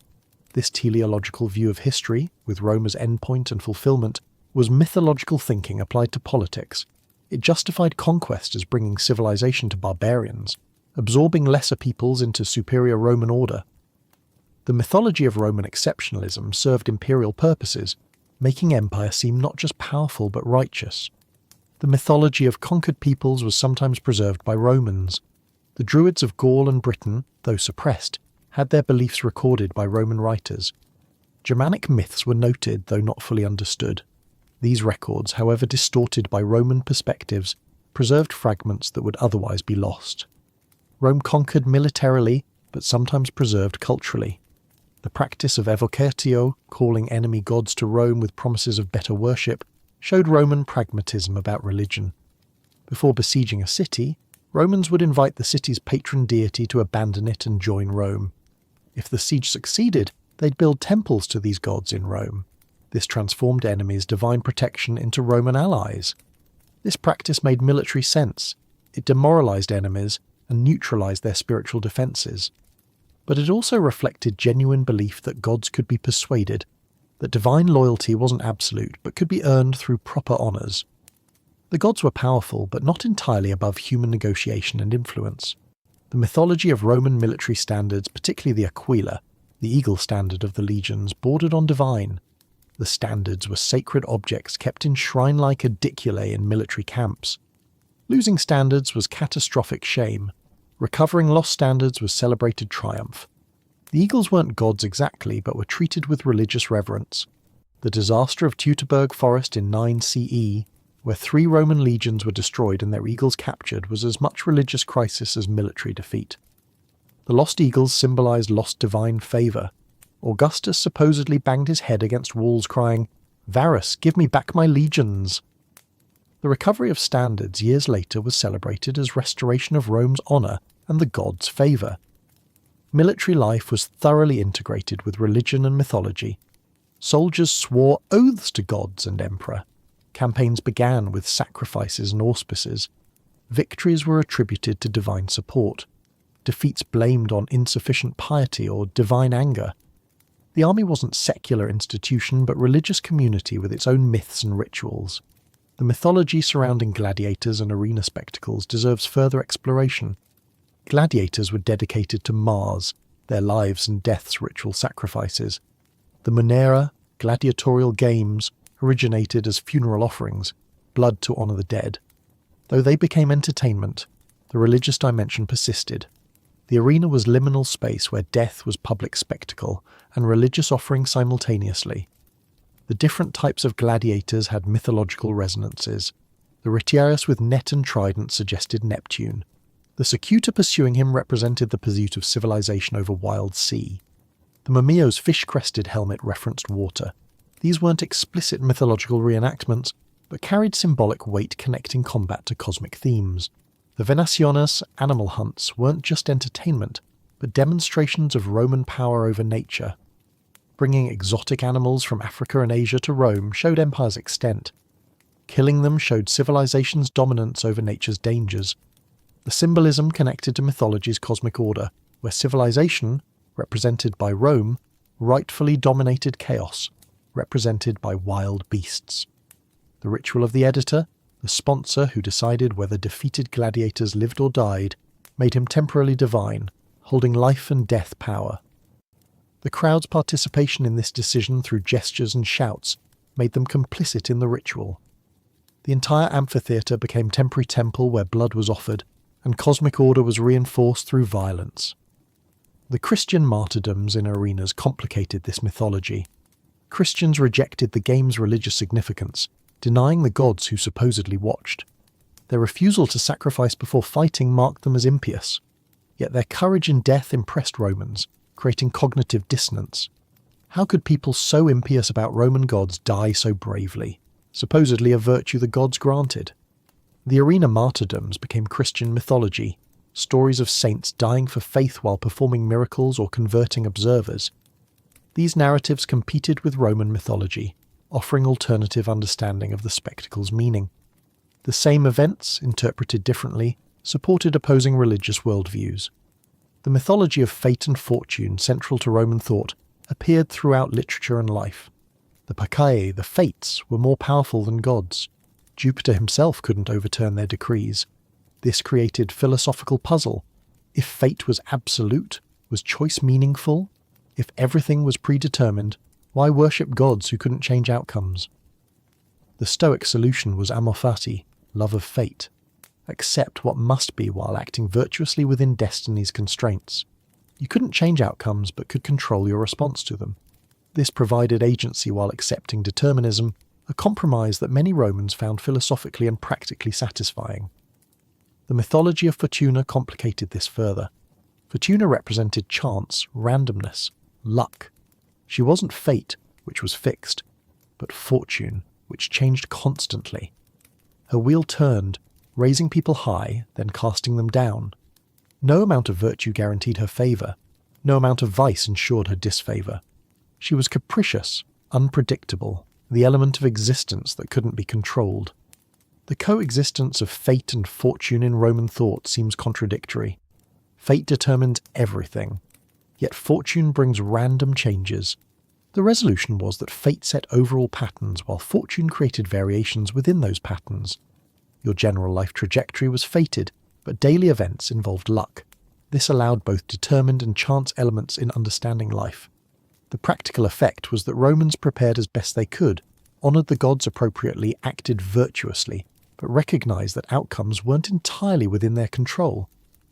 This teleological view of history, with Rome as endpoint and fulfillment, was mythological thinking applied to politics. It justified conquest as bringing civilization to barbarians, absorbing lesser peoples into superior Roman order. The mythology of Roman exceptionalism served imperial purposes, making empire seem not just powerful but righteous. The mythology of conquered peoples was sometimes preserved by Romans. The Druids of Gaul and Britain, though suppressed, had their beliefs recorded by Roman writers. Germanic myths were noted, though not fully understood. These records, however distorted by Roman perspectives, preserved fragments that would otherwise be lost. Rome conquered militarily, but sometimes preserved culturally. The practice of evocatio, calling enemy gods to Rome with promises of better worship, showed Roman pragmatism about religion. Before besieging a city, Romans would invite the city's patron deity to abandon it and join Rome. If the siege succeeded, they'd build temples to these gods in Rome. This transformed enemies' divine protection into Roman allies. This practice made military sense. It demoralized enemies and neutralized their spiritual defenses. But it also reflected genuine belief that gods could be persuaded, that divine loyalty wasn't absolute but could be earned through proper honors. The gods were powerful, but not entirely above human negotiation and influence. The mythology of Roman military standards, particularly the Aquila, the eagle standard of the legions, bordered on divine. The standards were sacred objects kept in shrine-like ediculae in military camps. Losing standards was catastrophic shame. Recovering lost standards was celebrated triumph. The eagles weren't gods exactly, but were treated with religious reverence. The disaster of Teutoburg Forest in 9 CE, where 3 Roman legions were destroyed and their eagles captured, was as much religious crisis as military defeat. The lost eagles symbolized lost divine favor. Augustus supposedly banged his head against walls crying, "Varus, give me back my legions!" The recovery of standards years later was celebrated as restoration of Rome's honor and the gods' favor. Military life was thoroughly integrated with religion and mythology. Soldiers swore oaths to gods and emperor. Campaigns began with sacrifices and auspices. Victories were attributed to divine support. Defeats blamed on insufficient piety or divine anger. The army wasn't secular institution but religious community with its own myths and rituals. The mythology surrounding gladiators and arena spectacles deserves further exploration. Gladiators were dedicated to Mars, their lives and deaths ritual sacrifices. The Munera, gladiatorial games, originated as funeral offerings, blood to honour the dead. Though they became entertainment, the religious dimension persisted. The arena was liminal space where death was public spectacle and religious offering simultaneously. The different types of gladiators had mythological resonances. The Retiarius with net and trident suggested Neptune. The Secutor pursuing him represented the pursuit of civilization over wild sea. The Mumio's fish-crested helmet referenced water. These weren't explicit mythological reenactments, but carried symbolic weight connecting combat to cosmic themes. The Venationes animal hunts weren't just entertainment, but demonstrations of Roman power over nature. Bringing exotic animals from Africa and Asia to Rome showed empire's extent. Killing them showed civilization's dominance over nature's dangers. The symbolism connected to mythology's cosmic order, where civilization, represented by Rome, rightfully dominated chaos, represented by wild beasts. The ritual of the editor, the sponsor who decided whether defeated gladiators lived or died, made him temporarily divine, holding life and death power. The crowd's participation in this decision through gestures and shouts made them complicit in the ritual. The entire amphitheatre became temporary temple where blood was offered, and cosmic order was reinforced through violence. The Christian martyrdoms in arenas complicated this mythology. Christians rejected the game's religious significance, denying the gods who supposedly watched. Their refusal to sacrifice before fighting marked them as impious. Yet their courage in death impressed Romans, creating cognitive dissonance. How could people so impious about Roman gods die so bravely? Supposedly a virtue the gods granted. The arena martyrdoms became Christian mythology, stories of saints dying for faith while performing miracles or converting observers. These narratives competed with Roman mythology, offering alternative understanding of the spectacle's meaning. The same events, interpreted differently, supported opposing religious worldviews. The mythology of fate and fortune, central to Roman thought, appeared throughout literature and life. The Pacae, the fates, were more powerful than gods. Jupiter himself couldn't overturn their decrees. This created philosophical puzzle. If fate was absolute, was choice meaningful? If everything was predetermined, why worship gods who couldn't change outcomes? The Stoic solution was amor fati, love of fate. Accept what must be while acting virtuously within destiny's constraints. You couldn't change outcomes but could control your response to them. This provided agency while accepting determinism, a compromise that many Romans found philosophically and practically satisfying. The mythology of Fortuna complicated this further. Fortuna represented chance, randomness, luck. She wasn't fate, which was fixed, but fortune, which changed constantly. Her wheel turned, raising people high, then casting them down. No amount of virtue guaranteed her favour. No amount of vice ensured her disfavour. She was capricious, unpredictable, the element of existence that couldn't be controlled. The coexistence of fate and fortune in Roman thought seems contradictory. Fate determines everything, yet fortune brings random changes. The resolution was that fate set overall patterns while fortune created variations within those patterns. Your general life trajectory was fated, but daily events involved luck. This allowed both determined and chance elements in understanding life. The practical effect was that Romans prepared as best they could, honoured the gods appropriately, acted virtuously, but recognised that outcomes weren't entirely within their control.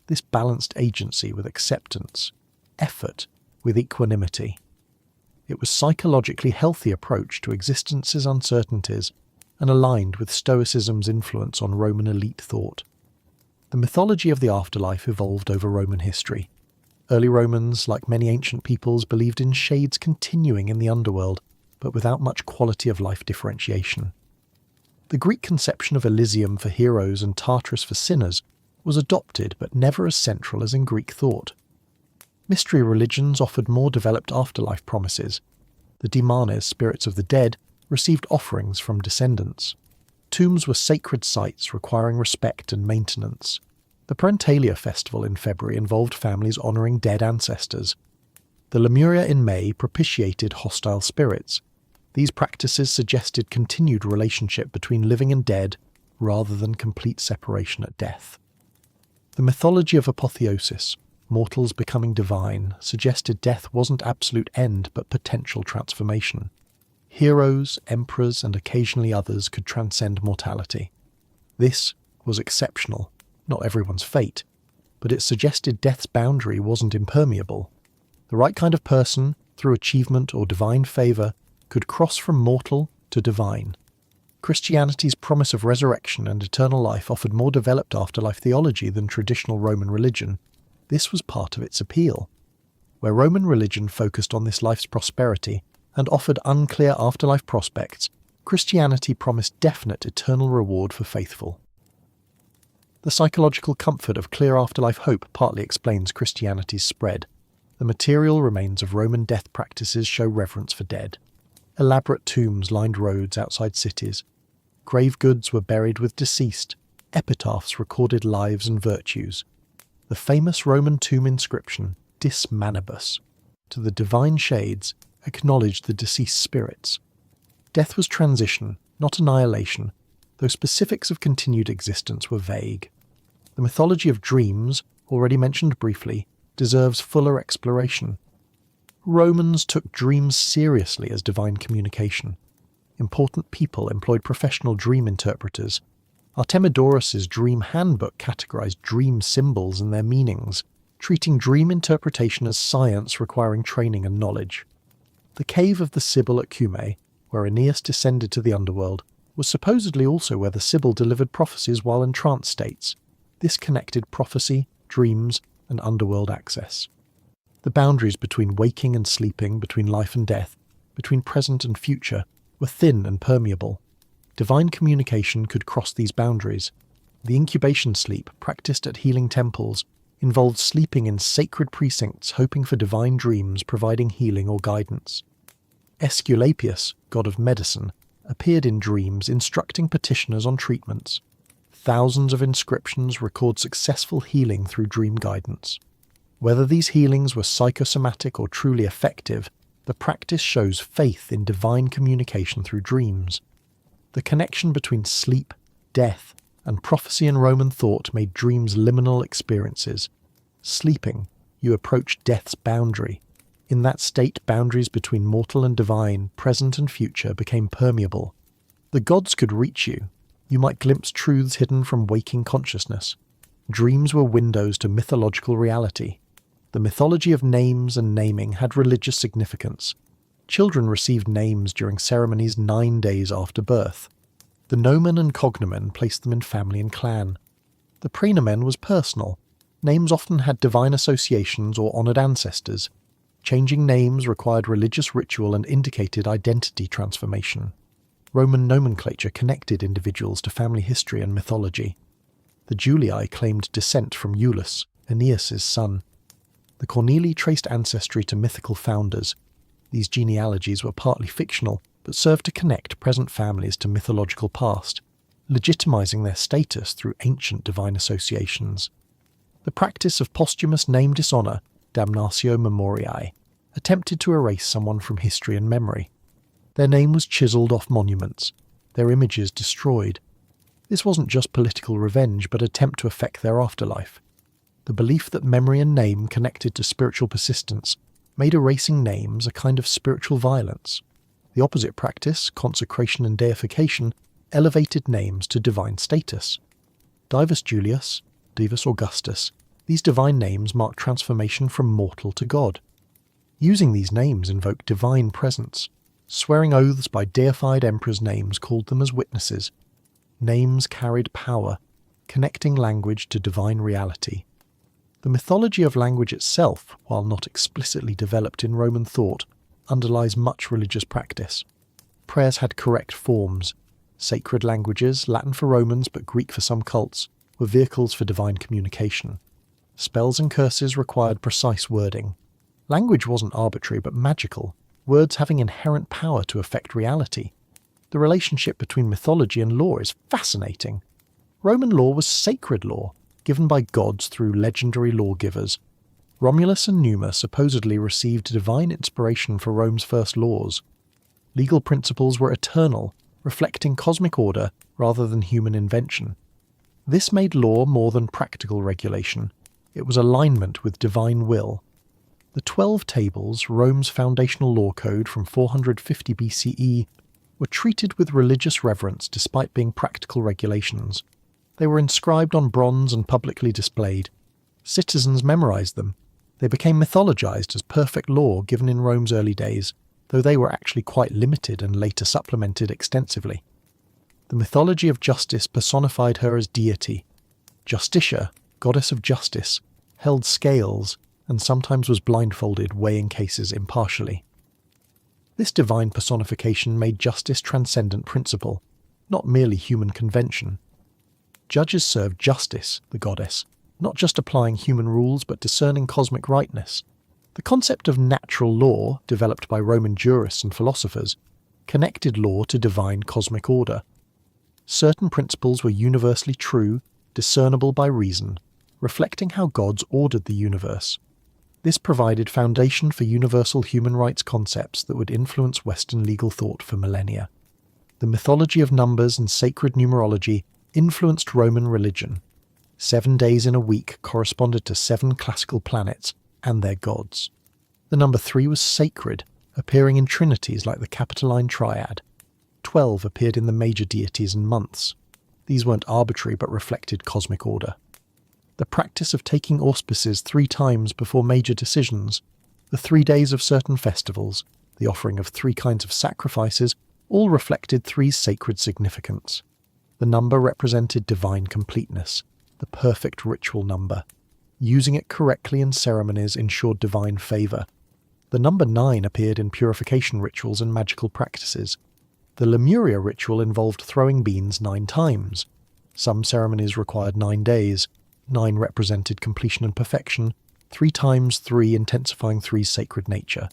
This balanced agency with acceptance, effort with equanimity. It was a psychologically healthy approach to existence's uncertainties and aligned with Stoicism's influence on Roman elite thought. The mythology of the afterlife evolved over Roman history. Early Romans, like many ancient peoples, believed in shades continuing in the underworld, but without much quality of life differentiation. The Greek conception of Elysium for heroes and Tartarus for sinners was adopted, but never as central as in Greek thought. Mystery religions offered more developed afterlife promises. The Daemanes, spirits of the dead, received offerings from descendants. Tombs were sacred sites requiring respect and maintenance. The Parentalia festival in February involved families honouring dead ancestors. The Lemuria in May propitiated hostile spirits. These practices suggested continued relationship between living and dead, rather than complete separation at death. The mythology of apotheosis, mortals becoming divine, suggested death wasn't absolute end but potential transformation. Heroes, emperors, and occasionally others could transcend mortality. This was exceptional, not everyone's fate, but it suggested death's boundary wasn't impermeable. The right kind of person, through achievement or divine favour, could cross from mortal to divine. Christianity's promise of resurrection and eternal life offered more developed afterlife theology than traditional Roman religion. This was part of its appeal. Where Roman religion focused on this life's prosperity and offered unclear afterlife prospects, Christianity promised definite eternal reward for faithful. The psychological comfort of clear afterlife hope partly explains Christianity's spread. The material remains of Roman death practices show reverence for dead. Elaborate tombs lined roads outside cities. Grave goods were buried with deceased. Epitaphs recorded lives and virtues. The famous Roman tomb inscription, Dis Manibus, to the divine shades, acknowledged the deceased spirits. Death was transition, not annihilation, though specifics of continued existence were vague. The mythology of dreams, already mentioned briefly, deserves fuller exploration. Romans took dreams seriously as divine communication. Important people employed professional dream interpreters. Artemidorus's dream handbook categorized dream symbols and their meanings, treating dream interpretation as science requiring training and knowledge. The cave of the Sibyl at Cumae, where Aeneas descended to the underworld, was supposedly also where the Sibyl delivered prophecies while in trance states. This connected prophecy, dreams, and underworld access. The boundaries between waking and sleeping, between life and death, between present and future, were thin and permeable. Divine communication could cross these boundaries. The incubation sleep, practiced at healing temples, involved sleeping in sacred precincts hoping for divine dreams providing healing or guidance. Aesculapius, god of medicine, appeared in dreams instructing petitioners on treatments. Thousands of inscriptions record successful healing through dream guidance. Whether these healings were psychosomatic or truly effective, the practice shows faith in divine communication through dreams. The connection between sleep, death, and prophecy in Roman thought made dreams liminal experiences. Sleeping, you approach death's boundary. In that state, boundaries between mortal and divine, present and future, became permeable. The gods could reach you. You might glimpse truths hidden from waking consciousness. Dreams were windows to mythological reality. The mythology of names and naming had religious significance. Children received names during ceremonies 9 days after birth. The nomen and cognomen placed them in family and clan. The praenomen was personal. Names often had divine associations or honoured ancestors. Changing names required religious ritual and indicated identity transformation. Roman nomenclature connected individuals to family history and mythology. The Julii claimed descent from Iulus, Aeneas's son. The Cornelii traced ancestry to mythical founders. These genealogies were partly fictional, but served to connect present families to mythological past, legitimizing their status through ancient divine associations. The practice of posthumous name dishonour, damnatio memoriae, attempted to erase someone from history and memory. Their name was chiselled off monuments, their images destroyed. This wasn't just political revenge, but attempt to affect their afterlife. The belief that memory and name connected to spiritual persistence made erasing names a kind of spiritual violence. The opposite practice, consecration and deification, elevated names to divine status. Divus Julius, Divus Augustus, these divine names mark transformation from mortal to God. Using these names invoke divine presence. Swearing oaths by deified emperors' names called them as witnesses. Names carried power, connecting language to divine reality. The mythology of language itself, while not explicitly developed in Roman thought, underlies much religious practice. Prayers had correct forms. Sacred languages, Latin for Romans but Greek for some cults, were vehicles for divine communication. Spells and curses required precise wording. Language wasn't arbitrary but magical, words having inherent power to affect reality. The relationship between mythology and law is fascinating. Roman law was sacred law, given by gods through legendary lawgivers. Romulus and Numa supposedly received divine inspiration for Rome's first laws. Legal principles were eternal, reflecting cosmic order rather than human invention. This made law more than practical regulation. It was alignment with divine will. The 12 Tables, Rome's foundational law code from 450 BCE, were treated with religious reverence despite being practical regulations. They were inscribed on bronze and publicly displayed. Citizens memorized them. They became mythologized as perfect law given in Rome's early days, though they were actually quite limited and later supplemented extensively. The mythology of justice personified her as deity. Justitia, goddess of justice, held scales and sometimes was blindfolded, weighing cases impartially. This divine personification made justice transcendent principle, not merely human convention. Judges served justice, the goddess, not just applying human rules but discerning cosmic rightness. The concept of natural law, developed by Roman jurists and philosophers, connected law to divine cosmic order. Certain principles were universally true, discernible by reason, reflecting how gods ordered the universe. This provided foundation for universal human rights concepts that would influence Western legal thought for millennia. The mythology of numbers and sacred numerology influenced Roman religion. 7 days in a week corresponded to 7 classical planets and their gods. The number 3 was sacred, appearing in trinities like the Capitoline Triad. 12 appeared in the major deities and months. These weren't arbitrary but reflected cosmic order. The practice of taking auspices 3 times before major decisions, the 3 days of certain festivals, the offering of 3 kinds of sacrifices, all reflected 3's sacred significance. The number represented divine completeness, the perfect ritual number. Using it correctly in ceremonies ensured divine favour. The number 9 appeared in purification rituals and magical practices. The Lemuria ritual involved throwing beans 9 times. Some ceremonies required 9 days. 9 represented completion and perfection, 3 times 3 intensifying 3's sacred nature.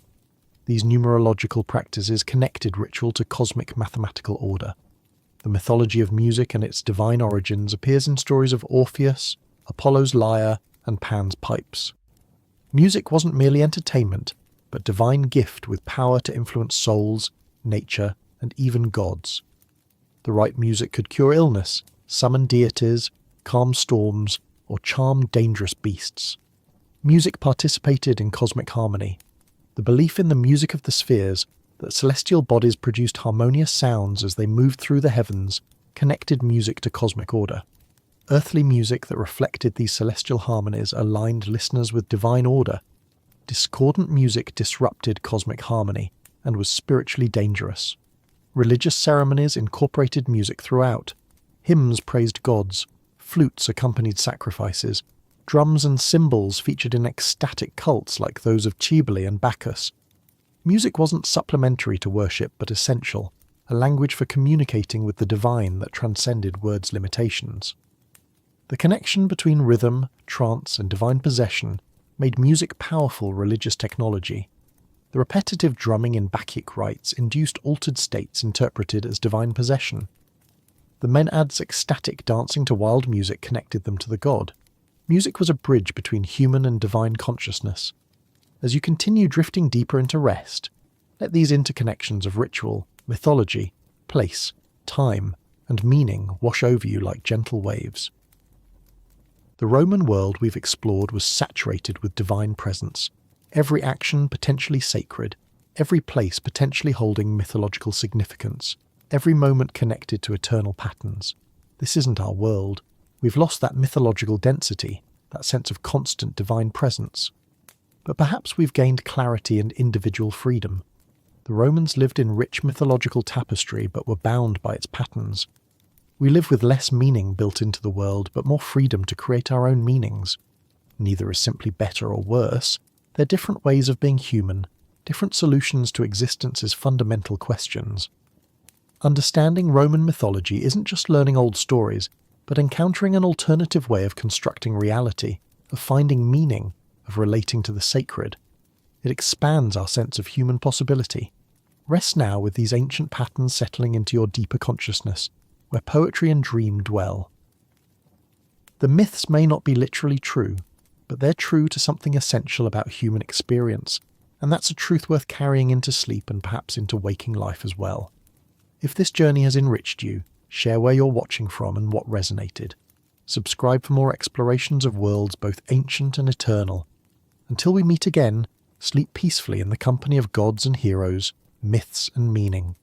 These numerological practices connected ritual to cosmic mathematical order. The mythology of music and its divine origins appears in stories of Orpheus, Apollo's lyre, and Pan's pipes. Music wasn't merely entertainment, but divine gift with power to influence souls, nature, and even gods. The right music could cure illness, summon deities, calm storms, or charm dangerous beasts. Music participated in cosmic harmony. The belief in the music of the spheres, that celestial bodies produced harmonious sounds as they moved through the heavens, connected music to cosmic order. Earthly music that reflected these celestial harmonies aligned listeners with divine order. Discordant music disrupted cosmic harmony and was spiritually dangerous. Religious ceremonies incorporated music throughout. Hymns praised gods. Flutes accompanied sacrifices. Drums and cymbals featured in ecstatic cults like those of Cybele and Bacchus. Music wasn't supplementary to worship but essential, a language for communicating with the divine that transcended words' limitations. The connection between rhythm, trance, and divine possession made music powerful religious technology. The repetitive drumming in Bacchic rites induced altered states interpreted as divine possession. The Maenads' ecstatic dancing to wild music connected them to the god. Music was a bridge between human and divine consciousness. As you continue drifting deeper into rest, let these interconnections of ritual, mythology, place, time, and meaning wash over you like gentle waves. The Roman world we've explored was saturated with divine presence. every action potentially sacred, every place potentially holding mythological significance, every moment connected to eternal patterns. This isn't our world. We've lost that mythological density, that sense of constant divine presence. But perhaps we've gained clarity and individual freedom. The Romans lived in rich mythological tapestry but were bound by its patterns. We live with less meaning built into the world but more freedom to create our own meanings. Neither is simply better or worse. They're different ways of being human, different solutions to existence's fundamental questions. Understanding Roman mythology isn't just learning old stories, but encountering an alternative way of constructing reality, of finding meaning, of relating to the sacred. It expands our sense of human possibility. Rest now with these ancient patterns settling into your deeper consciousness, where poetry and dream dwell. The myths may not be literally true, but they're true to something essential about human experience, and that's a truth worth carrying into sleep and perhaps into waking life as well. If this journey has enriched you, share where you're watching from and what resonated. Subscribe for more explorations of worlds both ancient and eternal. Until we meet again, sleep peacefully in the company of gods and heroes, myths and meaning.